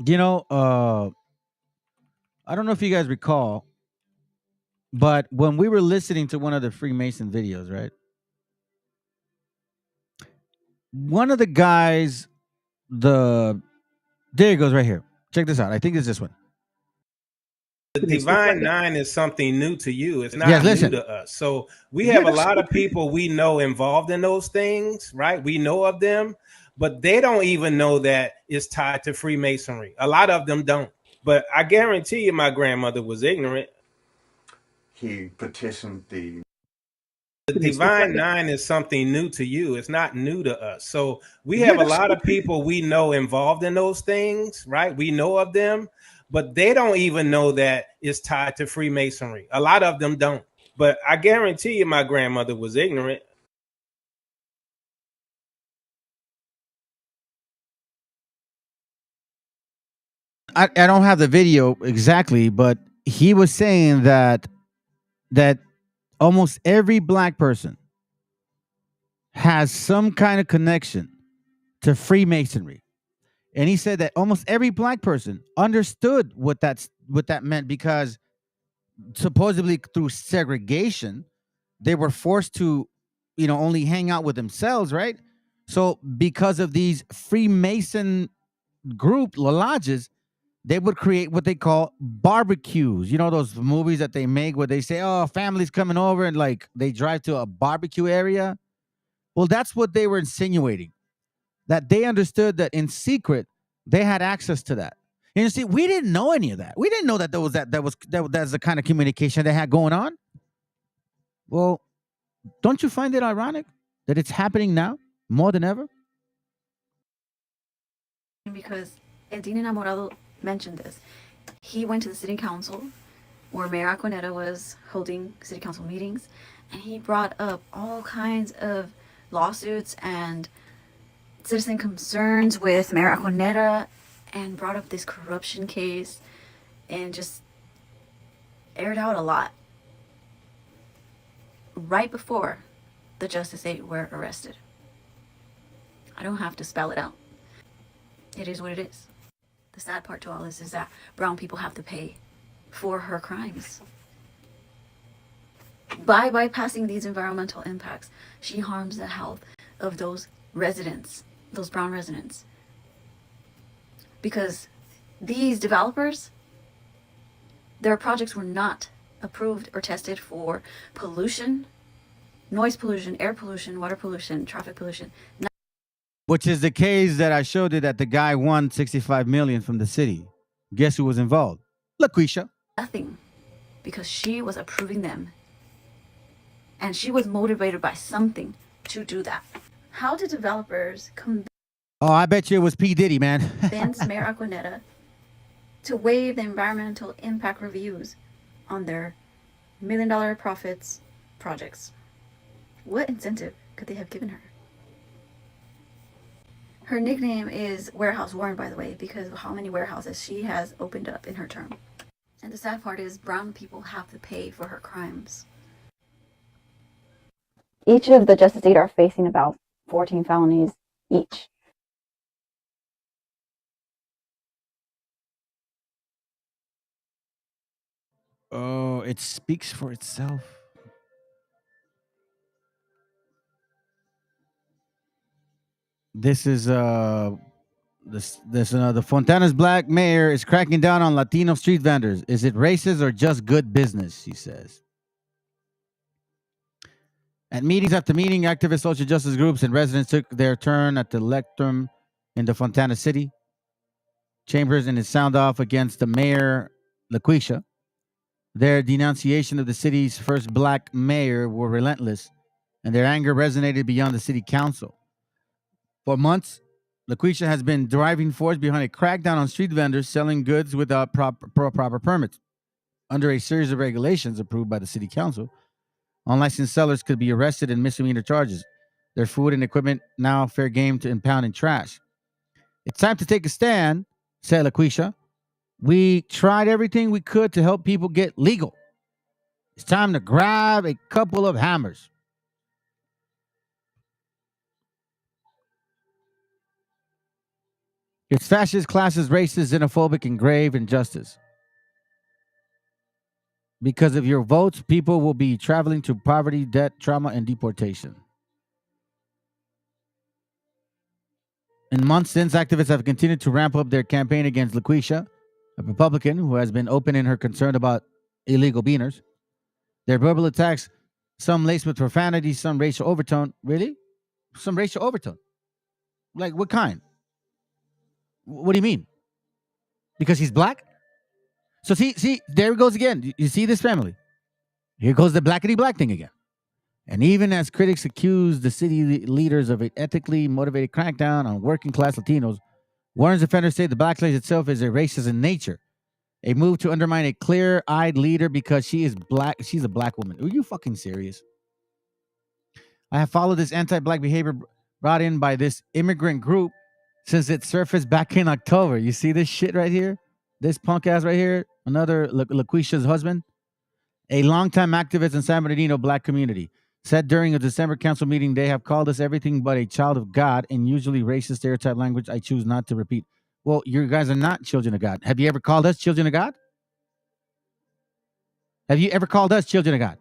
S8: you know, I don't know if you guys recall, but when we were listening to one of the Freemason videos, right? One of the guys, there it goes right here. Check this out. I think it's this one.
S6: The Divine Nine is something new to you. It's not
S8: Yes,
S6: new
S8: listen.
S6: to us. So we have a lot of people we know involved in those things, right? We know of them, but they don't even know that it's tied to Freemasonry. A lot of them don't. But I guarantee you my grandmother was ignorant.
S20: He petitioned the
S6: Divine Nine is something new to you. It's not new to us. So we have a lot of people we know involved in those things, right? We know of them, but they don't even know that it's tied to Freemasonry. A lot of them don't. But I guarantee you my grandmother was ignorant.
S8: I don't have the video exactly, but he was saying that almost every black person has some kind of connection to Freemasonry. And he said that almost every black person understood what that meant, because supposedly through segregation, they were forced to, only hang out with themselves, right? So because of these Freemason group lodges, they would create what they call barbecues. You know those movies that they make where they say, oh, family's coming over, and like they drive to a barbecue area? Well, that's what they were insinuating, that they understood that in secret they had access to that. And you see, we didn't know any of that. We didn't know that that's the kind of communication they had going on. Well, don't you find it ironic that it's happening now more than ever?
S18: Because Edina Enamorado mentioned this. He went to the city council where Mayor Aquineta was holding city council meetings, and he brought up all kinds of lawsuits and citizen concerns with Mayor Aquineta, and brought up this corruption case and just aired out a lot right before the Justice 8 were arrested. I don't have to spell it out. It is what it is. The sad part to all this is that brown people have to pay for her crimes. By bypassing these environmental impacts, she harms the health of those residents, those brown residents. Because these developers, their projects were not approved or tested for pollution, noise pollution, air pollution, water pollution, traffic pollution.
S8: Which is the case that I showed you, that the guy won $65 million from the city. Guess who was involved? LaQuisha.
S18: Nothing, because she was approving them. And she was motivated by something to do that. How do developers
S8: Oh, I bet you it was P. Diddy, man.
S18: convince Mayor Aquineta to waive the environmental impact reviews on their $1 million profits projects? What incentive could they have given her? Her nickname is Warehouse Warren, by the way, because of how many warehouses she has opened up in her term. And the sad part is brown people have to pay for her crimes. Each of the Justice 8 are facing about 14 felonies each.
S8: Oh, it speaks for itself. This is the Fontana's black mayor is cracking down on Latino street vendors. Is it racist or just good business? He says. At meetings after meeting, activist social justice groups and residents took their turn at the lectern in the Fontana city chambers in his sound off against the mayor, LaQuisha. Their denunciation of the city's first black mayor were relentless, and their anger resonated beyond the city council. For months, LaQuisha has been driving force behind a crackdown on street vendors selling goods without proper permits. Under a series of regulations approved by the city council, unlicensed sellers could be arrested and misdemeanor charges. Their food and equipment now fair game to impound and trash. It's time to take a stand, said LaQuisha. We tried everything we could to help people get legal. It's time to grab a couple of hammers. It's fascist, classist, racist, xenophobic, and grave injustice. Because of your votes, people will be traveling to poverty, debt, trauma, and deportation. In months since, activists have continued to ramp up their campaign against LaQuisha, a Republican who has been open in her concern about illegal beaners. Their verbal attacks, some laced with profanity, some racial overtone. Really? Some racial overtone? Like what kind? What do you mean? Because he's black? So see, there it goes again. You see this family? Here goes the blackity black thing again. And even as critics accuse the city leaders of an ethically motivated crackdown on working class Latinos, Warren's defenders say the backlash itself is a racist in nature. A move to undermine a clear-eyed leader because she is black. She's a black woman. Are you fucking serious? I have followed this anti-black behavior brought in by this immigrant group since it surfaced back in October. You see this shit right here? This punk ass right here? Another LaQuisha's husband? A longtime activist in San Bernardino black community said during a December council meeting, they have called us everything but a child of God and usually racist stereotype language I choose not to repeat. Well, you guys are not children of God. Have you ever called us children of God? Have you ever called us children of God?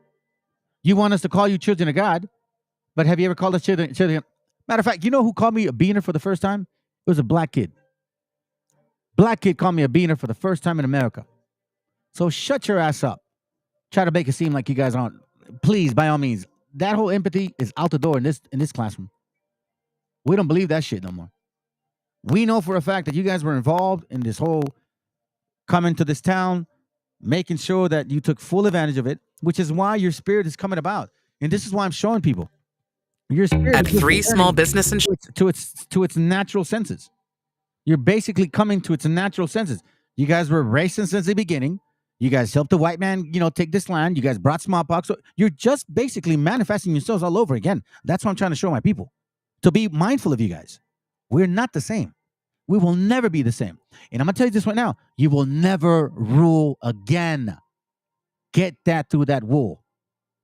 S8: You want us to call you children of God, but have you ever called us children? Matter of fact, you know who called me a beaner for the first time? It was a black kid. Black kid called me a beaner for the first time in America. So shut your ass up. Try to make it seem like you guys aren't. Please, by all means. That whole empathy is out the door in this classroom. We don't believe that shit no more. We know for a fact that you guys were involved in this whole coming to this town, making sure that you took full advantage of it, which is why your spirit is coming about. And this is why I'm showing people. Your spirit
S7: at Three Small Business and
S8: to its natural senses. You're basically coming to its natural senses. You guys were racist since the beginning. You guys helped the white man, take this land. You guys brought smallpox. So you're just basically manifesting yourselves all over again. That's what I'm trying to show my people. To be mindful of you guys. We're not the same. We will never be the same. And I'm going to tell you this right now. You will never rule again. Get that through that wool.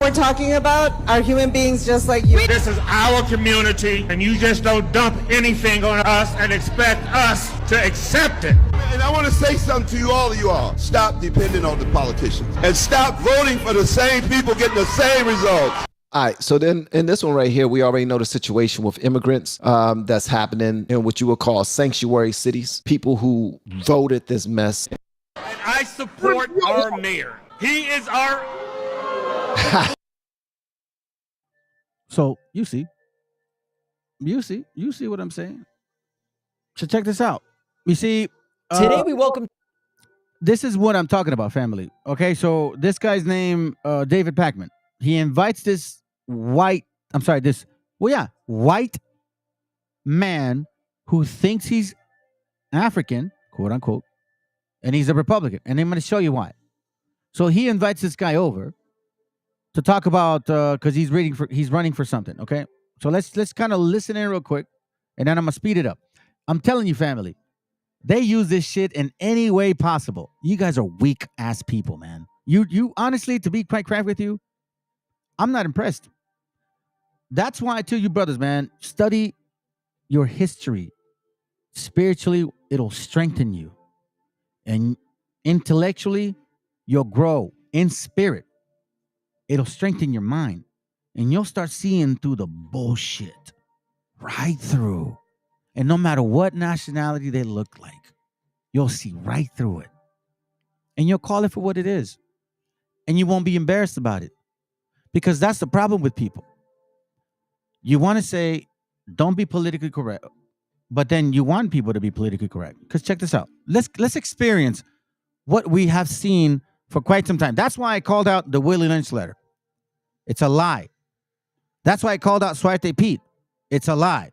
S9: We're talking about are human beings just like you.
S22: This is our community, and you just don't dump anything on us and expect us to accept it.
S23: And I want to say something to you all. Stop depending on the politicians and stop voting for the same people getting the same results.
S25: All right, so then in this one right here, we already know the situation with immigrants that's happening in what you would call sanctuary cities, people who voted this mess.
S22: And I support our mayor. He is our...
S8: So you see what I'm saying? So check this out. You see,
S26: today we welcome.
S8: This is what I'm talking about, family. Okay, so this guy's name, David Packman. He invites this white man who thinks he's African, quote unquote, and he's a Republican. And I'm going to show you why. So he invites this guy over to talk about because he's running for something. Okay, so let's kind of listen in real quick, and then I'm gonna speed it up. I'm telling you, family, they use this shit in any way possible. You guys are weak ass people, man. You honestly, to be quite frank with you, I'm not impressed. That's why I tell you, brothers, man, study your history. Spiritually, it'll strengthen you, and intellectually, you'll grow in spirit. It'll strengthen your mind, and you'll start seeing through the bullshit right through. And no matter what nationality they look like, you'll see right through it. And you'll call it for what it is. And you won't be embarrassed about it. Because that's the problem with people. You want to say, don't be politically correct. But then you want people to be politically correct. Because check this out. Let's experience what we have seen for quite some time. That's why I called out the Willie Lynch letter. It's a lie. That's why I called out Suerte Pete. It's a lie.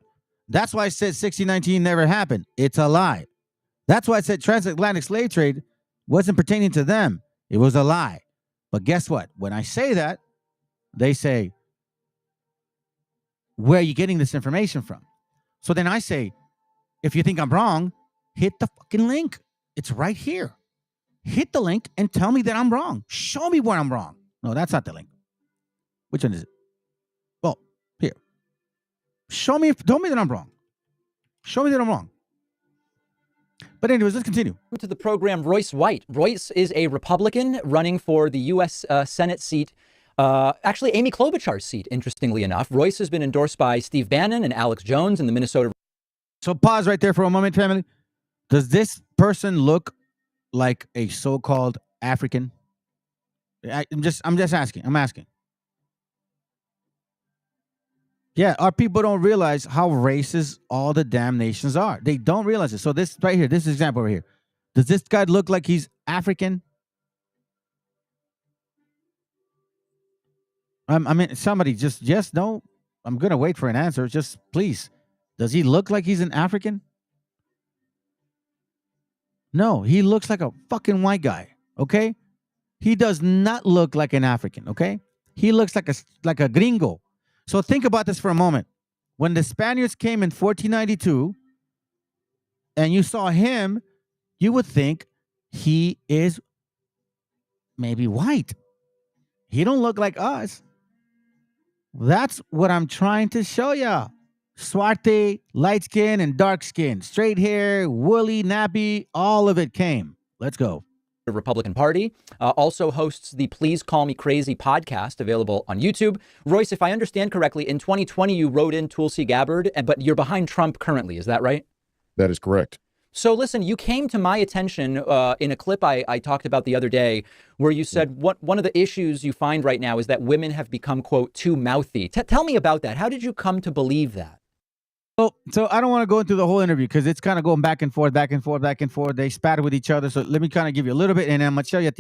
S8: That's why I said 1619 never happened. It's a lie. That's why I said transatlantic slave trade wasn't pertaining to them. It was a lie. But guess what? When I say that, they say, where are you getting this information from? So then I say, if you think I'm wrong, hit the fucking link. It's right here. Hit the link and tell me that I'm wrong. Show me where I'm wrong. No, that's not the link. Which one is it? Well, here. Tell me that I'm wrong. Show me that I'm wrong. But anyways, let's continue.
S1: To the program, Royce White. Royce is a Republican running for the U.S. Senate seat. Actually, Amy Klobuchar's seat, interestingly enough. Royce has been endorsed by Steve Bannon and Alex Jones in the Minnesota.
S8: So pause right there for a moment, family. Does this person look like a so-called African? I'm just asking. I'm asking. Yeah, our people don't realize how racist all the damn nations are. They don't realize it. So this right here, this example right here. Does this guy look like he's African? I mean, somebody just yes, no. I'm gonna wait for an answer. Just please. Does he look like he's an African? No, he looks like a fucking white guy. Okay, he does not look like an African. Okay, he looks like a gringo. So think about this for a moment. When the Spaniards came in 1492, and you saw him, you would think he is maybe white. He don't look like us. That's what I'm trying to show y'all. Swarte, light skin and dark skin, straight hair, woolly, nappy, all of it came. Let's go.
S1: The Republican Party also hosts the Please Call Me Crazy podcast, available on YouTube. Royce, if I understand correctly, in 2020, you wrote in Tulsi Gabbard, but you're behind Trump currently. Is that right?
S2: That is correct.
S1: So listen, you came to my attention in a clip I talked about the other day where you said one of the issues you find right now is that women have become, quote, too mouthy. Tell me about that. How did you come to believe that?
S8: So I don't want to go into the whole interview because it's kind of going back and forth, back and forth, back and forth. They spat with each other. So let me kind of give you a little bit, and then I'm going to show you at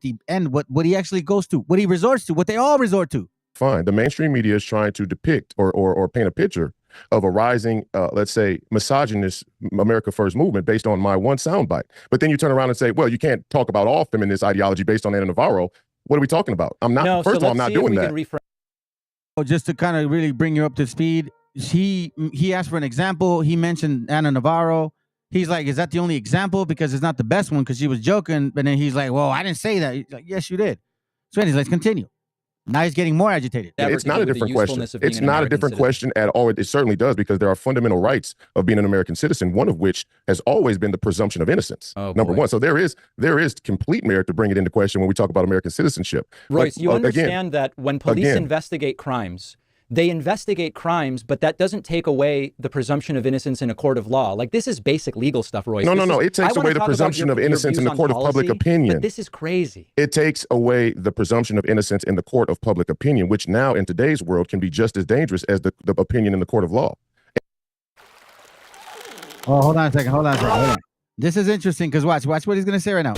S8: the end what he actually goes to, what he resorts to, what they all resort to.
S2: Fine. The mainstream media is trying to depict or paint a picture of a rising, let's say, misogynist America First movement based on my one soundbite. But then you turn around and say, well, you can't talk about all feminist ideology based on Ana Navarro. What are we talking about? I'm not.
S1: No,
S2: first of all, I'm not doing that.
S8: Just to kind of really bring you up to speed. He asked for an example. He mentioned Ana Navarro. He's like, is that the only example? Because it's not the best one because she was joking. But then he's like, well, I didn't say that. He's like, yes, you did. So anyways, let's continue. Now he's getting more agitated.
S2: It's not a different question. It's not a different question at all. It certainly does, because there are fundamental rights of being an American citizen, one of which has always been the presumption of innocence. Number one. So there is complete merit to bring it into question when we talk about American citizenship.
S1: Royce, you understand that when police investigate crimes, they investigate crimes, but that doesn't take away the presumption of innocence in a court of law. Like, this is basic legal stuff, Royce.
S2: No. It takes away the presumption of innocence in the court of public opinion.
S1: But this is crazy.
S2: It takes away the presumption of innocence in the court of public opinion, which now in today's world can be just as dangerous as the opinion in the court of law.
S8: Oh, hold on a second. This is interesting because watch what he's going to say right now.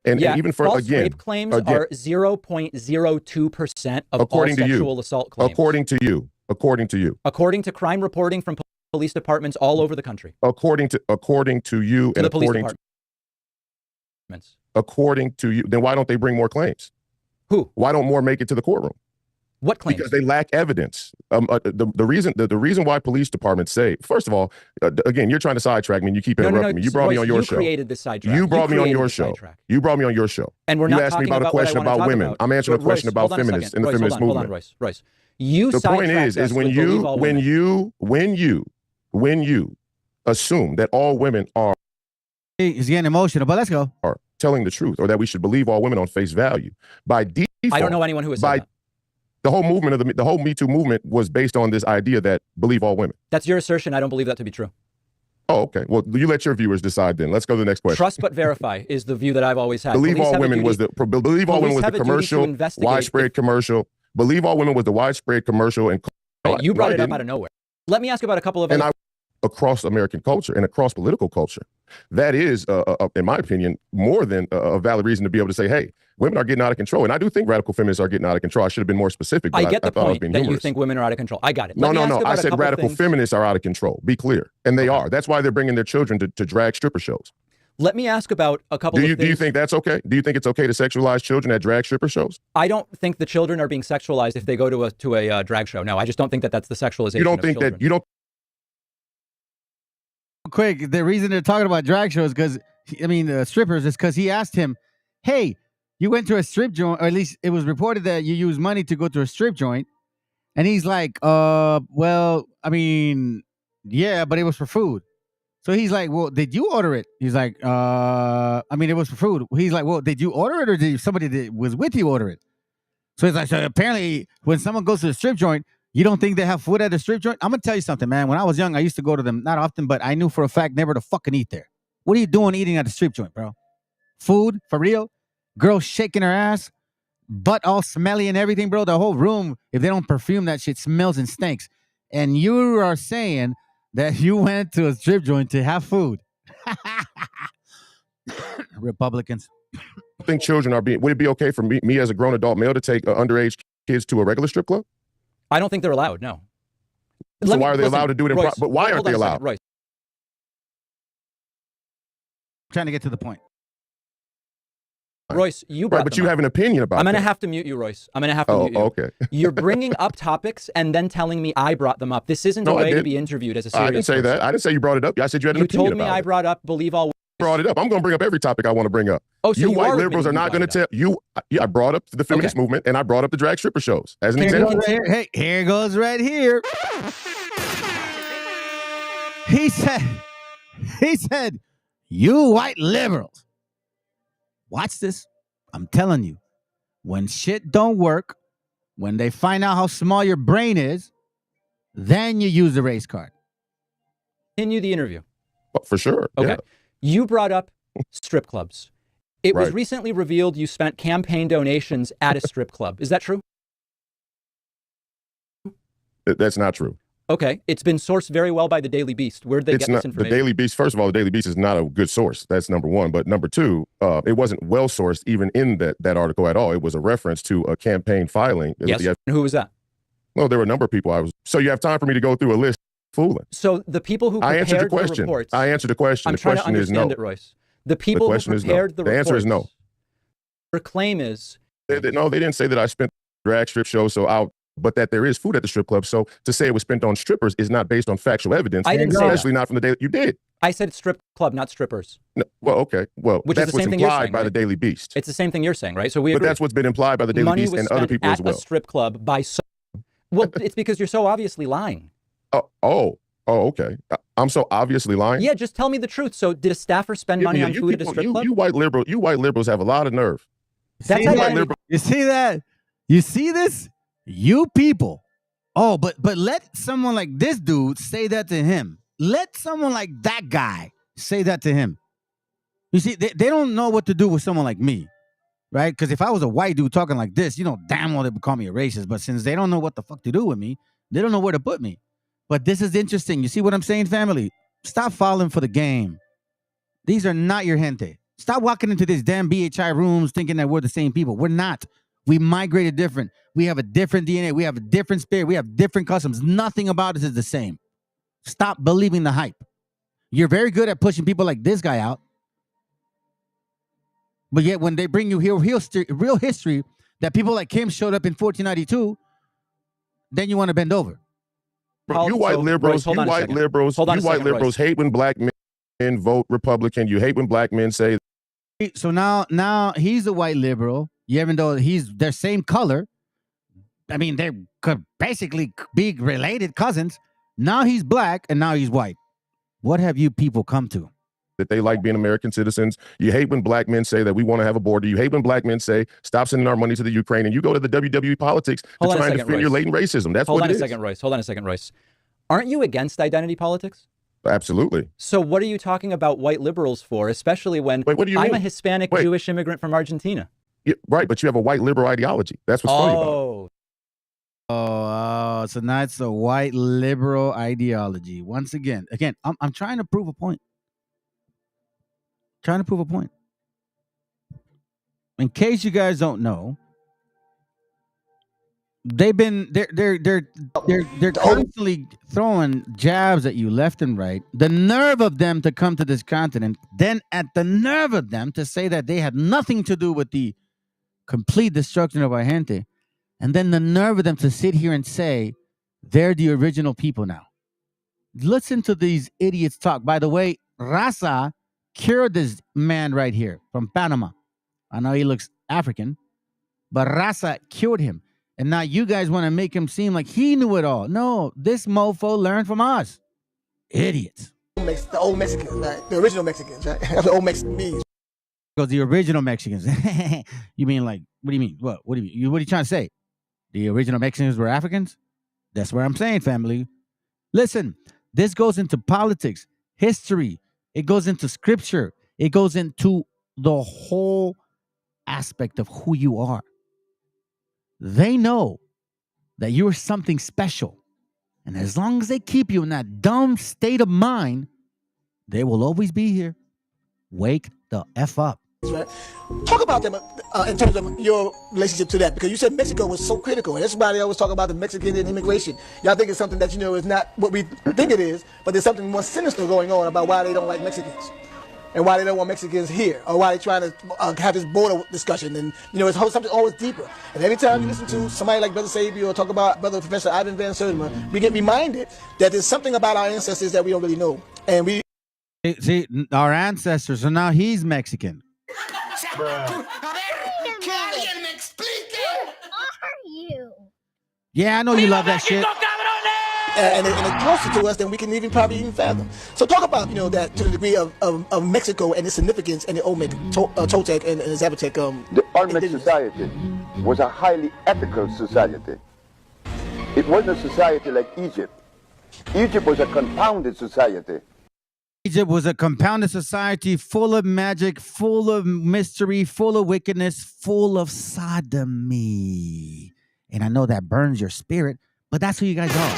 S2: And even for
S1: false rape claims are 0.02% of all sexual assault claims.
S2: According to you.
S1: According to crime reporting from police departments all over the country.
S2: According to you and according to you, then why don't they bring more claims?
S1: Who?
S2: Why don't more make it to the courtroom?
S1: What claims?
S2: Because they lack evidence. The reason why police departments say, first of all, again, you're trying to sidetrack me and you keep interrupting me. You brought me on your show.
S1: You created this sidetrack.
S2: You brought me on your show. You brought me on your show.
S1: And we're not
S2: asked me about a question about women. I'm answering a question about feminists in the feminist movement.
S1: Hold on, Royce.
S2: The point is when you assume that all women are
S8: he's getting emotional, but let's go.
S2: Are telling the truth, or that we should believe all women on face value. By default,
S1: I don't know anyone who has said that.
S2: The whole movement of the whole Me Too movement was based on this idea that believe all women.
S1: That's your assertion. I don't believe that to be true.
S2: Oh, okay. Well, you let your viewers decide then. Let's go to the next question.
S1: Trust but verify is the view that I've always had.
S2: Believe all women was the commercial, widespread commercial. Believe all women was the widespread commercial and
S1: you brought it up out of nowhere. Let me ask about a couple of
S2: across American culture and across political culture. That is, in my opinion, more than a valid reason to be able to say, hey, women are getting out of control. And I do think radical feminists are getting out of control. I should have been more specific. But
S1: I get the
S2: thought I was
S1: point
S2: being
S1: that
S2: humorous.
S1: you think women are out of control. I got it.
S2: No. I said radical feminists are out of control. Be clear. And they are. That's why they're bringing their children to drag stripper shows.
S1: Let me ask about a couple of things.
S2: Do you think that's okay? Do you think it's okay to sexualize children at drag stripper shows?
S1: I don't think the children are being sexualized if they go to a drag show. No, I just don't think that that's the sexualization.
S2: You don't think that you don't.
S8: Quick, the reason they're talking about drag shows because strippers is because he asked him, "Hey, you went to a strip joint, or at least it was reported that you used money to go to a strip joint," and he's like, well, I mean, yeah, but it was for food." So he's like, well, did you order it? He's like, it was for food. He's like, well, did you order it or did somebody that was with you order it? So he's like, so apparently when someone goes to the strip joint, you don't think they have food at the strip joint? I'm going to tell you something, man. When I was young, I used to go to them, not often, but I knew for a fact never to fucking eat there. What are you doing eating at the strip joint, bro? Food, for real? Girl shaking her ass, butt all smelly and everything, bro. The whole room, if they don't perfume that shit, smells and stinks. And you are saying that you went to a strip joint to have food. Republicans.
S2: I think children are being. Would it be okay for me as a grown adult male to take underage kids to a regular strip club?
S1: I don't think they're allowed. No.
S2: So why are they allowed to do it? But why aren't they allowed?
S1: Royce.
S8: Trying to get to the point.
S1: Royce, you brought
S2: but you have an opinion about.
S1: I'm going to have to mute you, Royce. I'm going to have to mute you.
S2: Okay.
S1: You're bringing up topics and then telling me I brought them up. This isn't a way to be interviewed as a serious
S2: I didn't say
S1: person.
S2: that. I didn't say you brought it up. I said you had an opinion about it.
S1: You told me I brought up believe all.
S2: Brought it up. I'm going to bring up every topic I want to bring up.
S1: Oh, so
S2: you white liberals are not going to tell you. Yeah, I brought up the feminist movement and I brought up the drag stripper shows as an example.
S8: Hey, here goes right here. He said, you white liberals. Watch this. I'm telling you, when shit don't work, when they find out how small your brain is, then you use the race card.
S1: Continue the interview.
S2: Oh, for sure.
S1: Okay.
S2: Yeah.
S1: You brought up strip clubs. It was recently revealed you spent campaign donations at a strip club. Is that true?
S2: That's not true.
S1: Okay. It's been sourced very well by the Daily Beast. Where did they get this information?
S2: The Daily Beast, first of all, the Daily Beast is not a good source. That's number one. But number two, it wasn't well sourced even in that article at all. It was a reference to a campaign filing.
S1: Yes. And who was that?
S2: Well, there were a number of people. So you have time for me to go through a list? Fooling.
S1: So the people who prepared
S2: the question.
S1: reports.
S2: I answered the question.
S1: I'm
S2: the
S1: trying
S2: question
S1: to
S2: is no.
S1: understand it, Royce. The people who prepared the reports.
S2: The answer is no.
S1: Their claim is.
S2: No, they didn't say that I spent drag strip shows but that there is food at the strip club. So to say it was spent on strippers is not based on factual evidence.
S1: I didn't say
S2: especially not from the Daily. You did.
S1: I said strip club, not strippers.
S2: No, well, okay. Well,
S1: which
S2: that's
S1: is the
S2: what's
S1: same thing you're
S2: implied
S1: saying,
S2: by
S1: right?
S2: the Daily Beast.
S1: It's the same thing you're saying, right? So we. But
S2: that's what's been implied by the Daily Beast and other people as well.
S1: A strip club by. Well, it's because you're so obviously lying.
S2: Oh, okay. I'm so obviously lying.
S1: Yeah, just tell me the truth. So, did a staffer spend money on food at a strip club?
S2: You white liberals have a lot of nerve.
S8: You see that? You see this? You people. Oh, but let someone like this dude say that to him. Let someone like that guy say that to him. You see, they don't know what to do with someone like me, right? Because if I was a white dude talking like this, damn well they would call me a racist. But since they don't know what the fuck to do with me, they don't know where to put me. But this is interesting. You see what I'm saying, family? Stop falling for the game. These are not your gente. Stop walking into these damn BHI rooms thinking that we're the same people. We're not. We migrated different. We have a different DNA. We have a different spirit. We have different customs. Nothing about us is the same. Stop believing the hype. You're very good at pushing people like this guy out. But yet when they bring you real history that people like Kim showed up in 1492, then you want to bend over.
S2: Bro, you white liberals hate when black men vote Republican. You hate when black men say.
S8: So now he's a white liberal, even though he's their same color. I mean, they could basically be related cousins. Now he's black and now he's white. What have you people come to?
S2: That they like being American citizens. You hate when black men say that we want to have a border. You hate when black men say stop sending our money to the Ukraine, and you go to the WWE politics to try and defend your latent racism. That's what it is.
S1: Hold on a second, Royce. Aren't you against identity politics?
S2: Absolutely.
S1: So what are you talking about white liberals for, especially when
S2: what do you
S1: I'm
S2: mean?
S1: A Hispanic Jewish immigrant from Argentina?
S2: Yeah, right, but you have a white liberal ideology. That's what's funny about it.
S8: So now it's a white liberal ideology. Once again, I'm trying to prove a point. In case you guys don't know, they're constantly throwing jabs at you left and right. The nerve of them to come to this continent, then at the nerve of them to say that they had nothing to do with the complete destruction of our gente, and then the nerve of them to sit here and say they're the original people now. Listen to these idiots talk. By the way, Raza cured this man right here from Panama. I know he looks African, but Raza cured him. And now you guys want to make him seem like he knew it all. No, this mofo learned from us. Idiots.
S5: The old Mexicans, right? The original Mexicans, right? The old Mexicans.
S8: Goes the original Mexicans. You mean like, what do you mean? What do you mean? What are you trying to say? The original Mexicans were Africans? That's what I'm saying, family. Listen, this goes into politics, history. It goes into scripture. It goes into the whole aspect of who you are. They know that you're something special. And as long as they keep you in that dumb state of mind, they will always be here. Wake the F up.
S5: Right. Talk about them in terms of your relationship to that, because you said Mexico was so critical, and that's why they always talk about the Mexican and immigration. Y'all think it's something that, is not what we think it is, but there's something more sinister going on about why they don't like Mexicans and why they don't want Mexicans here, or why they're trying to have this border discussion. And, it's something always deeper. And every time you listen to somebody like Brother Sabio or talk about Brother Professor Ivan Van Sertima, we get reminded that there's something about our ancestors that we don't really know. And we
S8: see our ancestors, so now he's Mexican. Yeah, I know you love that shit.
S5: And it's closer to us than we can probably even fathom. So talk about, that to the degree of Mexico and its significance and the Olmec, Toltec, and Zapotec.
S7: The Olmec society was a highly ethical society. It wasn't a society like Egypt. Egypt was a confounded society.
S8: Egypt was a compounded society full of magic, full of mystery, full of wickedness, full of sodomy. And I know that burns your spirit, but that's who you guys are.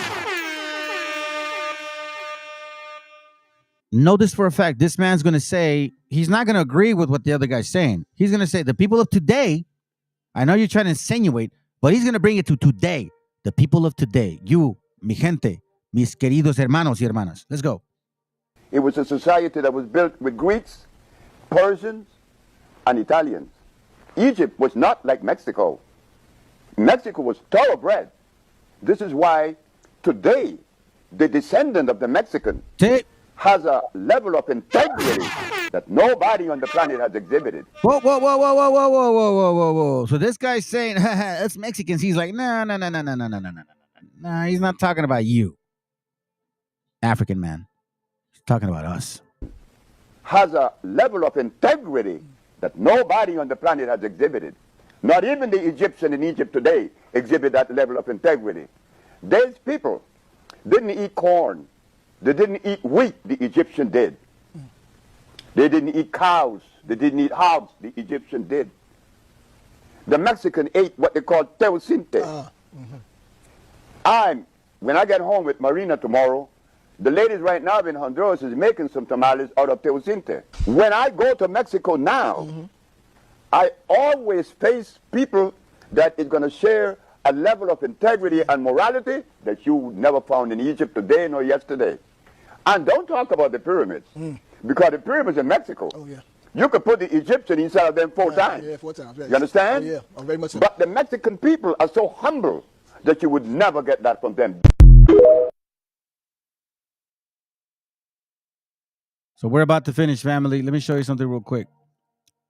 S8: Know this for a fact. This man's going to say, he's not going to agree with what the other guy's saying. He's going to say, the people of today, I know you're trying to insinuate, but he's going to bring it to today. The people of today. You, mi gente, mis queridos hermanos y hermanas. Let's go.
S7: It was a society that was built with Greeks, Persians, and Italians. Egypt was not like Mexico. Mexico was thoroughbred. This is why today the descendant of the Mexican has a level of integrity that nobody on the planet has exhibited.
S8: Whoa. So this guy's saying, us Mexicans, he's like, no. Nah, he's not talking about you, African man. Talking about us.
S7: Has a level of integrity that nobody on the planet has exhibited. Not even the Egyptians in Egypt today exhibit that level of integrity. These people didn't eat corn. They didn't eat wheat, the Egyptian did. They didn't eat cows. They didn't eat hogs, the Egyptian did. The Mexican ate what they call teocinte. When I get home with Marina tomorrow, the ladies right now in Honduras is making some tamales out of teocinte. When I go to Mexico now, I always face people that is going to share a level of integrity and morality that you never found in Egypt today nor yesterday. And don't talk about the pyramids, because the pyramids in Mexico, you could put the Egyptian inside of them 4 times.
S5: Yeah, 4 times. Right.
S7: You understand?
S5: Oh, yeah, very much so.
S7: But the Mexican people are so humble that you would never get that from them.
S8: So we're about to finish, family. Let me show you something real quick.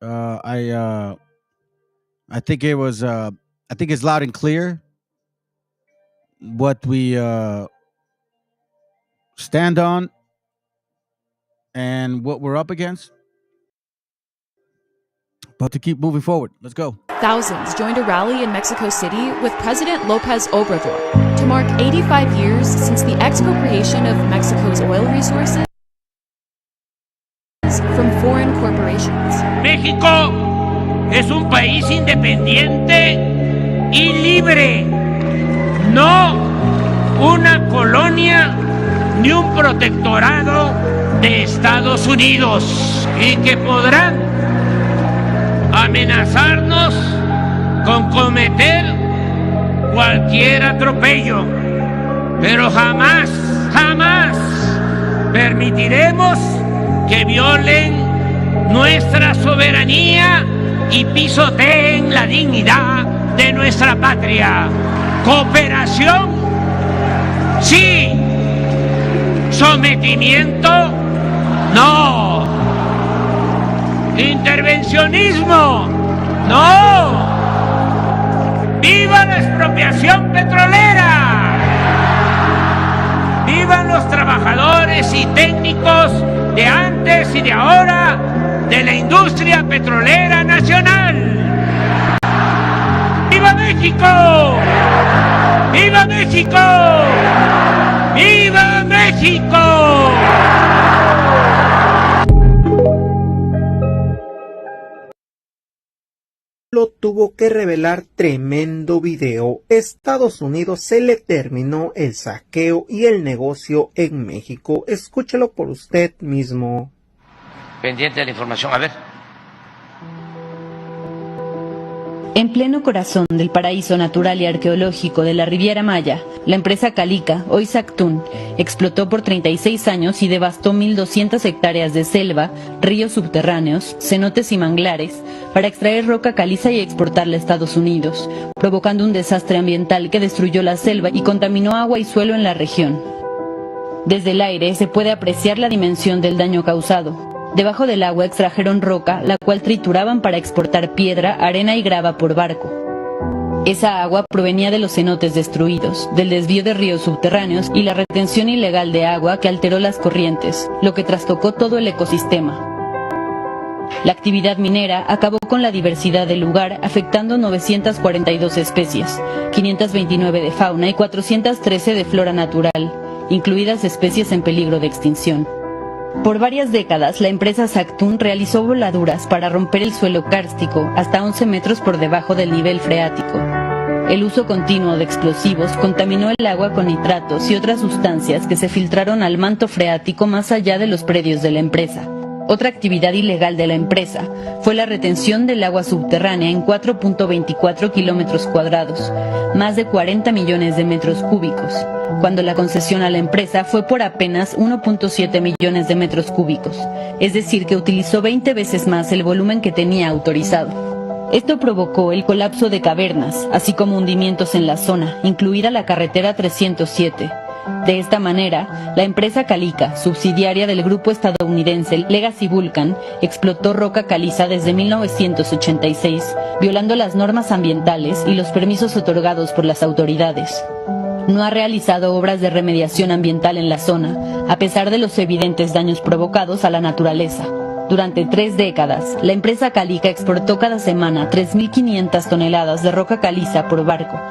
S8: I think it was I think it's loud and clear what we stand on and what we're up against. But to keep moving forward, let's go.
S10: Thousands joined a rally in Mexico City with President López Obrador to mark 85 years since the expropriation of Mexico's oil resources from foreign corporations.
S11: México es un país independiente y libre.
S22: no una colonia ni un protectorado de Estados Unidos, y que podrán amenazarnos con cometer cualquier atropello, pero jamás, jamás permitiremos que violen nuestra soberanía y pisoteen la dignidad de nuestra patria. Cooperación, sí. Sometimiento, no. Intervencionismo, no. ¡Viva la expropiación petrolera! ¡Vivan los trabajadores y técnicos de antes y de ahora de la industria petrolera nacional! ¡Viva México! ¡Viva México! ¡Viva México!
S3: Tuvo que revelar tremendo video. Estados Unidos se le terminó el saqueo y el negocio en México. Escúchelo por usted mismo.
S11: Pendiente de la información, a ver.
S12: En pleno corazón del paraíso natural y arqueológico de la Riviera Maya, la empresa Calica, hoy Sactún, explotó por 36 años y devastó 1.200 hectáreas de selva, ríos subterráneos, cenotes y manglares para extraer roca caliza y exportarla a Estados Unidos, provocando un desastre ambiental que destruyó la selva y contaminó agua y suelo en la región. Desde el aire se puede apreciar la dimensión del daño causado. Debajo del agua extrajeron roca, la cual trituraban para exportar piedra, arena y grava por barco. Esa agua provenía de los cenotes destruidos, del desvío de ríos subterráneos y la retención ilegal de agua que alteró las corrientes, lo que trastocó todo el ecosistema. La actividad minera acabó con la diversidad del lugar, afectando 942 especies, 529 de fauna y 413 de flora natural, incluidas especies en peligro de extinción. Por varias décadas, la empresa Sactún realizó voladuras para romper el suelo kárstico hasta 11 metros por debajo del nivel freático. El uso continuo de explosivos contaminó el agua con nitratos y otras sustancias que se filtraron al manto freático más allá de los predios de la empresa. Otra actividad ilegal de la empresa fue la retención del agua subterránea en 4.24 kilómetros cuadrados, más de 40 millones de metros cúbicos, cuando la concesión a la empresa fue por apenas 1.7 millones de metros cúbicos, es decir, que utilizó 20 veces más el volumen que tenía autorizado. Esto provocó el colapso de cavernas, así como hundimientos en la zona, incluida la carretera 307. De esta manera, la empresa Calica, subsidiaria del grupo estadounidense Legacy Vulcan, explotó roca caliza desde 1986, violando las normas ambientales y los permisos otorgados por las autoridades. No ha realizado obras de remediación ambiental en la zona, a pesar de los evidentes daños provocados a la naturaleza. Durante 3 décadas, la empresa Calica exportó cada semana 3.500 toneladas de roca caliza por barco,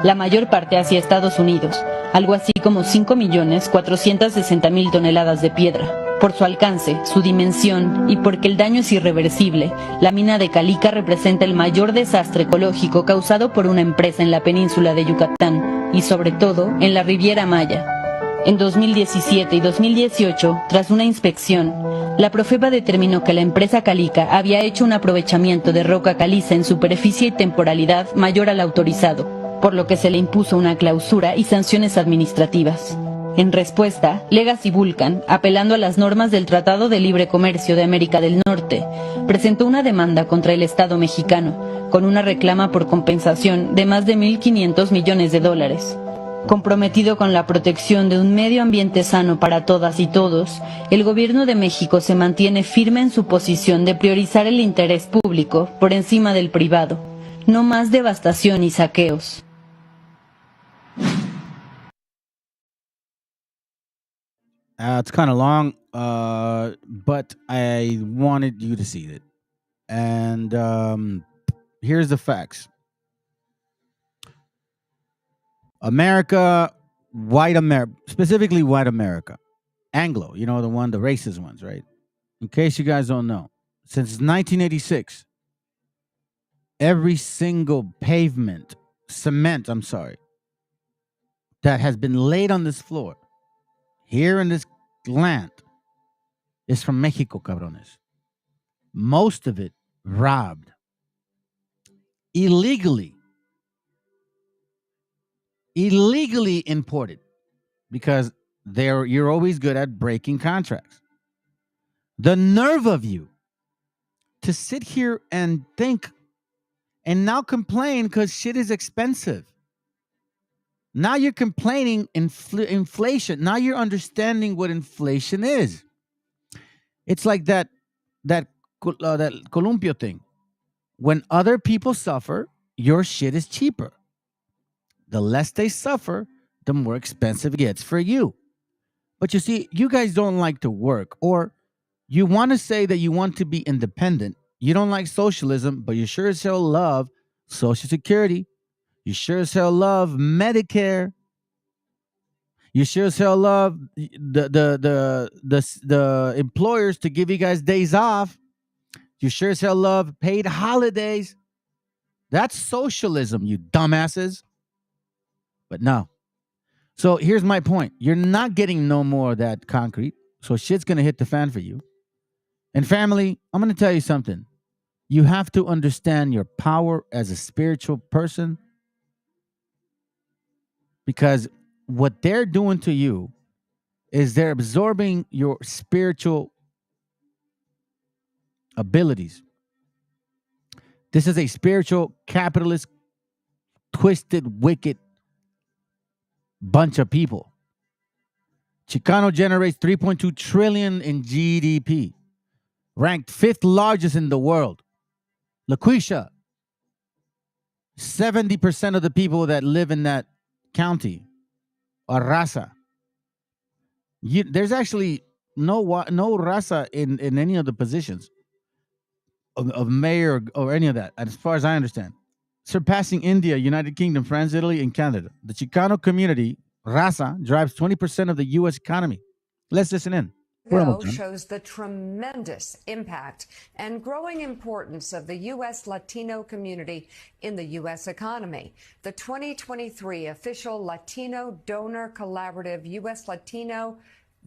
S12: la mayor parte hacia Estados Unidos, algo así como 5.460.000 toneladas de piedra. Por su alcance, su dimensión y porque el daño es irreversible, la mina de Calica representa el mayor desastre ecológico causado por una empresa en la península de Yucatán y sobre todo en la Riviera Maya. En 2017 y 2018, tras una inspección, la Profepa determinó que la empresa Calica había hecho un aprovechamiento de roca caliza en superficie y temporalidad mayor al autorizado, por lo que se le impuso una clausura y sanciones administrativas. En respuesta, Legacy Vulcan, apelando a las normas del Tratado de Libre Comercio de América del Norte, presentó una demanda contra el Estado mexicano, con una reclama por compensación de más de $1.500 millones. Comprometido con la protección de un medio ambiente sano para todas y todos, el gobierno de México se mantiene firme en su posición de priorizar el interés público por encima del privado. No más devastación y saqueos.
S8: It's kind of long, but I wanted you to see it. And here's the facts. America, white America, specifically white America, Anglo, you know, the racist ones, right? In case you guys don't know, since 1986, every single cement, that has been laid on this floor here in this land is from Mexico, cabrones. Most of it robbed illegally imported, because you're always good at breaking contracts. The nerve of you to sit here and think and now complain because shit is expensive. Now you're complaining inflation. Now you're understanding what inflation is. It's like that columpio thing. When other people suffer, your shit is cheaper. The less they suffer, the more expensive it gets for you. But you see, you guys don't like to work, or you want to say that you want to be independent. You don't like socialism, but you sure as hell love Social Security. You sure as hell love Medicare. You sure as hell love the employers to give you guys days off. You sure as hell love paid holidays. That's socialism, you dumbasses. But no. So here's my point. You're not getting no more of that concrete. So shit's going to hit the fan for you. And family, I'm going to tell you something. You have to understand your power as a spiritual person, because what they're doing to you is they're absorbing your spiritual abilities. This is a spiritual, capitalist, twisted, wicked bunch of people. Chicano generates 3.2 trillion in GDP, ranked 5th largest in the world. LaQuisha, 70% of the people that live in that county are raza. There's actually no raza in any of the positions of mayor or any of that, as far as I understand. Surpassing India, United Kingdom, France, Italy, and Canada. The Chicano community, raza, drives 20% of the U.S. economy. Let's listen in.
S13: Shows the tremendous impact and growing importance of the U.S. Latino community in the U.S. economy. The 2023 official Latino Donor Collaborative U.S. Latino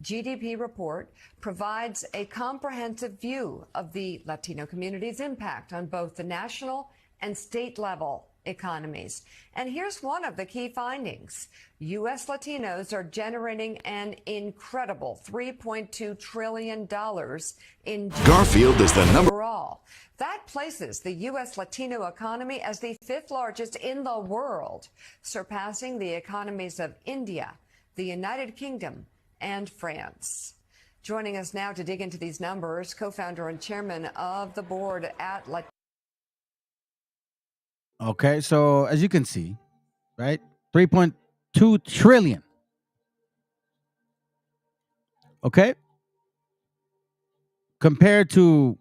S13: GDP report provides a comprehensive view of the Latino community's impact on both the national and state level economies. And here's one of the key findings. U.S. Latinos are generating an incredible $3.2 trillion in
S14: Garfield is the number
S13: overall. That places the U.S. Latino economy as the 5th largest in the world, surpassing the economies of India, the United Kingdom, and France. Joining us now to dig into these numbers, co-founder and chairman of the board at
S8: Okay, so as you can see, right, 3.2 trillion. Okay? Compared to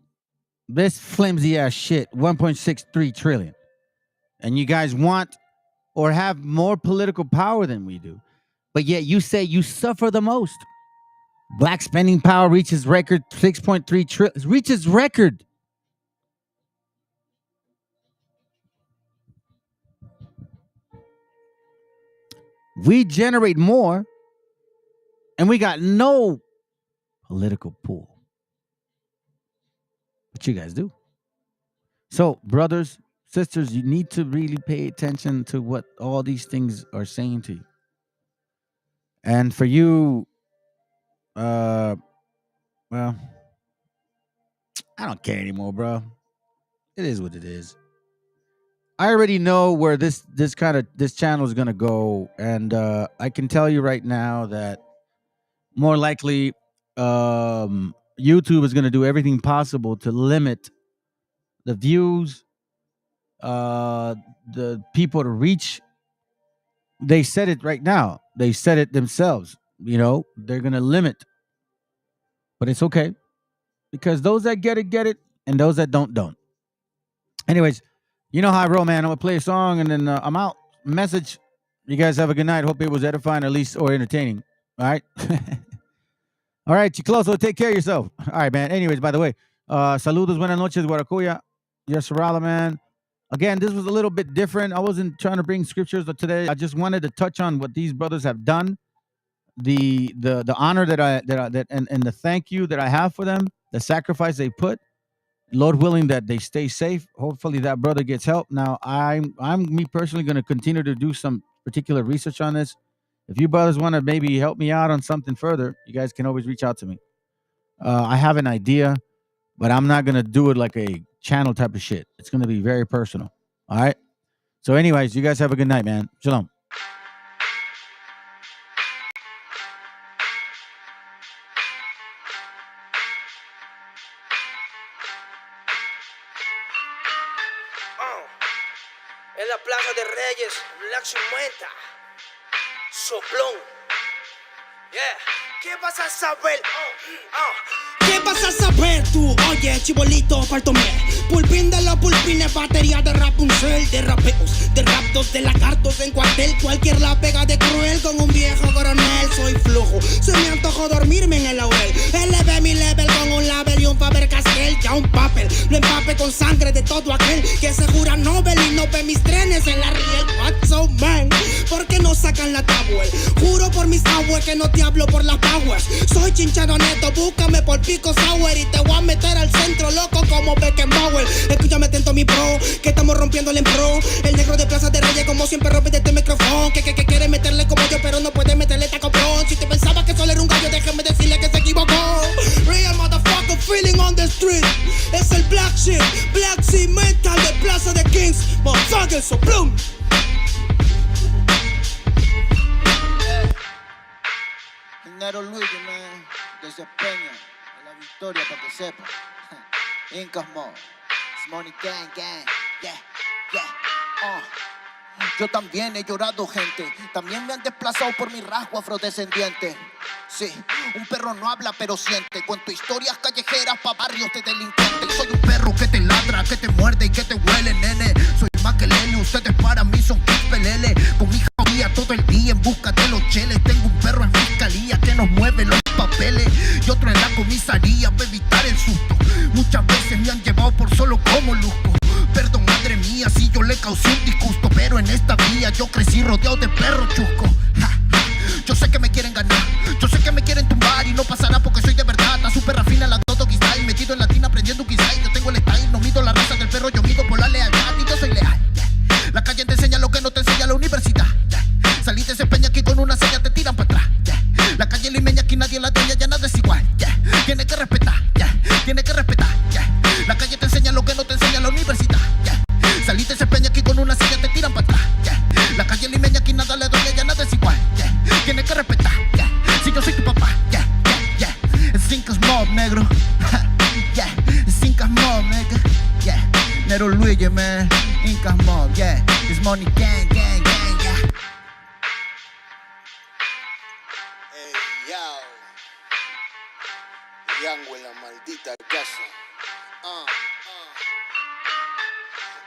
S8: this flimsy ass shit, 1.63 trillion. And you guys want or have more political power than we do. But yet you say you suffer the most. Black spending power reaches record 6.3 trillion. Reaches record. We generate more, and we got no political pool. But you guys do. So, brothers, sisters, you need to really pay attention to what all these things are saying to you. And for you, well, I don't care anymore, bro. It is what it is. I already know where this channel is gonna go, and I can tell you right now that more likely YouTube is gonna do everything possible to limit the views, the people to reach. They said it right now. They said it themselves. You know, they're gonna limit, but it's okay, because those that get it, and those that don't. Anyways, you know how I roll, man. I'm gonna play a song and then I'm out. Message. You guys have a good night. Hope it was edifying, at least, or entertaining. All right. All right, Chicloso, take care of yourself. All right, man. Anyways, by the way, saludos, buenas noches, Guaracuya. Yes, Sarala, man. Again, this was a little bit different. I wasn't trying to bring scriptures today. I just wanted to touch on what these brothers have done, the honor and the thank you that I have for them, the sacrifice they put. Lord willing that they stay safe. Hopefully that brother gets help. Now, I'm me personally going to continue to do some particular research on this. If you brothers want to maybe help me out on something further, you guys can always reach out to me. I have an idea, but I'm not going to do it like a channel type of shit. It's going to be very personal. All right. So anyways, you guys have a good night, man. Shalom.
S14: En la Plaza de Reyes, Black 50, soplón. Yeah. ¿Qué vas a saber? ¿Qué vas a saber tú? Oye, chibolito, partomé. Pulpín de los pulpines, batería de Rapunzel, de rapeos, de raptos, de lagartos en cuartel. Cualquier la pega de cruel con un viejo coronel. Soy flujo, se me antojó dormirme en el laurel. Elevé mi level con un label y un Faber-Castell. Ya un papel, lo empape con sangre de todo aquel que se jura Nobel y no ve mis trenes en la riel. What's so man? ¿Por qué no sacan la tabue? Juro por mis aguas que no te hablo por las powers. Soy chinchado neto, búscame por pico sour y te voy a meter al centro loco como Beckenbauer. Escúchame atento mi pro, que estamos rompiéndole en pro. El negro de Plaza de Reyes como siempre rompe de este micrófono. Que quiere meterle como yo pero no puede meterle taco pro. Si te pensaba que solo era un gallo, déjame decirle que se equivocó. Real motherfucker feeling on the street. Es el Black Sheep, Black Sea Metal de Plaza de Kings. Motherfucker, so bloom.
S15: Nero Luigi, man, desempeño en la victoria para que sepa. Incas Mo, Money Gang Gang, yeah, yeah, Yo también he llorado, gente. También me han desplazado por mi rasgo afrodescendiente. Sí, un perro no habla pero siente. Cuento historias callejeras pa' barrios de delincuentes. Soy un perro que te ladra, que te muerde y que te huele, nene. Soy más que Lele, ustedes para mí son pelele. Con mi jodía todo el día en busca de los cheles. Tengo un perro en fiscalía que nos mueve los papeles y otro en la comisaría para evitar el susto. Muchas veces me han llevado por solo como luzco. Perdón, madre mía, si yo le causé un disgusto, pero en esta vía yo crecí rodeado de perros chuscos. Yo sé que me quieren ganar, yo sé que me quieren tumbar y no pasará porque soy de verdad. Está súper rafina la Dodo Style, metido en latina aprendiendo un quizá. Yo tengo el style, no mido la raza del perro, yo mido por la lealtad y yo soy leal. Yeah. La calle te enseña lo que no te enseña la universidad. Yeah. Saliste ese peña aquí con una seña te tiran para atrás. Yeah. La calle limeña aquí nadie la dueña, ya nada es igual. Yeah. Tiene que respetar, yeah. Tiene que respetar. Yeah. La calle te enseña lo que no te enseña la universidad. Yeah. Saliste ese peña aquí con una seña te tiran para atrás. Yeah. La calle limeña aquí nada le dueña, ya nada es igual. Yeah. Tienes que respetar, yeah. Si yo soy tu papá, yeah, yeah, yeah. Cinco Mob, negro. Yeah, Cinco Mob, nigga. Yeah, Nero Luigi, man. Incas Mob, yeah. It's Money Gang, gang, gang, yeah.
S16: Hey, yo. Yango en la maldita casa.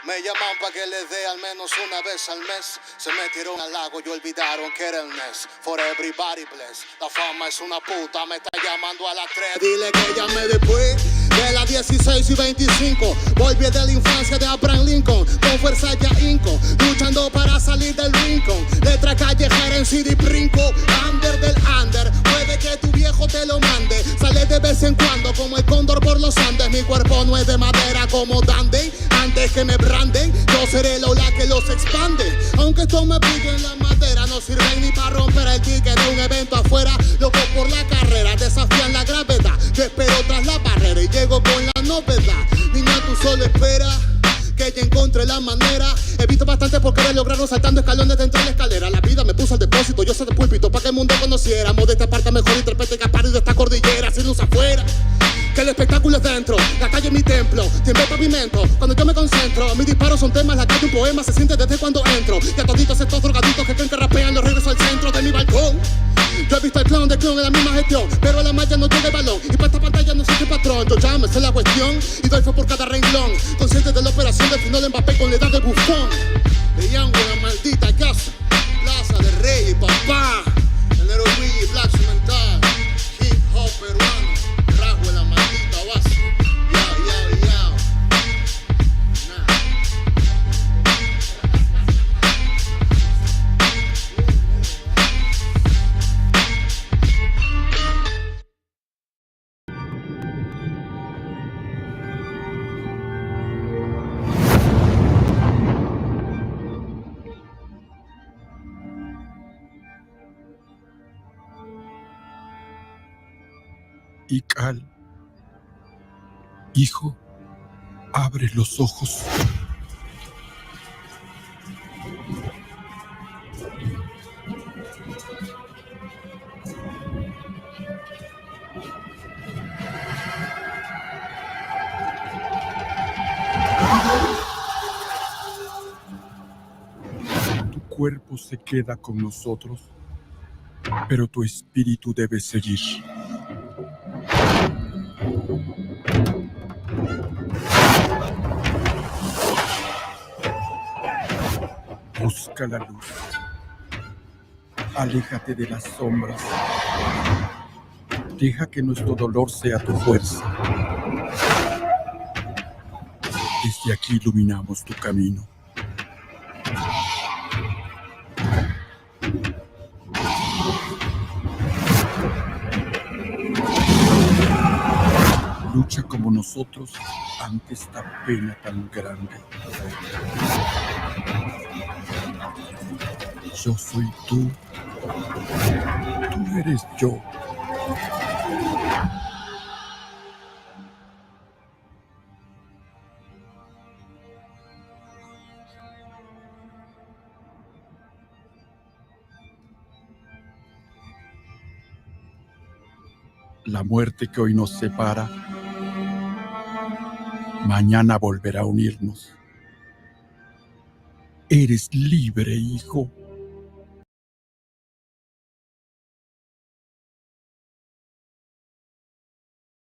S16: Me llaman pa' que les dé al menos una vez al mes. Se metieron al lago y olvidaron que era el mes. For everybody bless. La fama es una puta, me está llamando a las 3.
S17: Dile que llame después de las 16 y 25. Volví de la infancia de Abraham Lincoln. Con fuerza ya inco, luchando para salir del rincón. Letra callejera en CD brinco. Under del under, puede que tu viejo te lo mande. Sale de vez en cuando como el cóndor por los Andes. Mi cuerpo no es de madera como Dandy. Antes que me branden, yo seré la ola que los expande. Aunque esto me pique en la madera, no sirven ni para romper el ticket de un evento afuera. Loco por la carrera, desafían la gravedad. Yo espero tras la barrera y llego con la novedad. Niña, tú solo espera que ya encontré la manera. He visto bastante por querer lograrlo saltando escalones dentro de la escalera. La vida me puso al depósito, yo soy de púlpito pa' que el mundo conociéramos. De esta parte mejor interprete que parido de esta cordillera. Sin luz afuera, que el espectáculo es dentro. La calle es mi templo, tiembla el pavimento cuando yo me concentro. Mis disparos son temas, la calle un poema se siente desde cuando entro. Y a toditos estos drogaditos que creen que rapean los regreso al centro de mi balcón. Yo he visto el clon del clon en la misma gestión, pero a la malla no llega el balón. Y para esta pantalla no soy el patrón. Yo ya me sé la cuestión y doy fe por cada renglón. Consciente de la operación del final de Mbappé con la edad de bufón. De Yango en la maldita casa, Plaza de Reyes, papá. El Nero Luigi, Black Mental, hip hop peruano. Rasgo en la maldita base. Yao, yao, yao. Nah.
S4: Ical, hijo, abre los ojos. Tu cuerpo se queda con nosotros, pero tu espíritu debe seguir. Busca la luz. Aléjate de las sombras. Deja que nuestro dolor sea tu fuerza. Desde aquí iluminamos tu camino. Lucha como nosotros ante esta pena tan grande. Yo soy tú. Tú eres yo. La muerte que hoy nos separa, mañana volverá a unirnos. Eres libre, hijo.